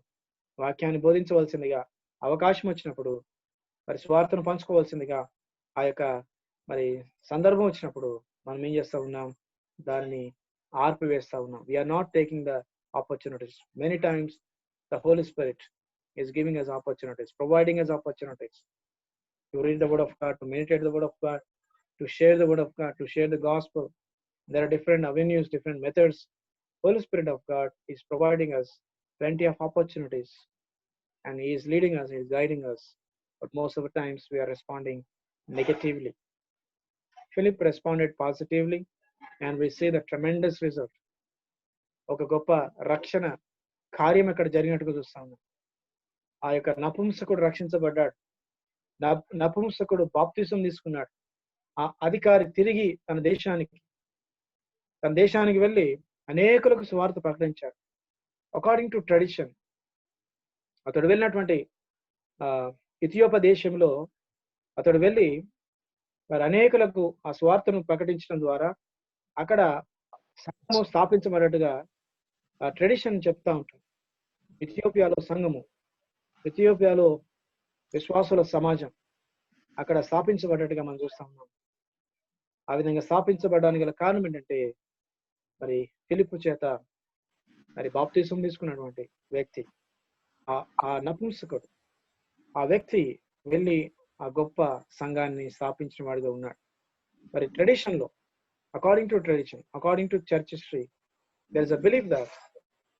వాక్యాన్ని బోధించవలసిందిగా, అవకాశం వచ్చినప్పుడు మరి స్వార్థను పంచుకోవాల్సిందిగా, ఆ యొక్క మరి సందర్భం వచ్చినప్పుడు మనం ఏం చేస్తూ ఉన్నాం, దానిని ఆర్పివేస్తూ ఉన్నాం. We are not taking the opportunities. Many times the Holy Spirit is giving us opportunities, providing us opportunities to read the word of God, to meditate the word of God, to share the word of God, to share the gospel. There are different avenues, different methods. Holy Spirit of God is providing us plenty of opportunities, and He is leading us, He is guiding us. But most of the times we are responding negatively. Philip responded positively, and we see the tremendous result. ఒక గొప్ప రక్షణ కార్యం ఇక్కడ జరిగినట్టుగా చూస్తాము. ఆ యొక్క నపుంసకుడు రక్షించబడ్డాడు. నపుంసకుడు బాప్తిసం తీసుకున్నాడు. ఆ అధికారి తిరిగి తన దేశానికి వెళ్ళి అనేకులకు సువార్త ప్రకటించాడు. అకార్డింగ్ టు ట్రెడిషన్ అతడు వెళ్ళినటువంటి ఇథియోపియా దేశంలో అతడు వెళ్ళి మరి అనేకులకు ఆ సువార్తను ప్రకటించడం ద్వారా అక్కడ సంఘము స్థాపించబడినట్టుగా ఆ ట్రెడిషన్ చెప్తా ఉంటుంది. ఇథియోపియాలో సంఘము, ఇథియోపియాలో విశ్వాసుల సమాజం అక్కడ స్థాపించబడ్డట్టుగా మనం చూస్తా ఉన్నాం. ఆ విధంగా స్థాపించబడడానికి గల కారణం ఏంటంటే మరి ఫిలిప్పు చేత మరి బాప్తిసం తీసుకున్నటువంటి వ్యక్తి, ఆ నపుంసకుడు, ఆ వ్యక్తి వెళ్ళి ఆ గొప్ప సంఘాన్ని స్థాపించిన వాడిగా ఉన్నాడు. మరి ట్రెడిషన్ లో according to tradition, according to church history, there is a belief that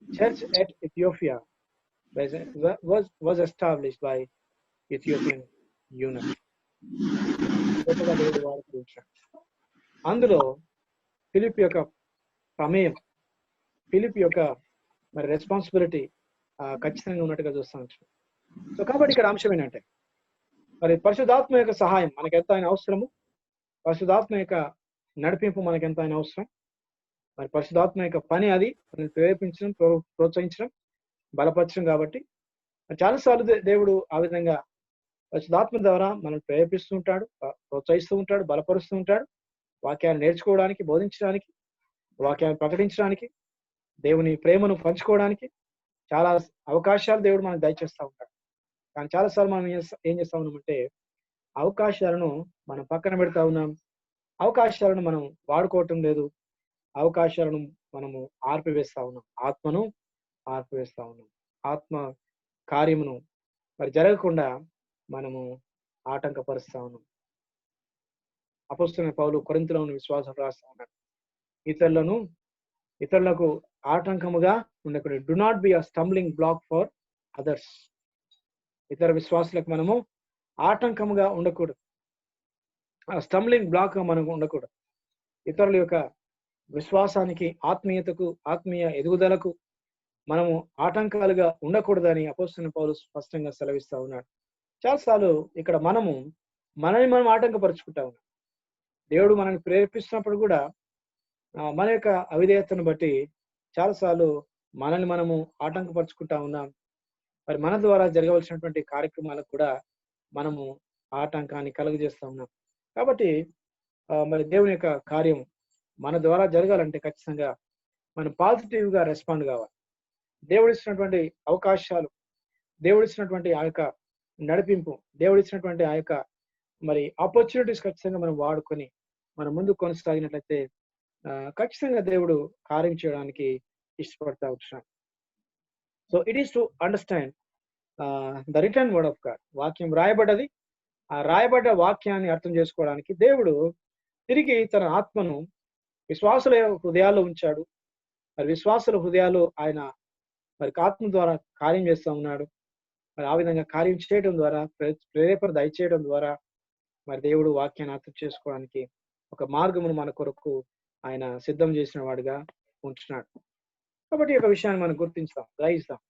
church at Ethiopia was established by Ethiopian eunuch. అందులో ఫిలిప్ యొక్క ప్రమేయం, ఫిలిప్ యొక్క మరి రెస్పాన్సిబిలిటీ ఖచ్చితంగా ఉన్నట్టుగా చూస్తాం. సో కాబట్టి ఇక్కడ అంశం ఏంటంటే మరి పరిశుద్ధాత్మ యొక్క సహాయం మనకు ఎంత అయినా అవసరము, పరిశుద్ధాత్మ యొక్క నడిపింపు మనకు ఎంత అయినా అవసరం. మరి పరిశుద్ధాత్మ యొక్క పని అది ప్రేరేపించడం, ప్రోత్సహించడం, బలపరచడం. కాబట్టి చాలాసార్లు దేవుడు ఆ విధంగా పరిశుద్ధాత్మ ద్వారా మనం ప్రేరేపిస్తూ ఉంటాడు, ప్రోత్సహిస్తూ ఉంటాడు, బలపరుస్తూ ఉంటాడు. వాక్యాన్ని నేర్చుకోవడానికి, బోధించడానికి, వాక్యాన్ని ప్రకటించడానికి, దేవుని ప్రేమను పంచుకోవడానికి చాలా అవకాశాలు దేవుడు మనకు దయచేస్తూ ఉంటాడు. కానీ చాలాసార్లు మనం ఏం చేస్తా ఉన్నామంటే అవకాశాలను మనం పక్కన పెడతా ఉన్నాం, అవకాశాలను మనం వాడుకోవటం లేదు, అవకాశాలను మనము ఆర్పివేస్తా ఉన్నాం, ఆత్మను ఆర్పివేస్తా ఉన్నాం. ఆత్మ కార్యమును మరి జరగకుండా మనము ఆటంకపరుస్తా ఉన్నాం. అపొస్తలుడైన పౌలు కొరింథీలో ఉన్న విశ్వాసం రాస్తా ఉన్నాడు, ఇతరులకు ఆటంకముగా ఉండకూడదు. Do not be a stumbling block for others. ఇతర విశ్వాసులకు మనము ఆటంకముగా ఉండకూడదు, స్టంబ్లింగ్ బ్లాక్ మనకు ఉండకూడదు. ఇతరుల యొక్క విశ్వాసానికి, ఆత్మీయతకు, ఆత్మీయ ఎదుగుదలకు మనము ఆటంకాలుగా ఉండకూడదని అపొస్తలుడైన పౌలు స్పష్టంగా సెలవిస్తా ఉన్నాడు. చాలాసార్లు ఇక్కడ మనల్ని మనం ఆటంకపరుచుకుంటా ఉన్నాం. దేవుడు మనల్ని ప్రేరేపిస్తున్నప్పుడు కూడా మన యొక్క అవిధేయతను బట్టి చాలాసార్లు మనల్ని మనము ఆటంకపరుచుకుంటా ఉన్నాం. మరి మన ద్వారా జరగవలసినటువంటి కార్యక్రమాలకు కూడా మనము ఆటంకాన్ని కలుగజేస్తా ఉన్నాం. కాబట్టి మరి దేవుని యొక్క కార్యం మన ద్వారా జరగాలంటే ఖచ్చితంగా మనం పాజిటివ్ గా రెస్పాండ్ కావాలి. దేవుడిచ్చినటువంటి అవకాశాలు, దేవుడిచ్చినటువంటి ఆ యొక్క నడిపింపు, దేవుడిచ్చినటువంటి ఆ యొక్క మరి ఆపర్చునిటీస్ ఖచ్చితంగా మనం వాడుకొని మనం ముందుకు కొనసాగినట్లయితే ఖచ్చితంగా దేవుడు కార్యం చేయడానికి ఇష్టపడతా వచ్చాడు. So it is to understand the return word of God. వాక్యం రాయబడ్డది, ఆ రాయబడ్డ వాక్యాన్ని అర్థం చేసుకోవడానికి దేవుడు తిరిగి తన ఆత్మను విశ్వాసుల హృదయాల్లో ఉంచాడు. మరి విశ్వాసుల హృదయాలు ఆయన మరి ఆత్మ ద్వారా కార్యం చేస్తూ ఉన్నాడు. మరి ఆ విధంగా కార్యం చేయడం ద్వారా, ప్రేరేపణ దయచేయడం ద్వారా మరి దేవుడు వాక్యాన్ని అర్థం చేసుకోవడానికి ఒక మార్గమును మన కొరకు ఆయన సిద్ధం చేసిన వాడిగా ఉంటున్నాడు. కాబట్టి ఈ యొక్క విషయాన్ని మనం గుర్తించుతాం, గ్రహిస్తాం.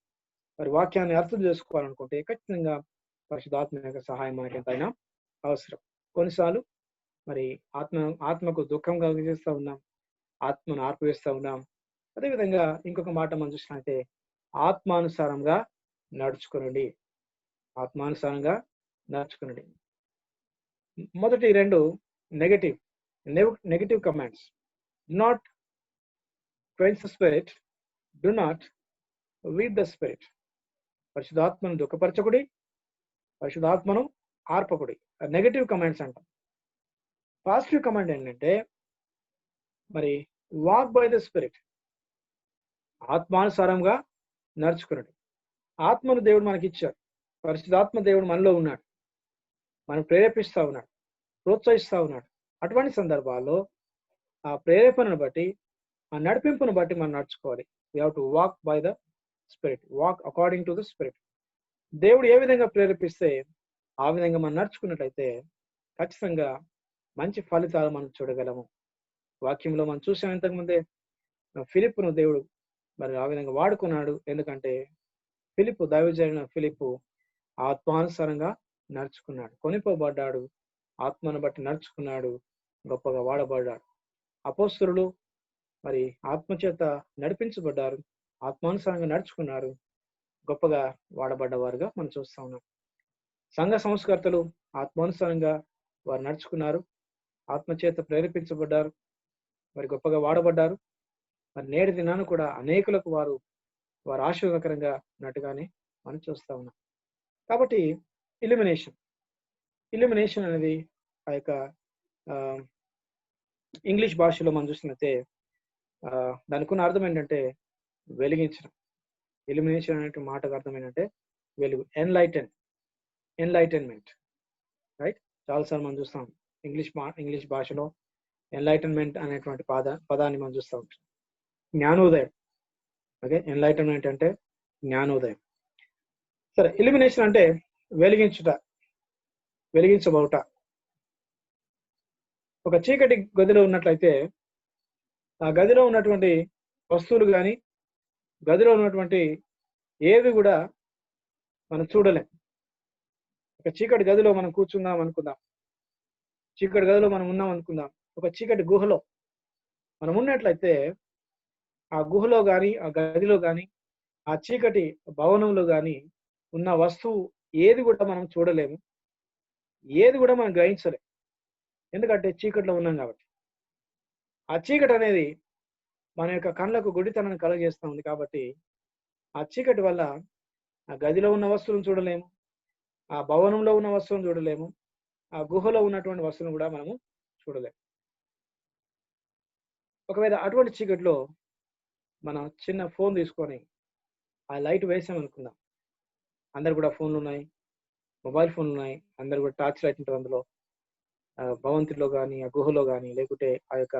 మరి వాక్యాన్ని అర్థం చేసుకోవాలనుకుంటే ఖచ్చితంగా పరిశుద్ధాత్మ యొక్క సహాయం మనకి ఎంతైనా అవసరం. కొన్నిసార్లు మరి ఆత్మకు దుఃఖం కలిగిస్తూ ఉన్నాం, ఆత్మను ఆర్పివేస్తూ ఉన్నాం. అదేవిధంగా ఇంకొక మాట మనం చూసినట్టే ఆత్మానుసారంగా నడుచుకునండి, ఆత్మానుసారంగా నడుచుకునండి. మొదటి రెండు negative commands. Do not quench the Spirit, do not వీడ్ ద స్పిరిట్. పరిశుద్ధాత్మను దుఃఖపరచకుడి, పరిశుద్ధాత్మను ఆర్పకుడి. నెగటివ్ కమాండ్స్ అంటాం. పాజిటివ్ కమాండ్ ఏంటంటే మరి వాక్ బై ద స్పిరిట్, ఆత్మానుసారంగా నడుచుకున్నాడు. ఆత్మను దేవుడు మనకి ఇచ్చాడు, పరిశుద్ధాత్మ దేవుడు మనలో ఉన్నాడు, మనం ప్రేరేపిస్తూ ఉన్నాడు, ప్రోత్సహిస్తూ ఉన్నాడు. అటువంటి సందర్భాల్లో ఆ ప్రేరేపణను బట్టి, ఆ నడిపింపును బట్టి మనం నడుచుకోవాలి. We have to walk by the spirit, walk according to the spirit. దేవుడు ఏ విధంగా ప్రేరేపిస్తే ఆ విధంగా మనం నడుచుకున్నట్లయితే ఖచ్చితంగా మంచి ఫలితాలు మనం చూడగలము. వాక్యంలో మనం చూసాం ఇంతకుముందే ఫిలిప్పును దేవుడు మరి ఆ విధంగా వాడుకున్నాడు. ఎందుకంటే దైవజనుడైన ఫిలిప్పు ఆత్మానుసారంగా నడుచుకున్నాడు, కొనిపోబడ్డాడు, ఆత్మను బట్టి నడుచుకున్నాడు, గొప్పగా వాడబడ్డాడు. అపోస్తలులు మరి ఆత్మచేత నడిపించబడ్డారు, ఆత్మానుసారంగా నడుచుకున్నారు, గొప్పగా వాడబడ్డవారుగా మనం చూస్తా ఉన్నాం. సంఘ సంస్కర్తలు ఆత్మానుసారంగా వారు నడుచుకున్నారు, ఆత్మచేత ప్రేరేపించబడ్డారు, మరి గొప్పగా వాడబడ్డారు. మరి నేటి దినాన్ని కూడా అనేకులకు వారు ఆశీర్వాదకరంగా ఉన్నట్టుగానే మనం చూస్తా ఉన్నాం. కాబట్టి ఇల్యూమినేషన్ అనేది ఆ యొక్క ఇంగ్లీష్ భాషలో మనం చూసినట్టే దానికి ఉన్న అర్థం ఏంటంటే వెలిగించడం. ఇల్యూమినేషన్ అనే మాటకు అర్థం ఏంటంటే వెలుగు, ఎన్లైటన్మెంట్, రైట్. చాలాసార్లు మనం చూస్తాం ఇంగ్లీష్ భాషలో ఎన్లైటన్మెంట్ అనేటువంటి పదాన్ని మనం చూస్తూ ఉంటాం. జ్ఞానోదయం. ఓకే, ఎన్లైటన్మెంట్ అంటే జ్ఞానోదయం. సరే, ఇల్యూమినేషన్ అంటే వెలిగించబడుట. ఒక చీకటి గదిలో ఉన్నట్లయితే ఆ గదిలో ఉన్నటువంటి వస్తువులు కానీ గదిలో ఉన్నటువంటి ఏవి కూడా మనం చూడలేం. ఒక చీకటి గదిలో మనం కూర్చుందాం అనుకుందాం, చీకటి గదిలో మనం ఉన్నాం అనుకుందాం, ఒక చీకటి గుహలో మనం ఉన్నట్లయితే ఆ గుహలో కానీ ఆ గదిలో కానీ ఆ చీకటి భవనంలో కానీ ఉన్న వస్తువు ఏది కూడా మనం చూడలేము, ఏది కూడా మనం గ్రహించలేము. ఎందుకంటే చీకటిలో ఉన్నాం కాబట్టి. ఆ చీకటి అనేది మన యొక్క కళ్ళకు గుడితనాన్ని కలుగజేస్తూ ఉంది. కాబట్టి ఆ చీకటి వల్ల ఆ గదిలో ఉన్న వస్తువులను చూడలేము, ఆ భవనంలో ఉన్న వస్తువులను చూడలేము, ఆ గుహలో ఉన్నటువంటి వస్తువులను కూడా మనము చూడలేము. ఒకవేళ అటువంటి చీకటిలో మనం చిన్న ఫోన్ తీసుకొని ఆ లైట్ వేసామనుకుందాం. అందరు కూడా ఫోన్లు ఉన్నాయి, మొబైల్ ఫోన్లు ఉన్నాయి, అందరు కూడా టార్చ్ లైట్ ఉంటుంది అందులో. భవంతిలో కానీ ఆ గుహలో కానీ లేకుంటే ఆ యొక్క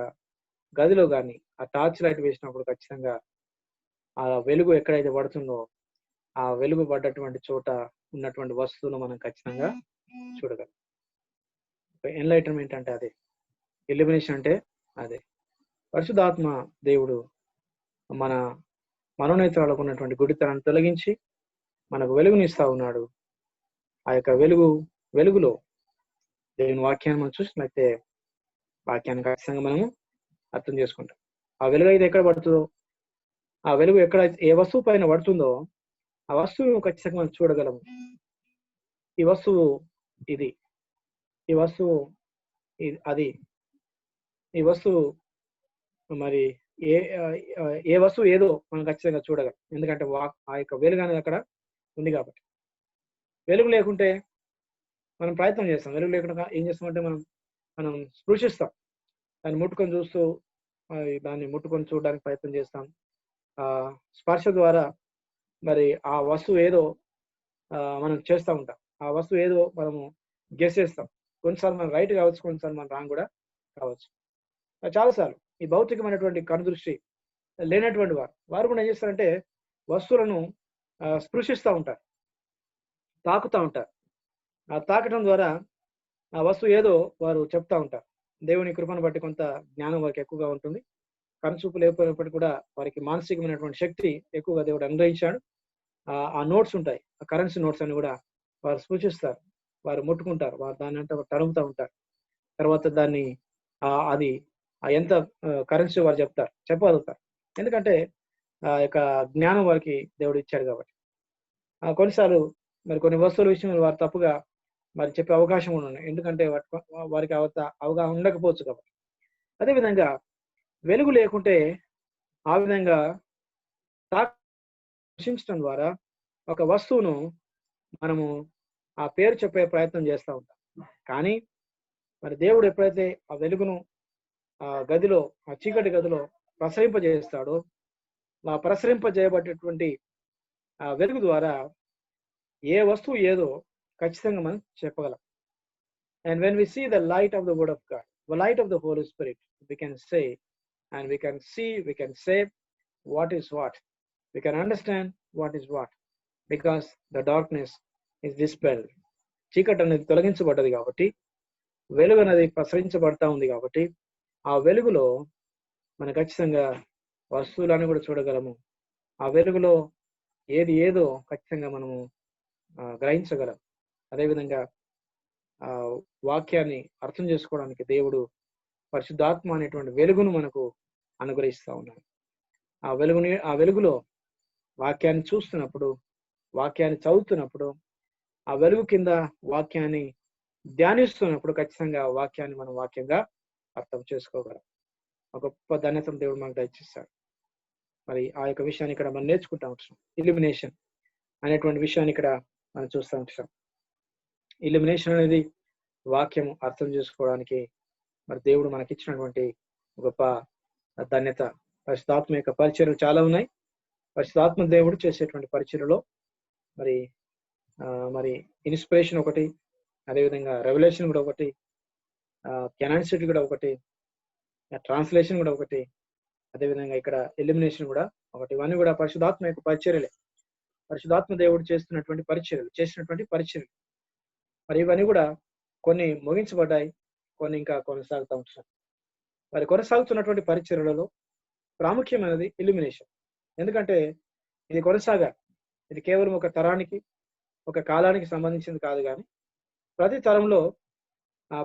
గదిలో కానీ ఆ టార్చ్ లైట్ వేసినప్పుడు ఖచ్చితంగా ఆ వెలుగు ఎక్కడైతే పడుతుందో ఆ వెలుగు పడ్డటువంటి చోట ఉన్నటువంటి వస్తువులు మనం ఖచ్చితంగా చూడగలం. ఎన్లైటన్మెంట్ అంటే అదే, ఇల్యూమినేషన్ అంటే అదే. పరిశుద్ధాత్మ దేవుడు మన మనోనేత్రాలకు ఉన్నటువంటి గుడితనాన్ని తొలగించి మనకు వెలుగునిస్తా ఉన్నాడు. ఆ యొక్క వెలుగులో దేవుని వాక్యాన్ని మనం చూసినట్లయితే వాక్యాన్ని ఖచ్చితంగా మనము అర్థం చేసుకుంటాం. ఆ వెలుగు అయితే ఎక్కడ పడుతుందో, ఆ వెలుగు ఎక్కడ ఏ వస్తువు పైన పడుతుందో ఆ వస్తువు ఖచ్చితంగా మనం చూడగలము. ఈ వస్తువు ఇది, ఈ వస్తువు అది, ఈ వస్తువు మరి ఏ వస్తువు ఏదో మనం ఖచ్చితంగా చూడగలం. ఎందుకంటే ఆ యొక్క వెలుగు అనేది అక్కడ ఉంది కాబట్టి. వెలుగు లేకుంటే మనం ప్రయత్నం చేస్తాం, వెలుగు లేకుండా ఏం చేస్తామంటే మనం స్పృశిస్తాం, దాన్ని ముట్టుకొని చూస్తూ దాన్ని ముట్టుకొని చూడడానికి ప్రయత్నం చేస్తాం. స్పర్శ ద్వారా మరి ఆ వస్తువు ఏదో మనం చేస్తూ ఉంటాం, ఆ వస్తువు ఏదో మనము గెస్ చేస్తాం. కొన్నిసార్లు మనం రైట్ కావచ్చు, కొన్నిసార్లు మనం రాంగ్ కూడా కావచ్చు. చాలాసార్లు ఈ భౌతికమైనటువంటి కనుదృష్టి లేనటువంటి వారు కూడా ఏం చేస్తారంటే వస్తువులను స్పృశిస్తూ ఉంటారు, తాకుతూ ఉంటారు. ఆ తాకటం ద్వారా ఆ వస్తువు ఏదో వారు చెప్తా ఉంటారు. దేవుని కృపను బట్టి కొంత జ్ఞానం వారికి ఎక్కువగా ఉంటుంది. కనుచూపు లేకపోయినప్పటికీ కూడా వారికి మానసికమైనటువంటి శక్తి ఎక్కువగా దేవుడు అనుగ్రహించాడు. ఆ నోట్స్ ఉంటాయి, ఆ కరెన్సీ నోట్స్ అని కూడా వారు సూచిస్తారు, వారు ముట్టుకుంటారు, వారు దాన్ని అంతా తరుముతూ ఉంటారు. తర్వాత దాన్ని అది ఎంత కరెన్సీ వారు చెప్పగలుగుతారు. ఎందుకంటే ఆ యొక్క జ్ఞానం వారికి దేవుడు ఇచ్చాడు కాబట్టి. కొన్నిసార్లు మరి కొన్ని వస్తువుల విషయంలో వారు తప్పుగా మరి చెప్పే అవకాశం కూడా ఉన్నాయి, ఎందుకంటే వారికి అవగాహన ఉండకపోవచ్చు కాబట్టి. అదేవిధంగా వెలుగు లేకుంటే ఆ విధంగా దర్శించడం ద్వారా ఒక వస్తువును మనము ఆ పేరు చెప్పే ప్రయత్నం చేస్తూ ఉంటాం. కానీ మరి దేవుడు ఎప్పుడైతే ఆ వెలుగును ఆ గదిలో, ఆ చీకటి గదిలో ప్రసరింపజేస్తాడో, ఆ ప్రసరింపజేయబడేటువంటి ఆ వెలుగు ద్వారా ఏ వస్తువు ఏదో ఖచ్చితంగా మనం చెప్పగలం. And when we see the light of the word of God, the light of the Holy Spirit, we can say and we can see, we can say what is what. We can understand what is what, because the darkness is dispelled. చీకటి అనేది తొలగించబడ్డది కాబట్టి, వెలుగు అనేది ప్రసరించబడతా ఉంది కాబట్టి, ఆ వెలుగులో మనం ఖచ్చితంగా వస్తువులను కూడా చూడగలము. ఆ వెలుగులో ఏది ఏదో ఖచ్చితంగా మనము గ్రహించగలం. అదేవిధంగా వాక్యాన్ని అర్థం చేసుకోవడానికి దేవుడు పరిశుద్ధాత్మ అనేటువంటి వెలుగును మనకు అనుగ్రహిస్తా ఉన్నాడు. ఆ వెలుగులో వాక్యాన్ని చూస్తున్నప్పుడు, వాక్యాన్ని చదువుతున్నప్పుడు, ఆ వెలుగు కింద వాక్యాన్ని ధ్యానిస్తున్నప్పుడు ఖచ్చితంగా వాక్యాన్ని మనం వాక్యంగా అర్థం చేసుకోగలం. ఒక గొప్ప ధన్యతను దేవుడు మనకు దయచేస్తాడు. మరి ఆ యొక్క విషయాన్ని ఇక్కడ మనం నేర్చుకుంటా ఉంటాం. ఇల్యూమినేషన్ అనేటువంటి విషయాన్ని ఇక్కడ మనం చూస్తూ ఉంటాం. ఇల్యూమినేషన్ అనేది వాక్యం అర్థం చేసుకోవడానికి మరి దేవుడు మనకి ఇచ్చినటువంటి గొప్ప ధన్యత. పరిశుద్ధాత్మ యొక్క పరిచర్యలు చాలా ఉన్నాయి. పరిశుద్ధాత్మ దేవుడు చేసేటువంటి పరిచర్యలో మరి ఇన్స్పిరేషన్ ఒకటి, అదేవిధంగా రెవల్యూషన్ కూడా ఒకటి, కెనాన్సిటీ కూడా ఒకటి, ట్రాన్స్లేషన్ కూడా ఒకటి, అదేవిధంగా ఇక్కడ ఎలిమినేషన్ కూడా ఒకటి. ఇవన్నీ కూడా పరిశుద్ధాత్మ యొక్క పరిచర్యలే. పరిశుద్ధాత్మ దేవుడు చేసినటువంటి పరిచర్యలు. మరి ఇవన్నీ కూడా కొన్ని ముగించబడ్డాయి, కొన్ని ఇంకా కొనసాగుతూ ఉంటాయి. మరి కొనసాగుతున్నటువంటి పరిచర్యలలో ప్రాముఖ్యమైనది ఇల్యూమినేషన్. ఎందుకంటే ఇది కొనసాగాలి. ఇది కేవలం ఒక తరానికి, ఒక కాలానికి సంబంధించింది కాదు, కానీ ప్రతి తరంలో,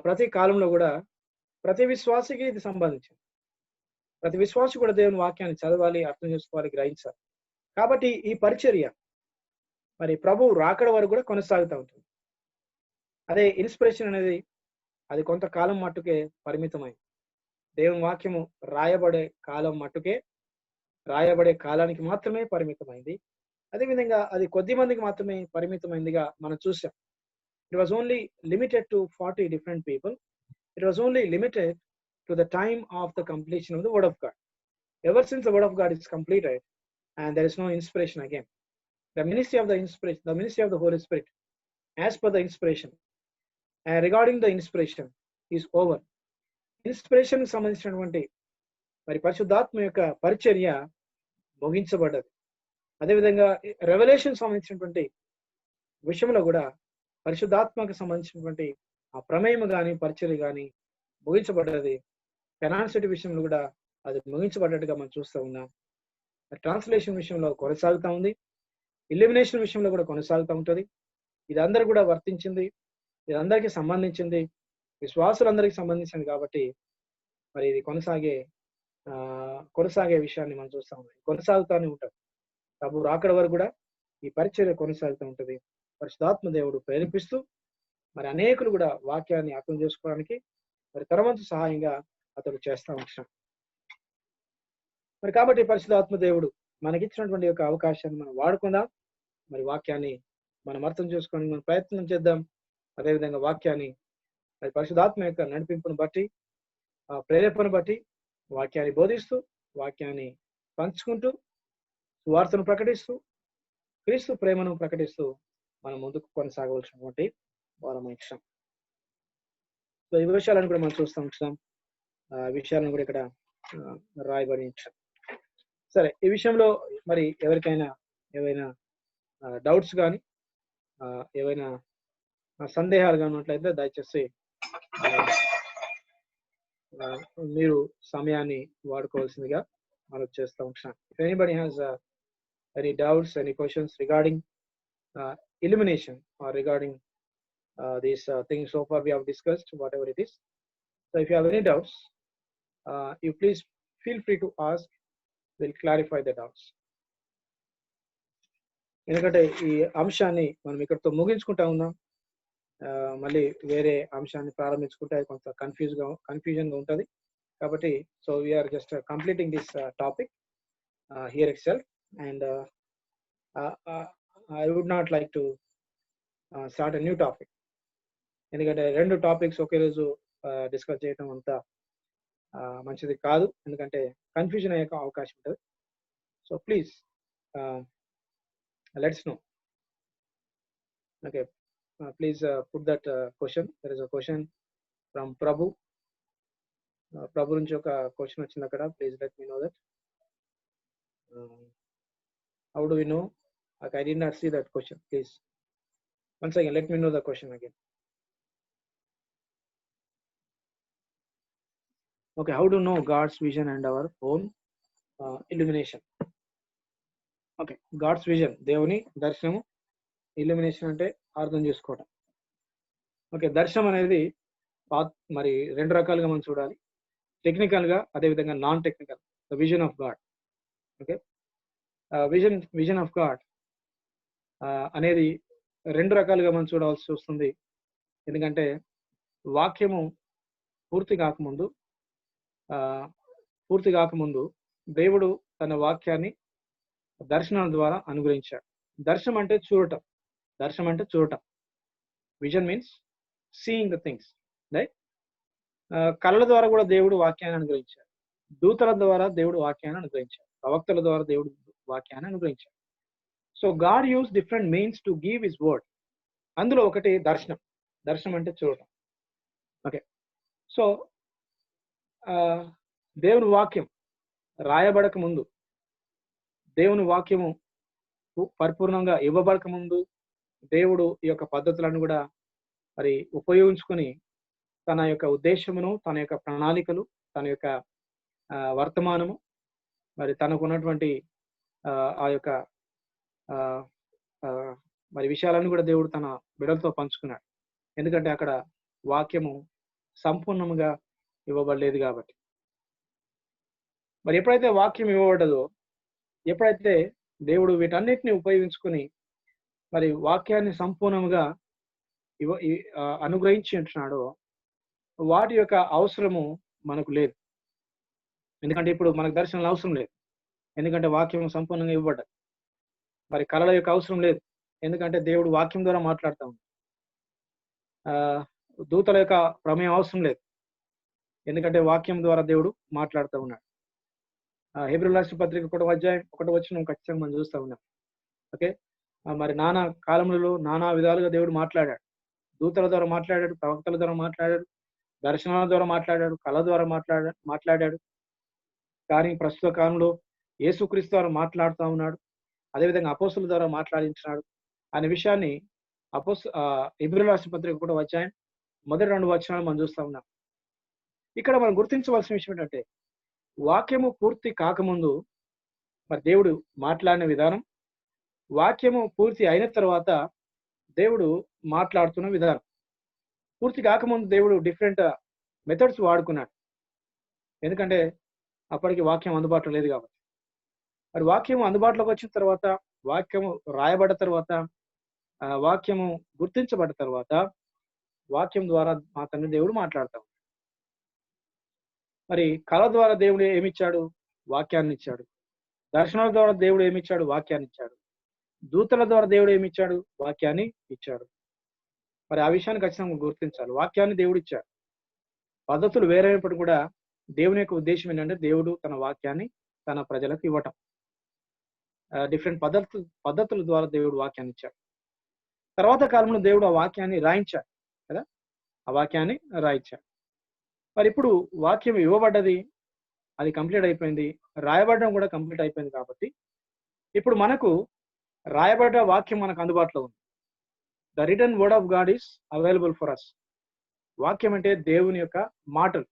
ప్రతి కాలంలో కూడా ప్రతి విశ్వాసికి ఇది సంబంధించింది. ప్రతి విశ్వాసి కూడా దేవుని వాక్యాన్ని చదవాలి, అర్థం చేసుకోవాలి, గ్రహించాలి. కాబట్టి ఈ పరిచర్య మరి ప్రభువు రాకడ వరకు కూడా కొనసాగుతూ ఉంటుంది. అదే ఇన్స్పిరేషన్ అనేది అది కొంతకాలం మట్టుకే పరిమితమైంది. దేవుని వాక్యము రాయబడే కాలానికి మాత్రమే పరిమితమైంది. అదేవిధంగా అది కొద్ది మందికి మాత్రమే పరిమితమైందిగా మనం చూసాం. It was only limited to 40 different people. It was only limited to the time of the completion of the Word of God. Ever since the Word of God is completed and there is no inspiration again, the ministry of the Holy Spirit, as per the inspiration and regarding the inspiration, is over. Inspiration సంబంధించినటువంటి మరి పరిశుద్ధాత్మ యొక్క పరిచర్య ముగించబడ్డది. అదేవిధంగా revolution సంబంధించినటువంటి విషయంలో కూడా పరిశుద్ధాత్మకు సంబంధించినటువంటి ఆ ప్రమేయం కానీ పరిచర్య కానీ ముగించబడ్డది. కెనాన్సిటీ విషయంలో కూడా అది ముగించబడ్డట్టుగా మనం చూస్తూ ఉన్నాం. ట్రాన్స్లేషన్ విషయంలో కొనసాగుతూ ఉంది. ఇల్యూమినేషన్ విషయంలో కూడా కొనసాగుతూ ఉంటుంది. ఇది అందరూ కూడా వర్తించింది, ఇది అందరికీ సంబంధించింది, విశ్వాసులందరికీ సంబంధించింది. కాబట్టి మరి ఇది కొనసాగే విషయాన్ని మనం చూస్తూ ఉన్నాం. కొనసాగుతూనే ఉంటుంది. ప్రభు రాకడ వరకు కూడా ఈ పరిచర్య కొనసాగుతూ ఉంటుంది. పరిశుద్ధాత్మ దేవుడు ప్రేరేపిస్తూ మరి అనేకులు కూడా వాక్యాన్ని అర్థం చేసుకోవడానికి మరి తరవంతు సహాయంగా అతడు చేస్తూ ఉంటున్నాడు. మరి కాబట్టి పరిశుద్ధాత్మ దేవుడు మనకిచ్చినటువంటి యొక్క అవకాశాన్ని మనం వాడుకుందాం. మరి వాక్యాన్ని మనం అర్థం చేసుకోవడానికి మనం ప్రయత్నం చేద్దాం. అదేవిధంగా వాక్యాన్ని మరి పరిశుద్ధాత్మ యొక్క నడిపింపును బట్టి, ఆ ప్రేరేపణ బట్టి వాక్యాన్ని బోధిస్తూ, వాక్యాన్ని పంచుకుంటూ, సువార్తను ప్రకటిస్తూ, క్రీస్తు ప్రేమను ప్రకటిస్తూ మనం ముందుకు కొనసాగవలసినటువంటి వారం ఇచ్చాం. సో ఈ విషయాలను కూడా మనం చూస్తూ ఉంటున్నాం. విషయాలను కూడా ఇక్కడ రాయబడి ఇచ్చాం. సరే, ఈ విషయంలో మరి ఎవరికైనా ఏవైనా డౌట్స్ కానీ ఏవైనా సందేహాలు కానీ ఉన్నట్లయితే దయచేసి మీరు సమయాన్ని వాడుకోవాల్సిందిగా మనం చేస్తూ ఉంటున్నాం. If anybody has any doubts, any questions regarding illumination or regarding these things so far we have discussed, whatever it is. So if you have any doubts, you please feel free to ask. We'll clarify the doubts. ఎందుకంటే ఈ అంశాన్ని మనం ఇక్కడితో ముగించుకుంటా ఉన్నాం. మళ్ళీ వేరే అంశాన్ని ప్రారంభించుకుంటే అది కొంత కన్ఫ్యూజన్ గా ఉంటుంది. కాబట్టి so we are just completing this topic here itself. And I would not like to start a new topic. ఎందుకంటే రెండు టాపిక్స్ ఒకే రోజు డిస్కస్ చేయడం అంత మంచిది కాదు. ఎందుకంటే కన్ఫ్యూజన్ అయ్యే అవకాశం ఉంటుంది. So please let's know. Okay, please put that question. There is a question from Prabhu. Prabhu నుంచి ఒక క్వశ్చన్ వచ్చింది అక్కడ. Please let me know that. How do we know? Like, I did not see that question. Please once again let me know the question again. Okay, how to know God's vision and our own illumination? Okay, God's vision, దేవుని దర్శనము illumination అంటే అర్థం చేసుకోవటం. Okay, దర్శనం అనేది మరి రెండు రకాలుగా మనం చూడాలి. టెక్నికల్ గా, అదేవిధంగా non technical. The vision of God. Okay, vision of God అనేది రెండు రకాలుగా మనం చూడవలసి వస్తుంది. ఎందుకంటే వాక్యము పూర్తి కాకముందు దేవుడు తన వాక్యాన్ని దర్శనాల ద్వారా అనుగ్రహించాడు. దర్శనం అంటే చూడటం. Vision means seeing the things, right? కళల ద్వారా కూడా దేవుడు వాక్యాన్ని అనుగ్రహించాడు. దూతల ద్వారా దేవుడు వాక్యాన్ని అనుగ్రహించాడు. ప్రవక్తల ద్వారా దేవుడు వాక్యాన్ని అనుగ్రహించాడు. So God use different means to give his word. అందులో ఒకటి దర్శనం అంటే చూడటం. ఓకే, సో దేవుని వాక్యం రాయబడక ముందు, దేవుని వాక్యము పరిపూర్ణంగా ఇవ్వబడక ముందు దేవుడు ఈ యొక్క పద్ధతులను కూడా మరి ఉపయోగించుకొని తన యొక్క ఉద్దేశమును, తన యొక్క ప్రణాళికలు, తన యొక్క వర్తమానము, మరి తనకు ఉన్నటువంటి ఆ యొక్క మరి విషయాలను కూడా దేవుడు తన బిడ్డలతో పంచుకున్నాడు. ఎందుకంటే అక్కడ వాక్యము సంపూర్ణంగా ఇవ్వబడలేదు కాబట్టి. మరి ఎప్పుడైతే వాక్యం ఇవ్వబడ్డదో, ఎప్పుడైతే దేవుడు వీటన్నిటిని ఉపయోగించుకొని మరి వాక్యాన్ని సంపూర్ణంగా అనుగ్రహించి ఉంటున్నాడో, వాటి యొక్క అవసరము మనకు లేదు. ఎందుకంటే ఇప్పుడు మనకు దర్శనాలు అవసరం లేదు, ఎందుకంటే వాక్యం సంపూర్ణంగా ఇవ్వబడ్డది. మరి కళల యొక్క అవసరం లేదు, ఎందుకంటే దేవుడు వాక్యం ద్వారా మాట్లాడుతూ ఉన్నాడు. దూతల యొక్క ప్రమేయం అవసరం లేదు, ఎందుకంటే వాక్యం ద్వారా దేవుడు మాట్లాడుతూ ఉన్నాడు. హెబ్రీయుల రాసిన పత్రిక 1వ అధ్యాయం 1వ వచనం ఖచ్చితంగా మనం చూస్తూ ఉన్నాం. ఓకే, మరి నానా కాలములలో నానా విధాలుగా దేవుడు మాట్లాడాడు. దూతల ద్వారా మాట్లాడాడు, ప్రవక్తల ద్వారా మాట్లాడాడు, దర్శనాల ద్వారా మాట్లాడాడు, కళ ద్వారా మాట్లాడాడు. కానీ ప్రస్తుత కాలంలో యేసుక్రీస్తు ద్వారా మాట్లాడుతూ ఉన్నాడు. అదేవిధంగా అపోస్తుల ద్వారా మాట్లాడించినాడు అనే విషయాన్ని హెబ్రీయుల రాసిన పత్రిక 1వ అధ్యాయం మొదటి 2 వచనాలు మనం చూస్తూ ఉన్నాం. ఇక్కడ మనం గుర్తించవలసిన విషయం ఏంటంటే, వాక్యము పూర్తి కాకముందు మరి దేవుడు మాట్లాడిన విధానం, వాక్యము పూర్తి అయిన తర్వాత దేవుడు మాట్లాడుతున్న విధానం. పూర్తి కాకముందు దేవుడు డిఫరెంట్ మెథడ్స్ వాడుకున్నాడు, ఎందుకంటే అప్పటికి వాక్యం అందుబాటులో లేదు కాబట్టి. మరి వాక్యము అందుబాటులోకి వచ్చిన తర్వాత, వాక్యము రాయబడ్డ తర్వాత, వాక్యము గుర్తించబడ్డ తర్వాత, వాక్యం ద్వారా మా తండ్రి దేవుడు మాట్లాడతాం. మరి కళ ద్వారా దేవుడు ఏమిచ్చాడు? వాక్యాన్ని ఇచ్చాడు. దర్శనాల ద్వారా దేవుడు ఏమిచ్చాడు? వాక్యాన్ని ఇచ్చాడు. దూతల ద్వారా దేవుడు ఏమిచ్చాడు? వాక్యాన్ని ఇచ్చాడు. మరి ఆ విషయాన్ని ఖచ్చితంగా గుర్తించాలి. వాక్యాన్ని దేవుడు ఇచ్చాడు. పద్ధతులు వేరైనప్పుడు కూడా దేవుని యొక్క ఉద్దేశం ఏంటంటే, దేవుడు తన వాక్యాన్ని తన ప్రజలకు ఇవ్వటం. డిఫరెంట్ పద్ధతుల ద్వారా దేవుడు వాక్యాన్ని ఇచ్చాడు. తర్వాత కాలంలో దేవుడు ఆ వాక్యాన్ని రాయించాడు కదా, ఆ వాక్యాన్ని రాయించాడు. మరి ఇప్పుడు వాక్యం ఇవ్వబడ్డది, అది కంప్లీట్ అయిపోయింది. రాయబడడం కూడా కంప్లీట్ అయిపోయింది కాబట్టి ఇప్పుడు మనకు రాయబడ్డ వాక్యం మనకు అందుబాటులో ఉంది. The written word of God is available for us. వాక్యం అంటే దేవుని యొక్క మాటలు.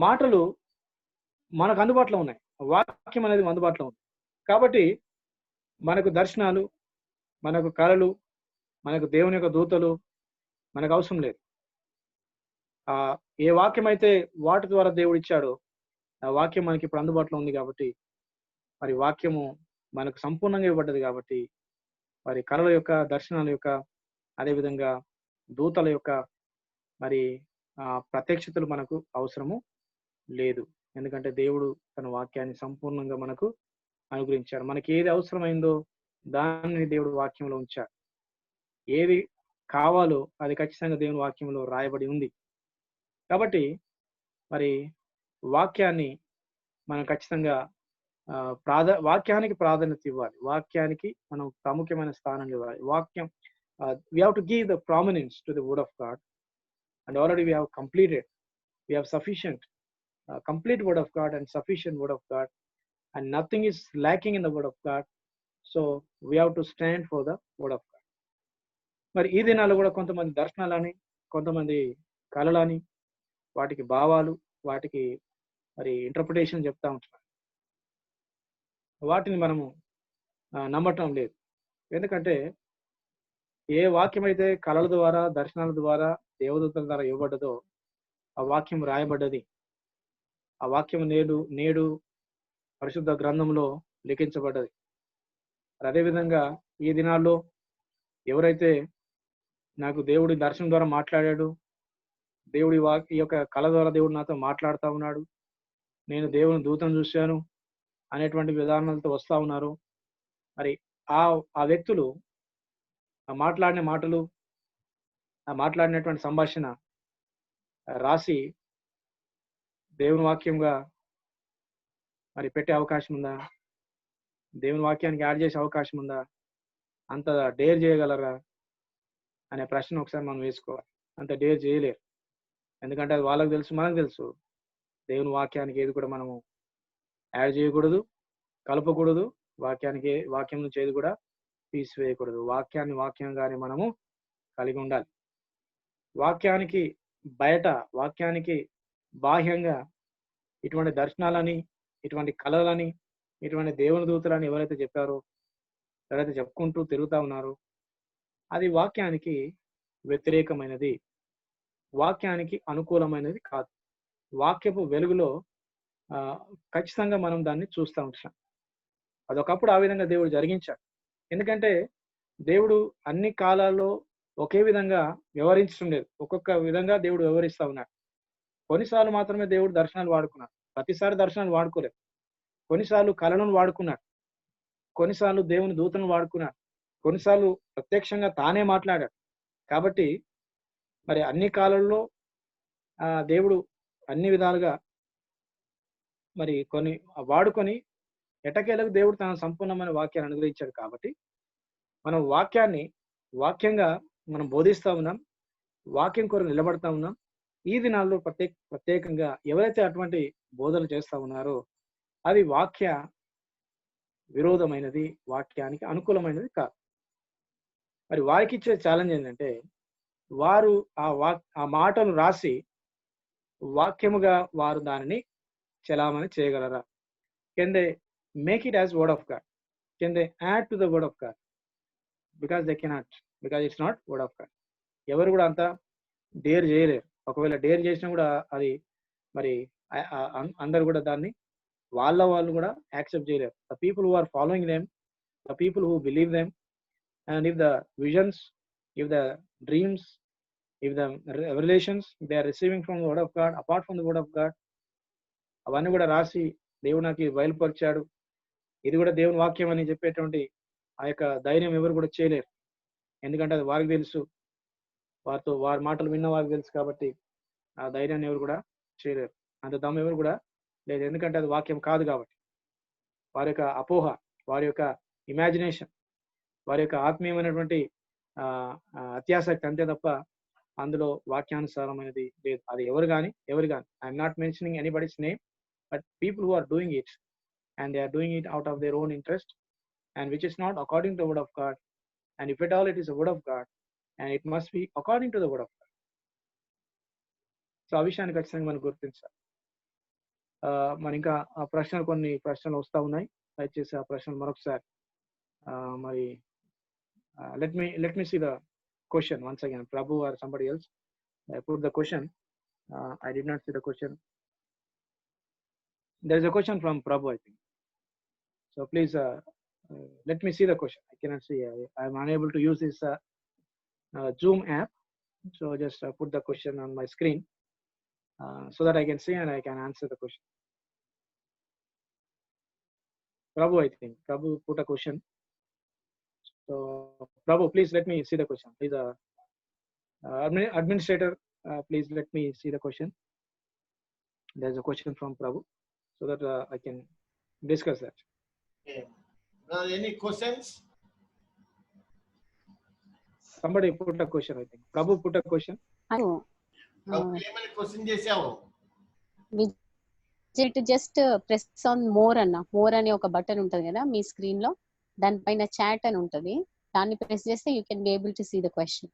మాటలు మనకు అందుబాటులో ఉన్నాయి. వాక్యం అనేది అందుబాటులో ఉంది కాబట్టి మనకు దర్శనాలు, మనకు కళలు, మనకు దేవుని యొక్క దూతలు మనకు అవసరం లేదు. ఏ వాక్యం అయితే వాటి ద్వారా దేవుడు ఇచ్చాడో ఆ వాక్యం మనకి ఇప్పుడు అందుబాటులో ఉంది కాబట్టి, మరి వాక్యము మనకు సంపూర్ణంగా ఇవ్వబడ్డది కాబట్టి, మరి కళల యొక్క, దర్శనాల యొక్క, అదేవిధంగా దూతల యొక్క మరి ప్రత్యక్షతలు మనకు అవసరము లేదు. ఎందుకంటే దేవుడు తన వాక్యాన్ని సంపూర్ణంగా మనకు అనుగ్రహించాడు. మనకి ఏది అవసరమైందో దాన్ని దేవుడు వాక్యంలో ఉంచాడు. ఏది కావాలో అది ఖచ్చితంగా దేవుని వాక్యంలో రాయబడి ఉంది. కాబట్టి మరి వాక్యాన్ని మనం ఖచ్చితంగా వాక్యానికి ప్రాధాన్యత ఇవ్వాలి. వాక్యానికి మనం ప్రాముఖ్యమైన స్థానం ఇవ్వాలి. వాక్యం we have to give the prominence to the word of God, and already we have completed, we have sufficient complete word of God and sufficient word of God, and nothing is lacking in the word of God, so we have to stand for the word of God. మరి ఈ దినాల్లో కూడా కొంతమంది దర్శనాలని, కొంతమంది కళలని, వాటికి భావాలు, వాటికి మరి ఇంటర్ప్రిటేషన్ చెప్తా ఉంటున్నారు. వాటిని మనము నమ్మటం లేదు. ఎందుకంటే ఏ వాక్యం అయితే కళల ద్వారా, దర్శనాల ద్వారా, దేవదూతల ద్వారా ఇవ్వబడ్డదో ఆ వాక్యం రాయబడ్డది. ఆ వాక్యం నేడు పరిశుద్ధ గ్రంథంలో లిఖించబడ్డది. అదేవిధంగా ఈ దినాల్లో ఎవరైతే నాకు దేవుడి దర్శనం ద్వారా మాట్లాడాడు, ఈ యొక్క కళ ద్వారా దేవుడు నాతో మాట్లాడుతా ఉన్నాడు, నేను దేవుని దూతను చూశాను అనేటువంటి విధానాలతో వస్తా ఉన్నారు. మరి ఆ వ్యక్తులు ఆ మాట్లాడిన మాటలు, ఆ మాట్లాడినటువంటి సంభాషణ రాసి దేవుని వాక్యంగా మరి పెట్టే అవకాశం ఉందా? దేవుని వాక్యానికి యాడ్ చేసే అవకాశం ఉందా? అంత డేర్ చేయగలరా అనే ప్రశ్న ఒకసారి మనం వేసుకోవాలి. అంత డేర్ చేయలేరు. ఎందుకంటే అది వాళ్ళకి తెలుసు, మనకు తెలుసు. దేవుని వాక్యానికి ఏది కూడా మనము యాడ్ చేయకూడదు, కలపకూడదు. వాక్యం నుంచి ఏది కూడా తీసివేయకూడదు. వాక్యంగానే మనము కలిగి ఉండాలి. వాక్యానికి బయట, వాక్యానికి బాహ్యంగా ఇటువంటి దర్శనాలని, ఇటువంటి కళలని, ఇటువంటి దేవుని దూతలని ఎవరైతే చెప్పారో, ఎవరైతే చెప్పుకుంటూ తిరుగుతా ఉన్నారో అది వాక్యానికి వ్యతిరేకమైనది, వాక్యానికి అనుకూలమైనది కాదు. వాక్యపు వెలుగులో ఖచ్చితంగా మనం దాన్ని చూస్తూ ఉంటాం. అదొకప్పుడు ఆ విధంగా దేవుడు జరిగించాడు. ఎందుకంటే దేవుడు అన్ని కాలాల్లో ఒకే విధంగా వ్యవహరించడం లేదు. ఒక్కొక్క విధంగా దేవుడు వ్యవహరిస్తా ఉన్నాడు. కొన్నిసార్లు మాత్రమే దేవుడు దర్శనాలు వాడుకున్నాడు, ప్రతిసారి దర్శనాలు వాడుకోలేదు. కొన్నిసార్లు కళలను వాడుకున్నాడు, కొన్నిసార్లు దేవుని దూతను వాడుకున్నాడు, కొన్నిసార్లు ప్రత్యక్షంగా తానే మాట్లాడాడు. కాబట్టి మరి అన్ని కాలాల్లో దేవుడు అన్ని విధాలుగా మరి కొన్ని వాడుకొని ఎటకేలకు దేవుడు తన సంపూర్ణమైన వాక్యాన్ని అనుగ్రహించాడు. కాబట్టి మనం వాక్యంగా మనం బోధిస్తా ఉన్నాం, వాక్యం కొరకు నిలబడతా ఉన్నాం. ఈ దినాల్లో ప్రత్యేకంగా ఎవరైతే అటువంటి బోధనలు చేస్తా ఉన్నారో అది వాక్య విరోధమైనది, వాక్యానికి అనుకూలమైనది కాదు. మరి వారికి ఇచ్చే ఛాలెంజ్ ఏంటంటే వారు ఆ మాటలు రాసి వాక్యముగా వారు దానిని చలామణి చేయగలరా? Can they make it as word of God? Can they add to the word of God? Because they cannot, because it's not word of God. ఎవరు కూడా అంతా డేర్ చేయలేరు. ఒకవేళ డేర్ చేసినా కూడా అది మరి అందరు కూడా దాన్ని వాళ్ళు కూడా యాక్సెప్ట్ చేయలేరు. The people who are following them, the people who believe them, and if the visions, if the dreams, if the revelations they are receiving from the word of God, apart from the word of God, అవన్నీ కూడా రాసి దేవుడు నాకు బయలుపరిచాడు, ఇది కూడా దేవుని వాక్యం అని చెప్పేటువంటి ఆ యొక్క ధైర్యం ఎవరు కూడా చేయలేరు. ఎందుకంటే అది వారికి తెలుసు, వారి మాటలు విన్న వారికి తెలుసు. కాబట్టి ఆ ధైర్యాన్ని ఎవరు కూడా చేయలేరు, అంత దమ్ము ఎవరు కూడా లేదు. ఎందుకంటే అది వాక్యం కాదు కాబట్టి. వారి యొక్క అపోహ, వారి యొక్క ఇమాజినేషన్, వారి యొక్క ఆత్మీయమైనటువంటి అత్యాసక్తి అంతే తప్ప అందులో వాక్యానుసారమైనది లేదు. అది ఎవరు కానీ I'm not mentioning anybody's name, but people who are doing it and they are doing it out of their own interest and which is not according to the word of God. And if at all it is the word of God and it must be according to the word of God. So ఆ విషయాన్ని ఖచ్చితంగా మనం గుర్తించాలి. మరి ఇంకా కొన్ని ప్రశ్నలు వస్తూ ఉన్నాయి. దయచేసి ఆ ప్రశ్నలు మరొకసారి మరి let me see the question once again. Prabhu or somebody else put the question. I did not see the question. There is a question from Prabhu, I think. So please let me see the question. I cannot see. I am unable to use this Zoom app. So just put the question on my screen so that I can see and I can answer the question. Prabhu, I think Prabhu put a question. So Prabhu, please let me see the question. Please, administrator, please let me see the question. There's a question from Prabhu, so that I can discuss that. Okay. Any questions? Somebody put a question, I think. Prabhu put a question. ఏమైనా question చేసావు? Just press on more అనే ఒక button ఉంటది కదా మీ screen లో, దానిపైన chat అని ఉంటది. దాన్ని ప్రెస్ చేస్తే you can be able to see the question.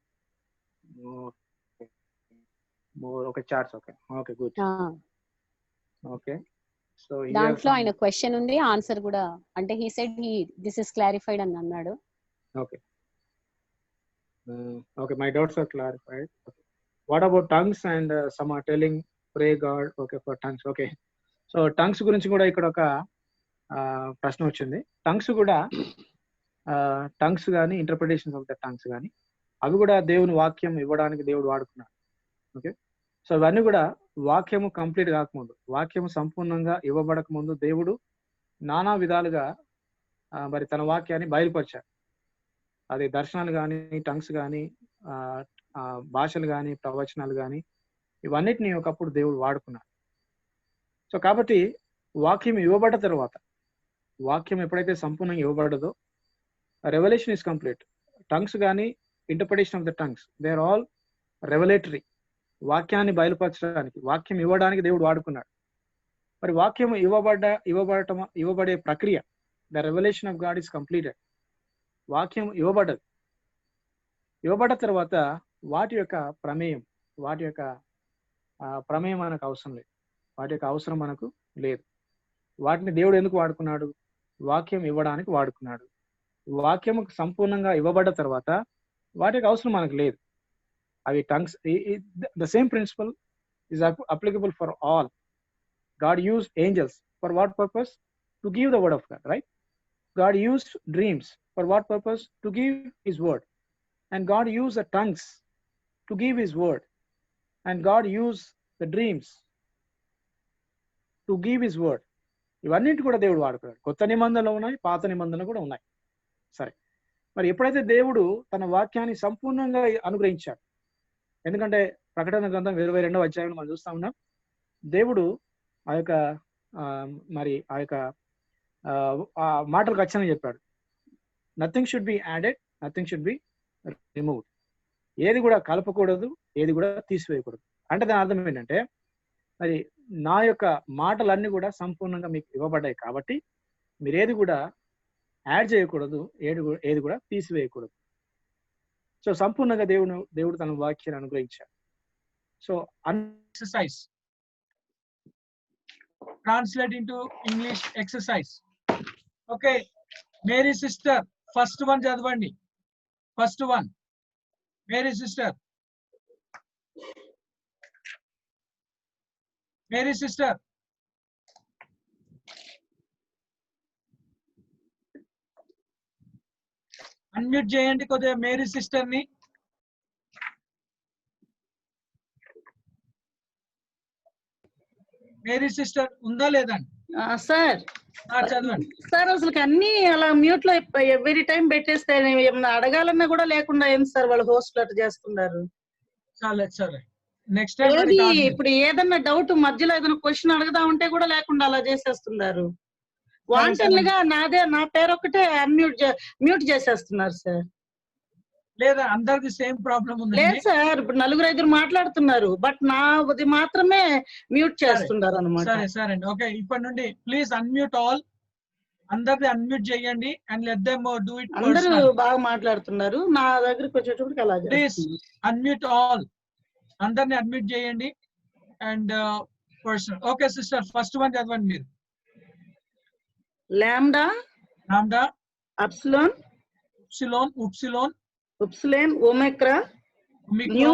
Okay, chats. Okay good. Okay, so దాంట్లో ఆయన క్వశ్చన్ ఉంది, ఆన్సర్ కూడా. అంటే he said this is clarified అని అన్నాడు. Okay. Okay, my doubts are clarified. Okay. What about tongues? And some are telling pray God. Okay, for tongues. Okay. So tongues గురించి కూడా ఇక్కడ ఒక ప్రశ్న వచ్చింది. టంగ్స్ కూడా టంగ్స్ కానీ ఇంటర్ప్రిటేషన్ ఆఫ్ ద టంగ్స్ కానీ అవి కూడా దేవుని వాక్యం ఇవ్వడానికి దేవుడు వాడుకున్నాడు. ఓకే, సో ఇవన్నీ కూడా వాక్యము కంప్లీట్ కాకముందు, వాక్యము సంపూర్ణంగా ఇవ్వబడక ముందు దేవుడు నానా విధాలుగా మరి తన వాక్యాన్ని బయలుపరిచాడు. అది దర్శనాలు కానీ, టంగ్స్ కానీ, భాషలు కానీ, ప్రవచనాలు కానీ, ఇవన్నిటిని ఒకప్పుడు దేవుడు వాడుకున్నాడు. సో కాబట్టి వాక్యం ఇవ్వబడ్డ తర్వాత, వాక్యం ఎప్పుడైతే సంపూర్ణంగా ఇవ్వబడదో రెవల్యూషన్ ఇస్ కంప్లీట్. టంగ్స్ కానీ, interpretation of the tongues, they are all revelatory. వాక్యాన్ని బయలుపరచడానికి, వాక్యం ఇవ్వడానికి దేవుడు వాడుకున్నాడు. మరి వాక్యం ఇవ్వబడే ప్రక్రియ, the revolution of God is completed. వాక్యం ఇవ్వబడ్డ తర్వాత వాటి యొక్క ప్రమేయం మనకు అవసరం లేదు. వాటి యొక్క అవసరం మనకు లేదు. వాటిని దేవుడు ఎందుకు వాడుకున్నాడు? వాక్యం ఇవ్వడానికి వాడుకున్నాడు. వాక్యము సంపూర్ణంగా ఇవ్వబడ్డ తర్వాత వాటి యొక్క అవసరం మనకు లేదు. అవి tongues, the same principle is applicable for all. God used angels for what purpose? To give the word of God, right? God used dreams for what purpose? To give his word. And God used the tongues to give his word. And God used the dreams to give his word. ఇవన్నింటి కూడా దేవుడు వాడుకున్నాడు. కొత్త నిబంధనలు ఉన్నాయి, పాత నిబంధనలు కూడా ఉన్నాయి. సరే, మరి ఎప్పుడైతే దేవుడు తన వాక్యాన్ని సంపూర్ణంగా అనుగ్రహించాడు, ఎందుకంటే ప్రకటన గ్రంథం 22వ అధ్యాయంలో మనం చూస్తా ఉన్నాం, దేవుడు ఆ యొక్క మాటలకు ఖచ్చితంగా చెప్పాడు, nothing should be added, nothing should be removed. ఏది కూడా కలపకూడదు, ఏది కూడా తీసివేయకూడదు. అంటే దాని అర్థం ఏంటంటే, మరి నా యొక్క మాటలన్నీ కూడా సంపూర్ణంగా మీకు ఇవ్వబడ్డాయి కాబట్టి మీరు ఏది కూడా యాడ్ చేయకూడదు, ఏది కూడా తీసివేయకూడదు. సో సంపూర్ణంగా దేవుడు తన వాక్యాన్ని అనుగ్రహించాడు. So exercise, translate into English exercise. Okay, Mary sister, first one చదవండి. First one, Mary sister. Mary sister. Unmute చేయండి కొద్దిగా మేరీ సిస్టర్ ని. మేరీ సిస్టర్ ఉందా లేదండి? సార్ చదవండి సార్. అసలు అన్ని అలా మ్యూట్ లో ఎవ్రీ టైం పెట్టేస్తే ఏమన్నా అడగాలన్నా కూడా లేకుండా ఏం సార్ వాళ్ళు హోస్ట్ అట్లా చేస్తున్నారు. సరే నెక్స్ట్ టైం ఇప్పుడు ఏదన్నా డౌట్ మధ్యలో ఏదైనా క్వశ్చన్ అడగదా ఉంటే కూడా లేకుండా అలా చేసేస్తున్నారు. వాంటన్గా నా పేరు ఒకటే మ్యూట్ చేసేస్తున్నారు సార్. లేదా అందరికి సేమ్ ప్రాబ్లం ఉంది? లేదు సార్, ఇప్పుడు 4-5 మాట్లాడుతున్నారు, బట్ నాది మాత్రమే మ్యూట్ చేస్తున్నారు అన్నమాట. సరే అండి. ఓకే, ఇప్పటి నుండి ప్లీజ్ అన్మ్యూట్ ఆల్. అందరిది అన్మ్యూట్ చేయండి and let them do it. అందరూ బాగా మాట్లాడుతున్నారు, నా దగ్గరికి వచ్చేటప్పటికి అలా. ప్లీజ్ అన్మ్యూట్ ఆల్, అందరిని అన్మ్యూట్ చేయండి and personal. Okay sister, first one చదవండి మీరు. Lambda, upsilon, upsilon, omicron, nu,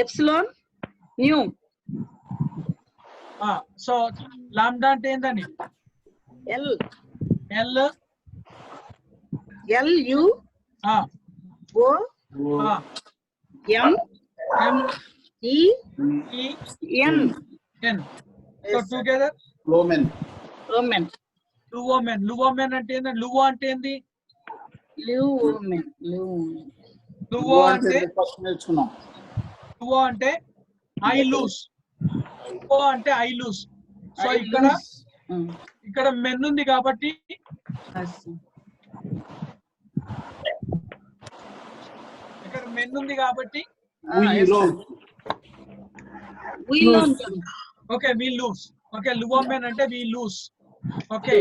epsilon, nu. So lambda అంటే ఏంటండి? ఎల్ యు ఓ ఎం ఈ ఎన్. So together లోమెన్. లువోమెన్ అంటే ఏంటండి? లువో అంటే ఏంది? లువో అంటే ఐ లూస్. లువో అంటే ఐ లూస్. సో ఇక్కడ మెన్ ఉంది కాబట్టి ఓకే వి లూస్. ఓకే, లువోమెన్ అంటే we loose. Okay,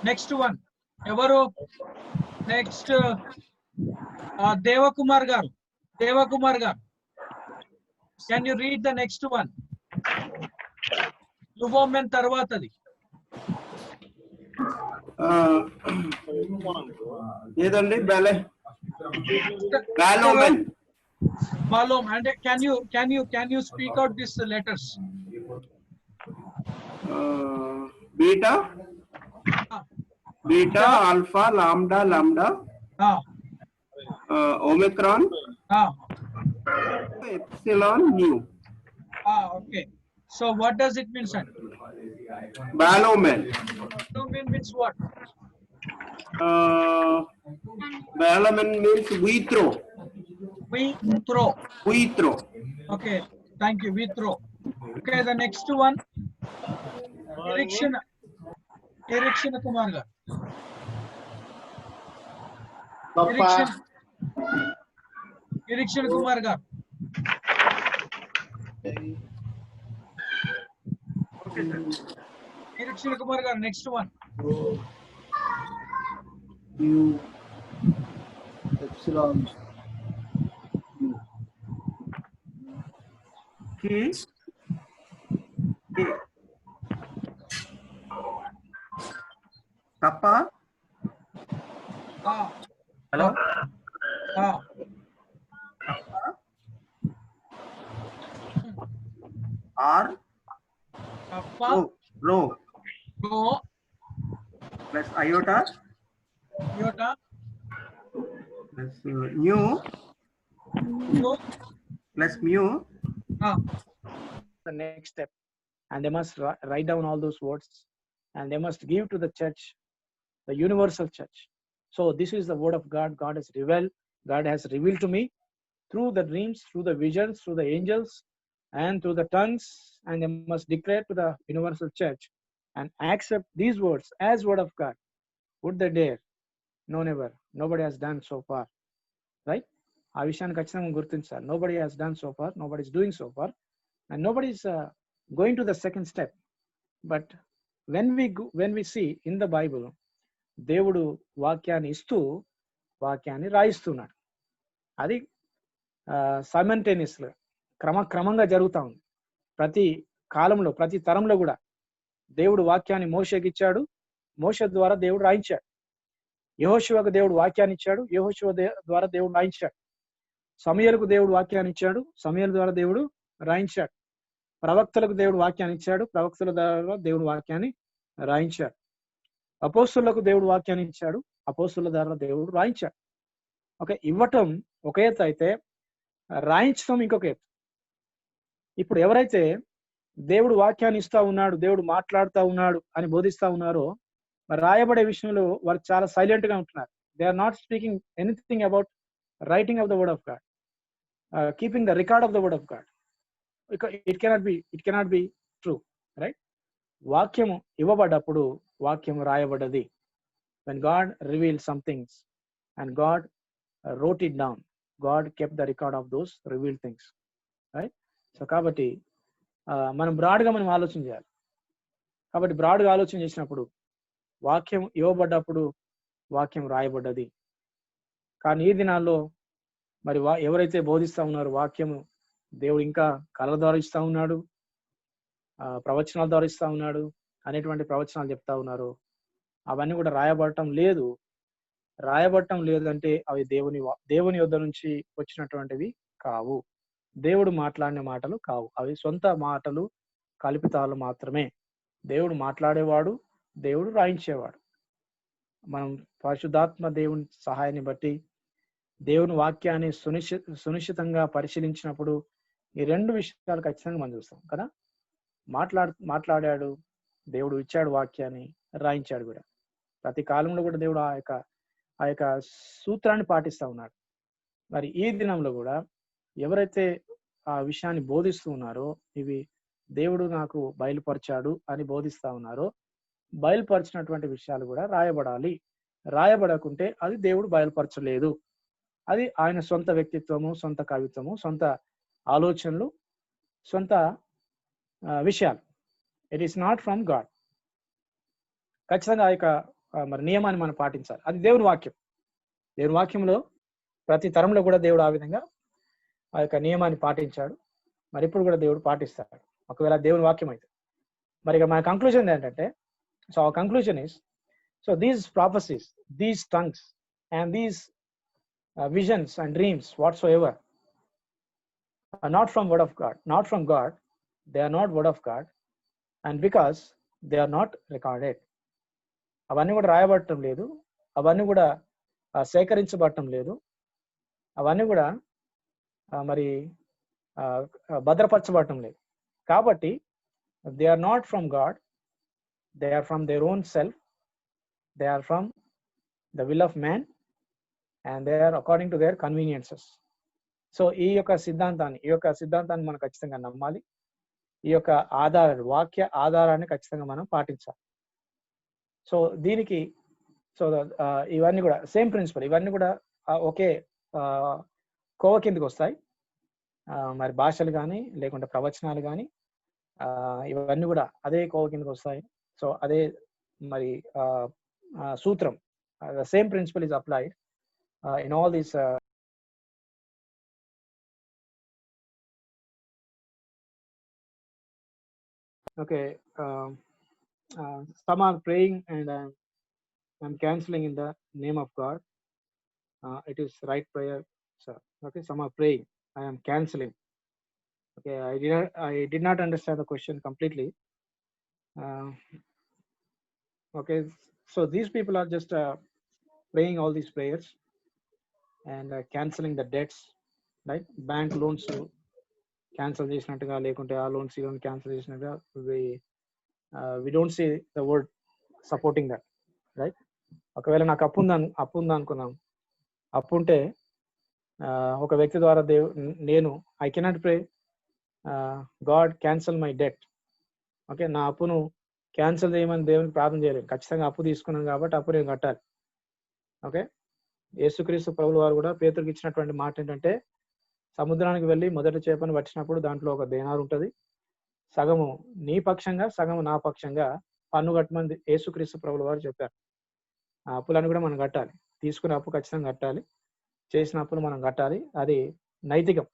next one ఎవరు? నెక్స్ట్ దేవకుమార్ గారు. Can you read the next one? లువోమెన్ తర్వాతది. ఏదండి బాలోమెన్. Malum, and can you speak out these letters? Beta Ah, beta alpha lambda lambda ah, omicron ah, epsilon nu. okay. So what does it mean, sir? బాలోమెన్. Balloon means what? బాలోమెన్ means we throw. We throw. We throw. Okay, thank you. We throw. Okay, the next one. Erection Kumar garu. Erection Kumar garu. Erection Kumar garu. Next one. Epsilon. తప్ప. Hello. Are రో plus iota plus new plus mu. The next step, and they must write down all those words, and they must give to the church, the universal church. So this is the word of God. God has revealed to me through the dreams, through the visions, through the angels, and through the tongues, and they must declare to the universal church and accept these words as word of God. Would they dare? No, never. Nobody has done so far, right? ఆ విషయాన్ని ఖచ్చితంగా గుర్తించాలి. Nobody has done so far, nobody is doing so far, and nobody is going to the second step. But when we see in the Bible, దేవుడు వాక్యాన్ని ఇస్తూ వాక్యాన్ని రాయిస్తున్నాడు. అది సైమల్టేనియస్గా క్రమంగా జరుగుతూ ఉంది. ప్రతి కాలంలో ప్రతి తరంలో కూడా దేవుడు వాక్యాన్ని మోషేకి ఇచ్చాడు, మోషే ద్వారా దేవుడు రాయించాడు. యెహోషువకు దేవుడు వాక్యాన్ని ఇచ్చాడు, యెహోషువ ద్వారా దేవుడు రాయించాడు. సమూయేలుకు దేవుడు వాక్యాన్ని ఇచ్చాడు, సమూయేలు ద్వారా దేవుడు రాయించాడు. ప్రవక్తలకు దేవుడు వాక్యాన్ని ఇచ్చాడు, ప్రవక్తల ద్వారా దేవుడు వాక్యాన్ని రాయించాడు. అపోస్తులకు దేవుడు వాక్యాన్ని ఇచ్చాడు, అపోస్తుల ద్వారా దేవుడు రాయించాడు. ఓకే, ఇవ్వటం ఒక ఎత్తు అయితే రాయించడం ఇంకొక ఎత్తు. ఇప్పుడు ఎవరైతే దేవుడు వాక్యాన్ని ఇస్తా ఉన్నాడు, దేవుడు మాట్లాడుతూ ఉన్నాడు అని బోధిస్తా ఉన్నారో, మరి రాయబడే విషయంలో వారు చాలా సైలెంట్ గా ఉంటున్నారు. They are not speaking anything about writing of the word of God, keeping the record of the word of God. It cannot be true, right? వాక్యము ఇవ్వబడ్డప్పుడు వాక్యము రాయబడ్డది. when God revealed some things and God wrote it down, God kept the record of those revealed things, right? So కాబట్టి మనం బ్రాడ్గా మనం ఆలోచన చేయాలి. కాబట్టి బ్రాడ్గా ఆలోచన చేసినప్పుడు వాక్యం ఇవ్వబడ్డప్పుడు వాక్యం రాయబడ్డది. కానీ ఈ దినాల్లో మరి ఎవరైతే బోధిస్తా ఉన్నారో వాక్యము దేవుడు ఇంకా కళల ద్వారా ఇస్తా ఉన్నాడు, ప్రవచనాల ద్వారా ఇస్తా ఉన్నాడు అనేటువంటి ప్రవచనాలు చెప్తా ఉన్నారు, అవన్నీ కూడా రాయబడటం లేదు. రాయబడటం లేదంటే అవి దేవుని యొద్ద నుంచి వచ్చినటువంటివి కావు, దేవుడు మాట్లాడిన మాటలు కావు, అవి సొంత మాటలు కల్పితాలు మాత్రమే. దేవుడు మాట్లాడేవాడు, దేవుడు రాయించేవాడు. మనం పరిశుద్ధాత్మ దేవుని సహాయాన్ని బట్టి దేవుని వాక్యాన్ని సునిశ్చితంగా పరిశీలించినప్పుడు ఈ రెండు విషయాలు ఖచ్చితంగా మనం చూస్తాం కదా. మాట్లాడాడు దేవుడు, ఇచ్చాడు వాక్యాన్ని, రాయించాడు కూడా. ప్రతి కాలంలో కూడా దేవుడు ఆ యొక్క సూత్రాన్ని పాటిస్తా ఉన్నాడు. మరి ఈ దినంలో కూడా ఎవరైతే ఆ విషయాన్ని బోధిస్తూ ఉన్నారో, ఇవి దేవుడు నాకు బయలుపరిచాడు అని బోధిస్తా ఉన్నారో, బయలుపరిచినటువంటి విషయాలు కూడా రాయబడాలి. రాయబడకుంటే అది దేవుడు బయలుపరచలేదు, అది ఆయన సొంత వ్యక్తిత్వము, సొంత కవిత్వము, సొంత ఆలోచనలు, సొంత విషయాలు. It is not from God. ఖచ్చితంగా ఆ యొక్క మరి నియమాన్ని మనం పాటించాలి. అది దేవుని వాక్యం. దేవుని వాక్యంలో ప్రతి తరంలో కూడా దేవుడు ఆ విధంగా ఆ యొక్క నియమాన్ని పాటించాడు. మరి ఇప్పుడు కూడా దేవుడు పాటిస్తాడు, ఒకవేళ దేవుని వాక్యం అయితే. మరి ఇక మన కంక్లూజన్ ఏంటంటే, సో ఆ conclusion is So these prophecies, these tongues, and these visions and dreams whatsoever are not from word of God, not from God. They are not word of God, and because they are not recorded, అవన్నీ కూడా రాయబడటం లేదు, అవన్నీ కూడా సేకరించబడటం లేదు, అవన్నీ కూడా మరి భద్రపరచబడటం లేదు. కాబట్టి they are not from God, they are from their own self, they are from the will of man, and they are according to their conveniences. So ఈ యొక్క సిద్ధాంతాన్ని మనం ఖచ్చితంగా నమ్మాలి. ఈ యొక్క వాక్య ఆధారాన్ని ఖచ్చితంగా మనం పాటించాలి. సో దీనికి ఇవన్నీ కూడా సేమ్ ప్రిన్సిపల్, ఇవన్నీ కూడా ఒకే కోవ కిందకి వస్తాయి. మరి భాషలు కానీ లేకుంటే ప్రవచనాలు కానీ ఇవన్నీ కూడా అదే కోవ కిందకి వస్తాయి. సో అదే మరి సూత్రం, the same principle is applied in all these okay. Some are praying and I'm canceling in the name of God. It is right prayer, sir. Okay, some are praying, I am canceling. Okay, I did not understand the question completely. Okay, so these people are just praying all these prayers and canceling the debts, right? Bank loans cancel చేసినట్టుగా లేకుంటే ఆ loans ఈ loan cancel చేసినట్టుగా we don't see the word supporting that, right? ఒకవేళ నాకు అప్పు ఉందా అనుకున్నాం, అప్పు ఉంటే ఒక వ్యక్తి ద్వారా నేను I cannot pray God cancel my debt. Okay, నా అప్పును క్యాన్సిల్ చేయమని దేవునికి ప్రార్థన చేయలేదు. ఖచ్చితంగా అప్పు తీసుకున్నాను కాబట్టి అప్పు నేను కట్టాలి. ఓకే, యేసుక్రీస్తు ప్రభువు వారు కూడా పేతురుకి ఇచ్చినటువంటి మాట ఏంటంటే, సముద్రానికి వెళ్ళి మొదటి చేపను పట్టినప్పుడు దాంట్లో ఒక దేనారు ఉంటుంది, సగము నీ పక్షంగా సగము నా పక్షంగా పన్ను కట్టమని యేసుక్రీస్తు ప్రభువు వారు చెప్పారు. ఆ అప్పులను కూడా మనం కట్టాలి. తీసుకునే అప్పు ఖచ్చితంగా కట్టాలి, చేసిన అప్పులు మనం కట్టాలి. అది నైతికం,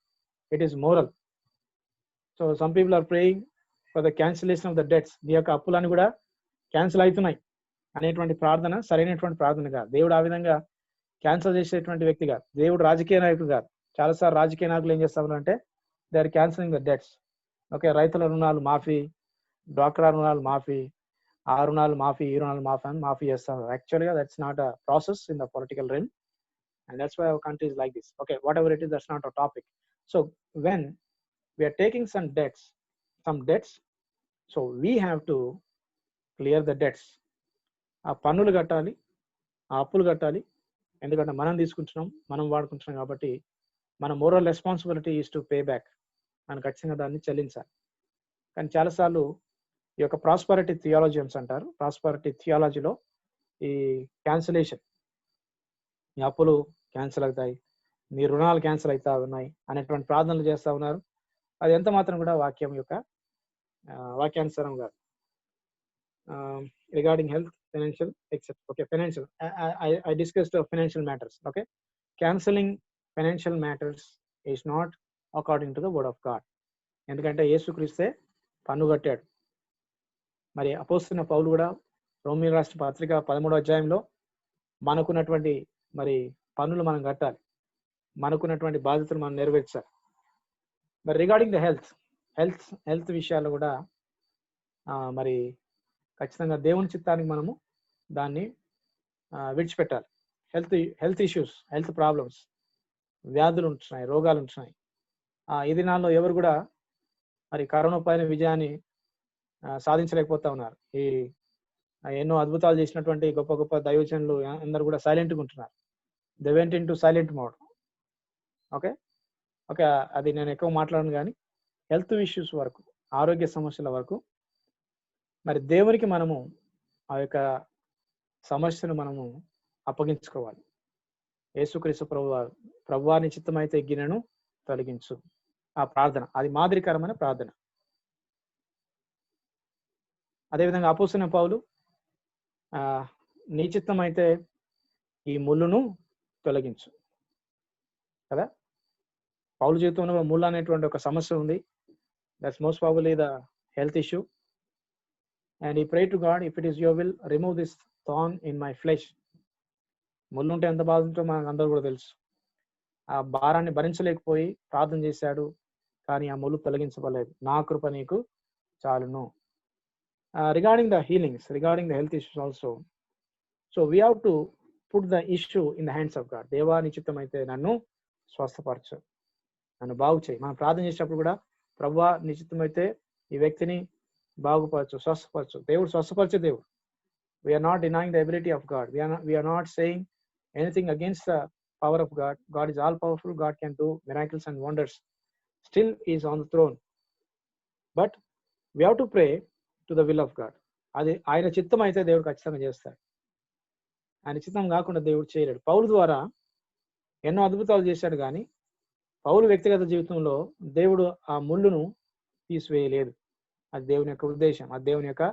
it is moral. So some people are praying for the cancellation of the debts. నీ యొక్క అప్పులను కూడా క్యాన్సిల్ అవుతున్నాయి అనేటువంటి ప్రార్థన సరైనటువంటి ప్రార్థన కాదు. దేవుడు ఆ విధంగా క్యాన్సిల్ చేసేటువంటి వ్యక్తి కాదు. దేవుడు రాజకీయ నాయకుడు కాదు. చాలాసార్లు రాజకీయ నాయకులు ఏం చేస్తారు అంటే they are cancelling the debts. Okay, రైతుల రుణాలు మాఫీ, డ్వాక్రా రుణాలు మాఫీ, ఆ రుణాలు మాఫీ, ఈ రుణాలు మాఫీ అని మాఫీ చేస్తారు. యాక్చువల్గా that's not a process in the political realm, and that's why our country is like this. Okay, whatever it is, that's not a topic. So when we are taking some debts, so we have to clear the debts. ఆ పన్నులు కట్టాలి, ఆ అప్పులు కట్టాలి. ఎందుకంటే మనం తీసుకుంటున్నాం, మనం వాడుకుంటున్నాం కాబట్టి మన moral responsibility is to pay back. మనం ఖచ్చితంగా దాన్ని చెల్లించాలి. కానీ చాలాసార్లు ఈ యొక్క ప్రాస్పరిటీ థియాలజియన్స్ అంటారు, ప్రాస్పరిటీ థియాలజీలో ఈ క్యాన్సిలేషన్, మీ అప్పులు క్యాన్సిల్ అవుతాయి, మీ రుణాలు క్యాన్సిల్ అవుతా ఉన్నాయి అనేటువంటి ప్రార్థనలు చేస్తూ ఉన్నారు. అది ఎంత మాత్రం కూడా వాక్యం యొక్క వాక్యానుసారం కాదు. Regarding health, financial except. Okay, financial I discussed financial matters. Okay, cancelling financial matters is not according to the word of God. ఎందుకంటే యేసుక్రీస్తే పన్ను కట్టాడు. మరి అపోస్తలుడైన పౌలు కూడా రోమీయులకు రాసిన పత్రిక 13వ అధ్యాయంలో మనకున్నటువంటి మరి పన్నులు మనం కట్టాలి, మనకున్నటువంటి బాధ్యతలు మనం నెరవేర్చాలి. మరి రిగార్డింగ్ ద హెల్త్ విషయాల్లో కూడా మరి ఖచ్చితంగా దేవుని చిత్తానికి మనము దాన్ని విడిచిపెట్టాలి. హెల్త్ ఇష్యూస్, హెల్త్ ప్రాబ్లమ్స్, వ్యాధులు ఉంటున్నాయి, రోగాలు ఉంటున్నాయి. ఈ దినాల్లో ఎవరు కూడా మరి కరోనా పైన విజయాన్ని సాధించలేకపోతా ఉన్నారు. ఈ ఎన్నో అద్భుతాలు చేసినటువంటి గొప్ప గొప్ప దైవజనులు అందరూ కూడా సైలెంట్గా ఉంటున్నారు. They went in to silent mode. Okay, అది నేను ఎక్కువ మాట్లాడను. కానీ హెల్త్ ఇష్యూస్ వరకు, ఆరోగ్య సమస్యల వరకు మరి దేవునికి మనము ఆ యొక్క సమస్యను మనము అప్పగించుకోవాలి. యేసుక్రీస్తు ప్రభువాని చిత్తమైతే గిన్నెను తొలగించు. ఆ ప్రార్థన అది మాదిరికరమైన ప్రార్థన. అదేవిధంగా అపోస్తలుడైన పౌలు నీ చిత్తం అయితే ఈ ముళ్ళును తొలగించు కదా. పౌలు జీవితంలో ముళ్ళు అనేటువంటి ఒక సమస్య ఉంది. That's most probably the health issue. and he prayed to God, if it is your will, remove this thorn in my flesh. ముళ్ళు ఉంటే ఎంత బాధ ఉంటుందో మనకు అందరూ కూడా తెలుసు. ఆ భారాన్ని భరించలేకపోయి ప్రార్థన చేశాడు, కానీ ఆ ముళ్ళు తొలగించబడలేదు. నా కృప నీకు చాలును. Regarding the healings, regarding the health issues also, so we have to put the issue in the hands of God. దేవా నీ చిత్తం అయితే నన్ను స్వస్థపరచు, నన్ను బాగు చేయి. మనం ప్రార్థన చేసేటప్పుడు కూడా ప్రభువా నీ చిత్తం అయితే ఈ వ్యక్తిని బాగుపరచు, స్వస్థపరచు. దేవుడు స్వస్థపరిచే దేవుడు. We are not denying the ability of God. We are not saying anything against the power of God. God is all powerful. God can do miracles and wonders. Still he is on the throne. But we have to pray to the will of God. అది ఆయన చిత్తం అయితే దేవుడు ఖచ్చితంగా చేస్తాడు. ఆయన చిత్తం కాకుండా దేవుడు చేయలేడు. పౌలు ద్వారా ఎన్నో అద్భుతాలు చేశాడు, కానీ పౌలు వ్యక్తిగత జీవితంలో దేవుడు ఆ ముళ్ళును తీసివేయలేదు. అది దేవుని యొక్క ఉద్దేశం, అది దేవుని యొక్క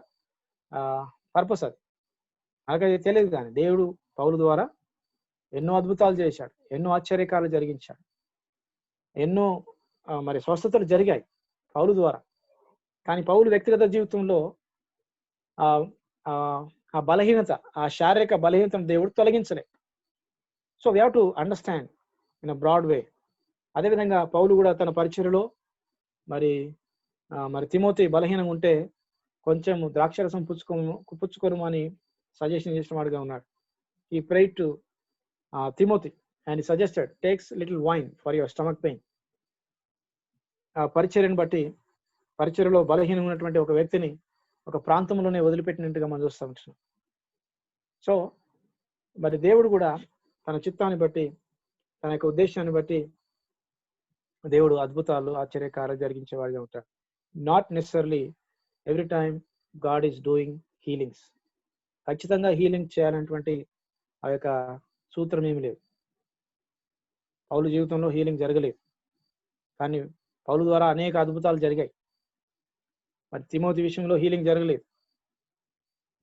పర్పస్. అది అలాగే తెలియదు, కానీ దేవుడు పౌలు ద్వారా ఎన్నో అద్భుతాలు చేశాడు, ఎన్నో ఆశ్చర్యకాలు జరిగించాడు, ఎన్నో మరి స్వస్థతలు జరిగాయి పౌలు ద్వారా. కానీ పౌలు వ్యక్తిగత జీవితంలో ఆ బలహీనత, ఆ శారీరక బలహీనతను దేవుడు తొలగించలే. So we have to understand in a broad way. అదేవిధంగా పౌలు కూడా తన పరిచర్యలో మరి తిమోతి బలహీనంగా ఉంటే కొంచెం ద్రాక్షరసం పుచ్చుకోను అని సజెషన్ చేసిన వాడుగా ఉన్నాడు. He prayed to Timothy and suggested takes little wine for your stomach pain. పరిచర్యను బట్టి, పరిచర్యలో బలహీనం ఉన్నటువంటి ఒక వ్యక్తిని ఒక ప్రాంతంలోనే వదిలిపెట్టినట్టుగా మనం చూస్తూ ఉంటున్నాం. సో మరి దేవుడు కూడా తన చిత్తాన్ని బట్టి, తన యొక్క ఉద్దేశాన్ని బట్టి దేవుడు అద్భుతాలు, ఆశ్చర్యకార్యాలు జరిగించేవాడిగా ఉంటాడు. Not necessarily every time God is doing healings. ఖచ్చితంగా హీలింగ్ చేయాలనేటువంటి ఆ యొక్క సూత్రం ఏమి లేదు. పౌలు జీవితంలో హీలింగ్ జరగలేదు, కానీ పౌలు ద్వారా అనేక అద్భుతాలు జరిగాయి. మరి తిమోతి విషయంలో హీలింగ్ జరగలేదు.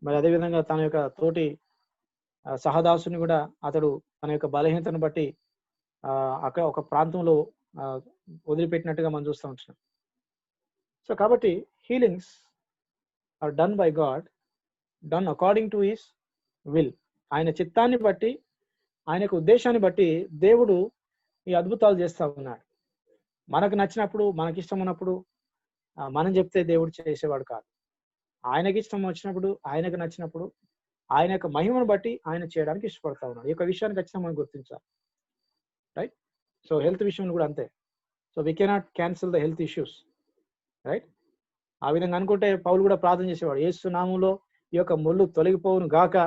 మరి అదేవిధంగా తన యొక్క తోటి సహదాసుని కూడా అతడు తన యొక్క బలహీనతను బట్టి అక్కడ ఒక ప్రాంతంలో వదిలిపెట్టినట్టుగా మనం చూస్తూ ఉంటున్నాం. సో కాబట్టి healings are done by God, done according to his will. ఆయన చిత్తాన్ని బట్టి, ఆయన యొక్క ఉద్దేశాన్ని బట్టి దేవుడు ఈ అద్భుతాలు చేస్తూ ఉన్నాడు. మనకు నచ్చినప్పుడు, మనకిష్టం ఉన్నప్పుడు మనం చెప్తే దేవుడు చేసేవాడు కాదు. ఆయనకి ఇష్టం వచ్చినప్పుడు, ఆయనకు నచ్చినప్పుడు, ఆయన యొక్క మహిమను బట్టి ఆయన చేయడానికి ఇష్టపడతా ఉన్నాడు. ఈ యొక్క విషయాన్ని ఖచ్చితంగా మనం గుర్తించాలి, రైట్? సో హెల్త్ విషయంలో కూడా అంతే. So we cannot cancel the health issues, right? ఆ విధంగా అనుకుంటే పౌలు కూడా ప్రార్థన చేసేవాడు, యేసు నామములో ఈ యొక్క ముళ్ళు తొలగిపోవును గాక,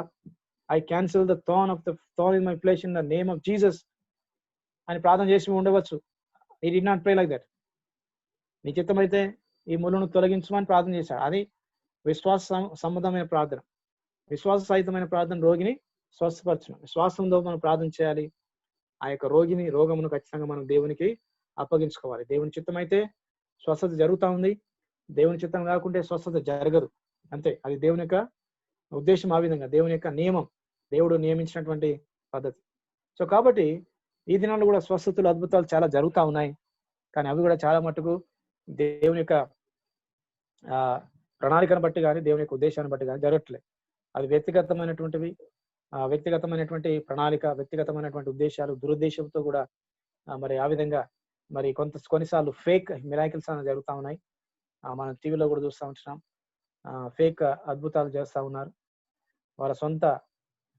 I cancel the thorn in my flesh in the name of Jesus అని ప్రార్థన చేసి ఉండవచ్చు. హి did not pray like that. నీ చిత్తమైతే ఈ ముళ్ళను తొలగించమని ప్రార్థన చేశాడు. అది విశ్వాస సంబంధమైన ప్రార్థన, విశ్వాస సహితమైన ప్రార్థన. రోగిని స్వస్థపరచడం, విశ్వాసంతో మనం ప్రార్థన చేయాలి. ఆ యొక్క రోగమును ఖచ్చితంగా మనం దేవునికి అప్పగించుకోవాలి. దేవుని చిత్తం అయితే స్వస్థత జరుగుతూ ఉంది, దేవుని చిత్తం కాకుంటే స్వస్థత జరగదు. అంతే, అది దేవుని యొక్క ఉద్దేశం. ఆ విధంగా దేవుని యొక్క నియమం, దేవుడు నియమించినటువంటి పద్ధతి. సో కాబట్టి ఈ దినాల్లో కూడా స్వస్థతలు, అద్భుతాలు చాలా జరుగుతూ ఉన్నాయి, కానీ అవి కూడా చాలా మటుకు దేవుని యొక్క ప్రణాళికను బట్టి కానీ, దేవుని యొక్క ఉద్దేశాన్ని బట్టి కానీ జరగట్లేదు. అది వ్యక్తిగతమైనటువంటివి, వ్యక్తిగతమైనటువంటి ప్రణాళిక, వ్యక్తిగతమైనటువంటి ఉద్దేశాలు, దురుద్దేశంతో కూడా మరి ఆ విధంగా మరి కొన్నిసార్లు ఫేక్ మిరాకిల్స్ అనేవి జరుగుతూ ఉన్నాయి. మనం టీవీలో కూడా చూస్తూ ఉంటున్నాం. ఫేక్ అద్భుతాలు చేస్తూ ఉన్నారు, వాళ్ళ సొంత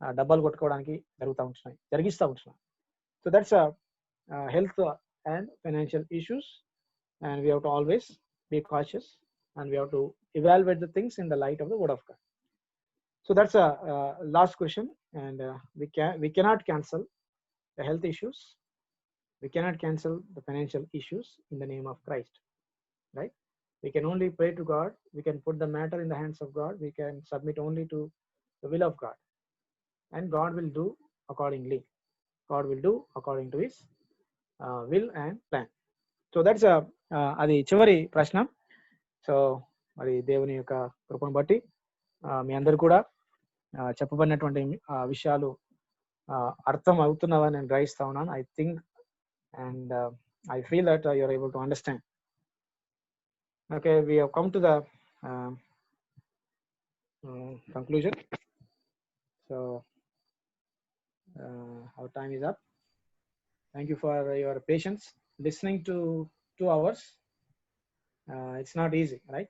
డబ్బాలు కొట్టుకోవడానికి జరిగిస్తూ ఉంటున్నాం. So that's health and financial issues, and we have to always be cautious, and we have to evaluate the things in the light of the word of God. So that's a last question, and we cannot cancel the health issues, we cannot cancel the financial issues in the name of Christ, right? We can only pray to God, we can put the matter in the hands of God, we can submit only to the will of God, and God will do accordingly. God will do according to his will and plan. So that's అది చివరి ప్రశ్న. So మరి దేవుని యొక్క కృపను బట్టి మీ అందరు కూడా చెప్పబడినటువంటి విషయాలు అర్థం అవుతున్నవని నేను గ్రహిస్తా ఉన్నాను. I think and I feel that you are able to understand. Okay, we have come to the conclusion. So our time is up. Thank you for your patience listening to 2 hours. It's not easy, right?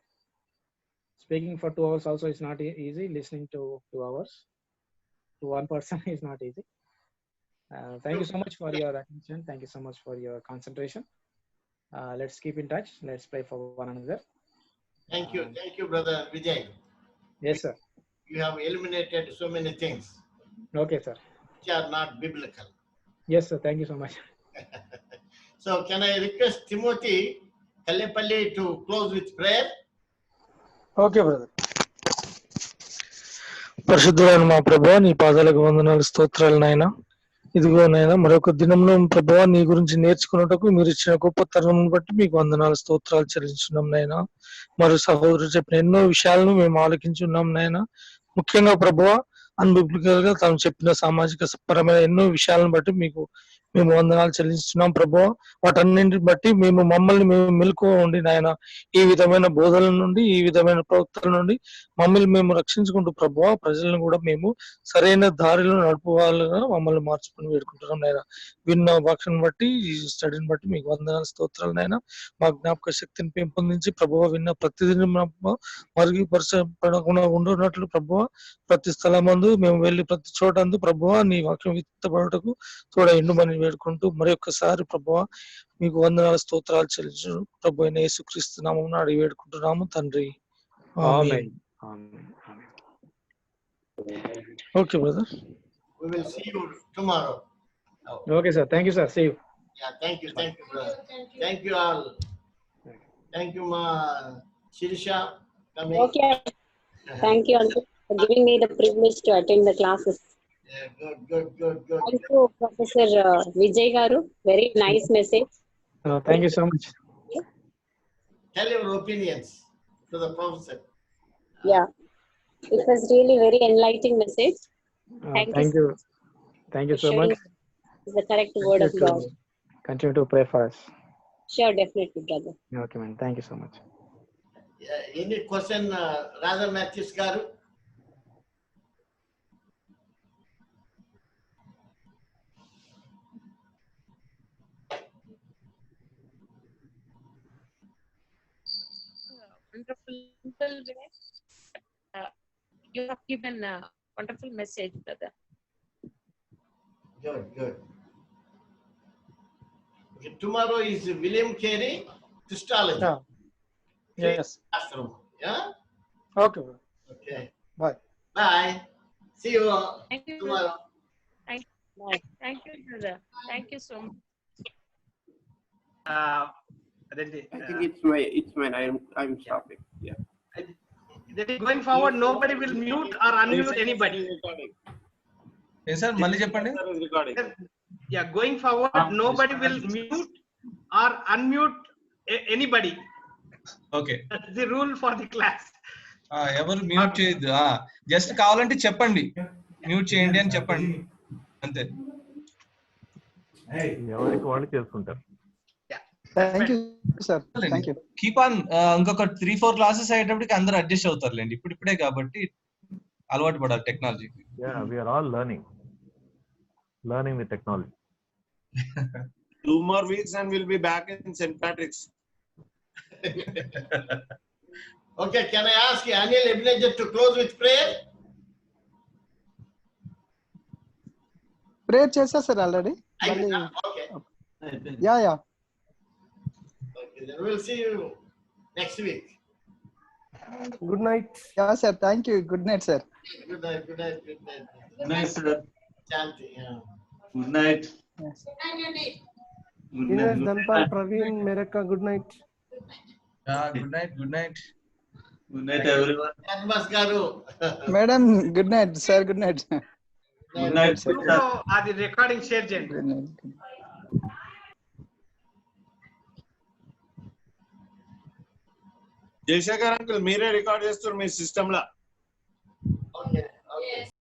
Speaking for 2 hours also is not easy. Listening to 2 hours to one person is not easy. Thank you so much for your attention. Thank you so much for your concentration. Let's keep in touch. Let's pray for one another. Thank you, brother Vijay. Yes, sir. You have eliminated so many things Okay, sir. which are not biblical. Yes, sir. Thank you so much. So can I request Timothy Kallepalli to close with prayer? Okay brother. పరిశుద్ధులైన మా ప్రభువా, నీ పాదాలకు వందనాలు, స్తోత్రాలు నాయన. ఇదిగో నాయన, మరొక దినంలో ప్రభువా నీ గురించి నేర్చుకున్నటకు మీరు ఇచ్చిన గొప్ప తరుణం బట్టి మీకు వందనాలు, స్తోత్రాలు చెల్లించున్నాం నాయన. మరి సహోదరుడు చెప్పిన ఎన్నో విషయాలను మేము ఆలోకించున్నాం నాయన. ముఖ్యంగా ప్రభువా అన్బిబ్లికల్ గా తాను చెప్పిన సామాజిక పరమైన ఎన్నో విషయాలను బట్టి మీకు మేము వందనాలు చెల్లిస్తున్నాం ప్రభువా. వాటన్నింటిని బట్టి మమ్మల్ని మెలకువ ఉండి నాయన, ఈ విధమైన బోధల నుండి, ఈ విధమైన ప్రవక్తల నుండి మమ్మల్ని మేము రక్షించుకుంటూ ప్రభువా ప్రజలను కూడా మేము సరైన దారిలో నడుపువాలుగా మమ్మల్ని మార్చుకుని వేడుకుంటున్నాం నాయన. విన్న వాక్యం బట్టి, ఈ స్టడీని బట్టి మీకు వందనాలు, స్తోత్రాలు నాయన. మా జ్ఞాపక శక్తిని పెంపొందించి ప్రభువా విన్న ప్రతిదినం మరుగుపరచబడకుండా ఉండనట్లు ప్రభువా ప్రతి స్థలమందు మేము వెళ్ళి ప్రతి చోటందు ప్రభువా నీ వాక్యం విత్తబడటకు తోడ ఎండుమని వేడుకుంటూ మరి ఒక్కసారి ప్రభువా మీకు వందనాలు, స్తోత్రాలు చెల్లించు ప్రభు అయిన యేసుక్రీస్తు నామమున అడిగి వేడుకుంటున్నాము తండ్రి. Amen. Okay brother. We will see you tomorrow. Okay, sir. Thank you, sir. See you. Yeah, thank you, brother. Thank you all. Thank you, Ma Shirisha. Coming. Okay. Thank you uncle for giving me the privilege to attend the classes. Yeah, good. Thank you, Professor Vijay Garu. Very nice message. Thank you so much. Tell your opinions to the professor. Yeah, it was really very enlightening message. Thank you. Thank you so much. The correct word of God. Continue to pray for us. Sure, definitely, brother. Okay, man. Thank you so much. Any question, Radha Matthews Garu? Wonderful way. You have given a wonderful message, brother. Good. Okay, tomorrow is William Carey, Christology. Yes. Classroom. Yeah? Okay. Okay. Bye. Bye. See you Thank you. tomorrow. Thank you, brother. Thank you so much. I think it's mine. I'm stopping. Yeah. That is going forward, nobody will mute or unmute anybody. Yes, sir. Malli cheppandi. Yeah, going forward, nobody will mute or unmute anybody. Okay. That's the rule for the class. ఎవరు mute చేయొద్దు. Just కావాలంటే చెప్పండి, mute చేయండి అని చెప్పండి అంతే. ఎవరికి వాళ్ళు చేసుకుంటారు. Thank you, sir. Thank you. Keep on. ఇంకొక 3-4 క్లాసెస్ అయ్యేటప్పటికి అందరూ అడ్జస్ట్ అవుతారులేండి. ఇప్పుడే కాబట్టి అలవాటు పడాలి technology. Yeah, we are all learning the technology. 2 more weeks and we'll be back in St. Patrick's. Okay, can I ask Anil Ebenezer to close with prayer? Prayer chesa sir already. Okay. Yeah. Okay, then we'll see you next week. Good night. Yeah, sir. Thank you. Good night, sir. Good night. Good night, sir. Shanti. Yeah. Good night. Yes. Good night. Dhampal, Praveen, Mereka. Good night. Good night. Good night, everyone. Admas Garu. Madam, good night. Sir, good night. Good night, sir. So, the recording share చేయండి. Good night. Jayashekar uncle మీరే record చేస్తారు మీ system లా.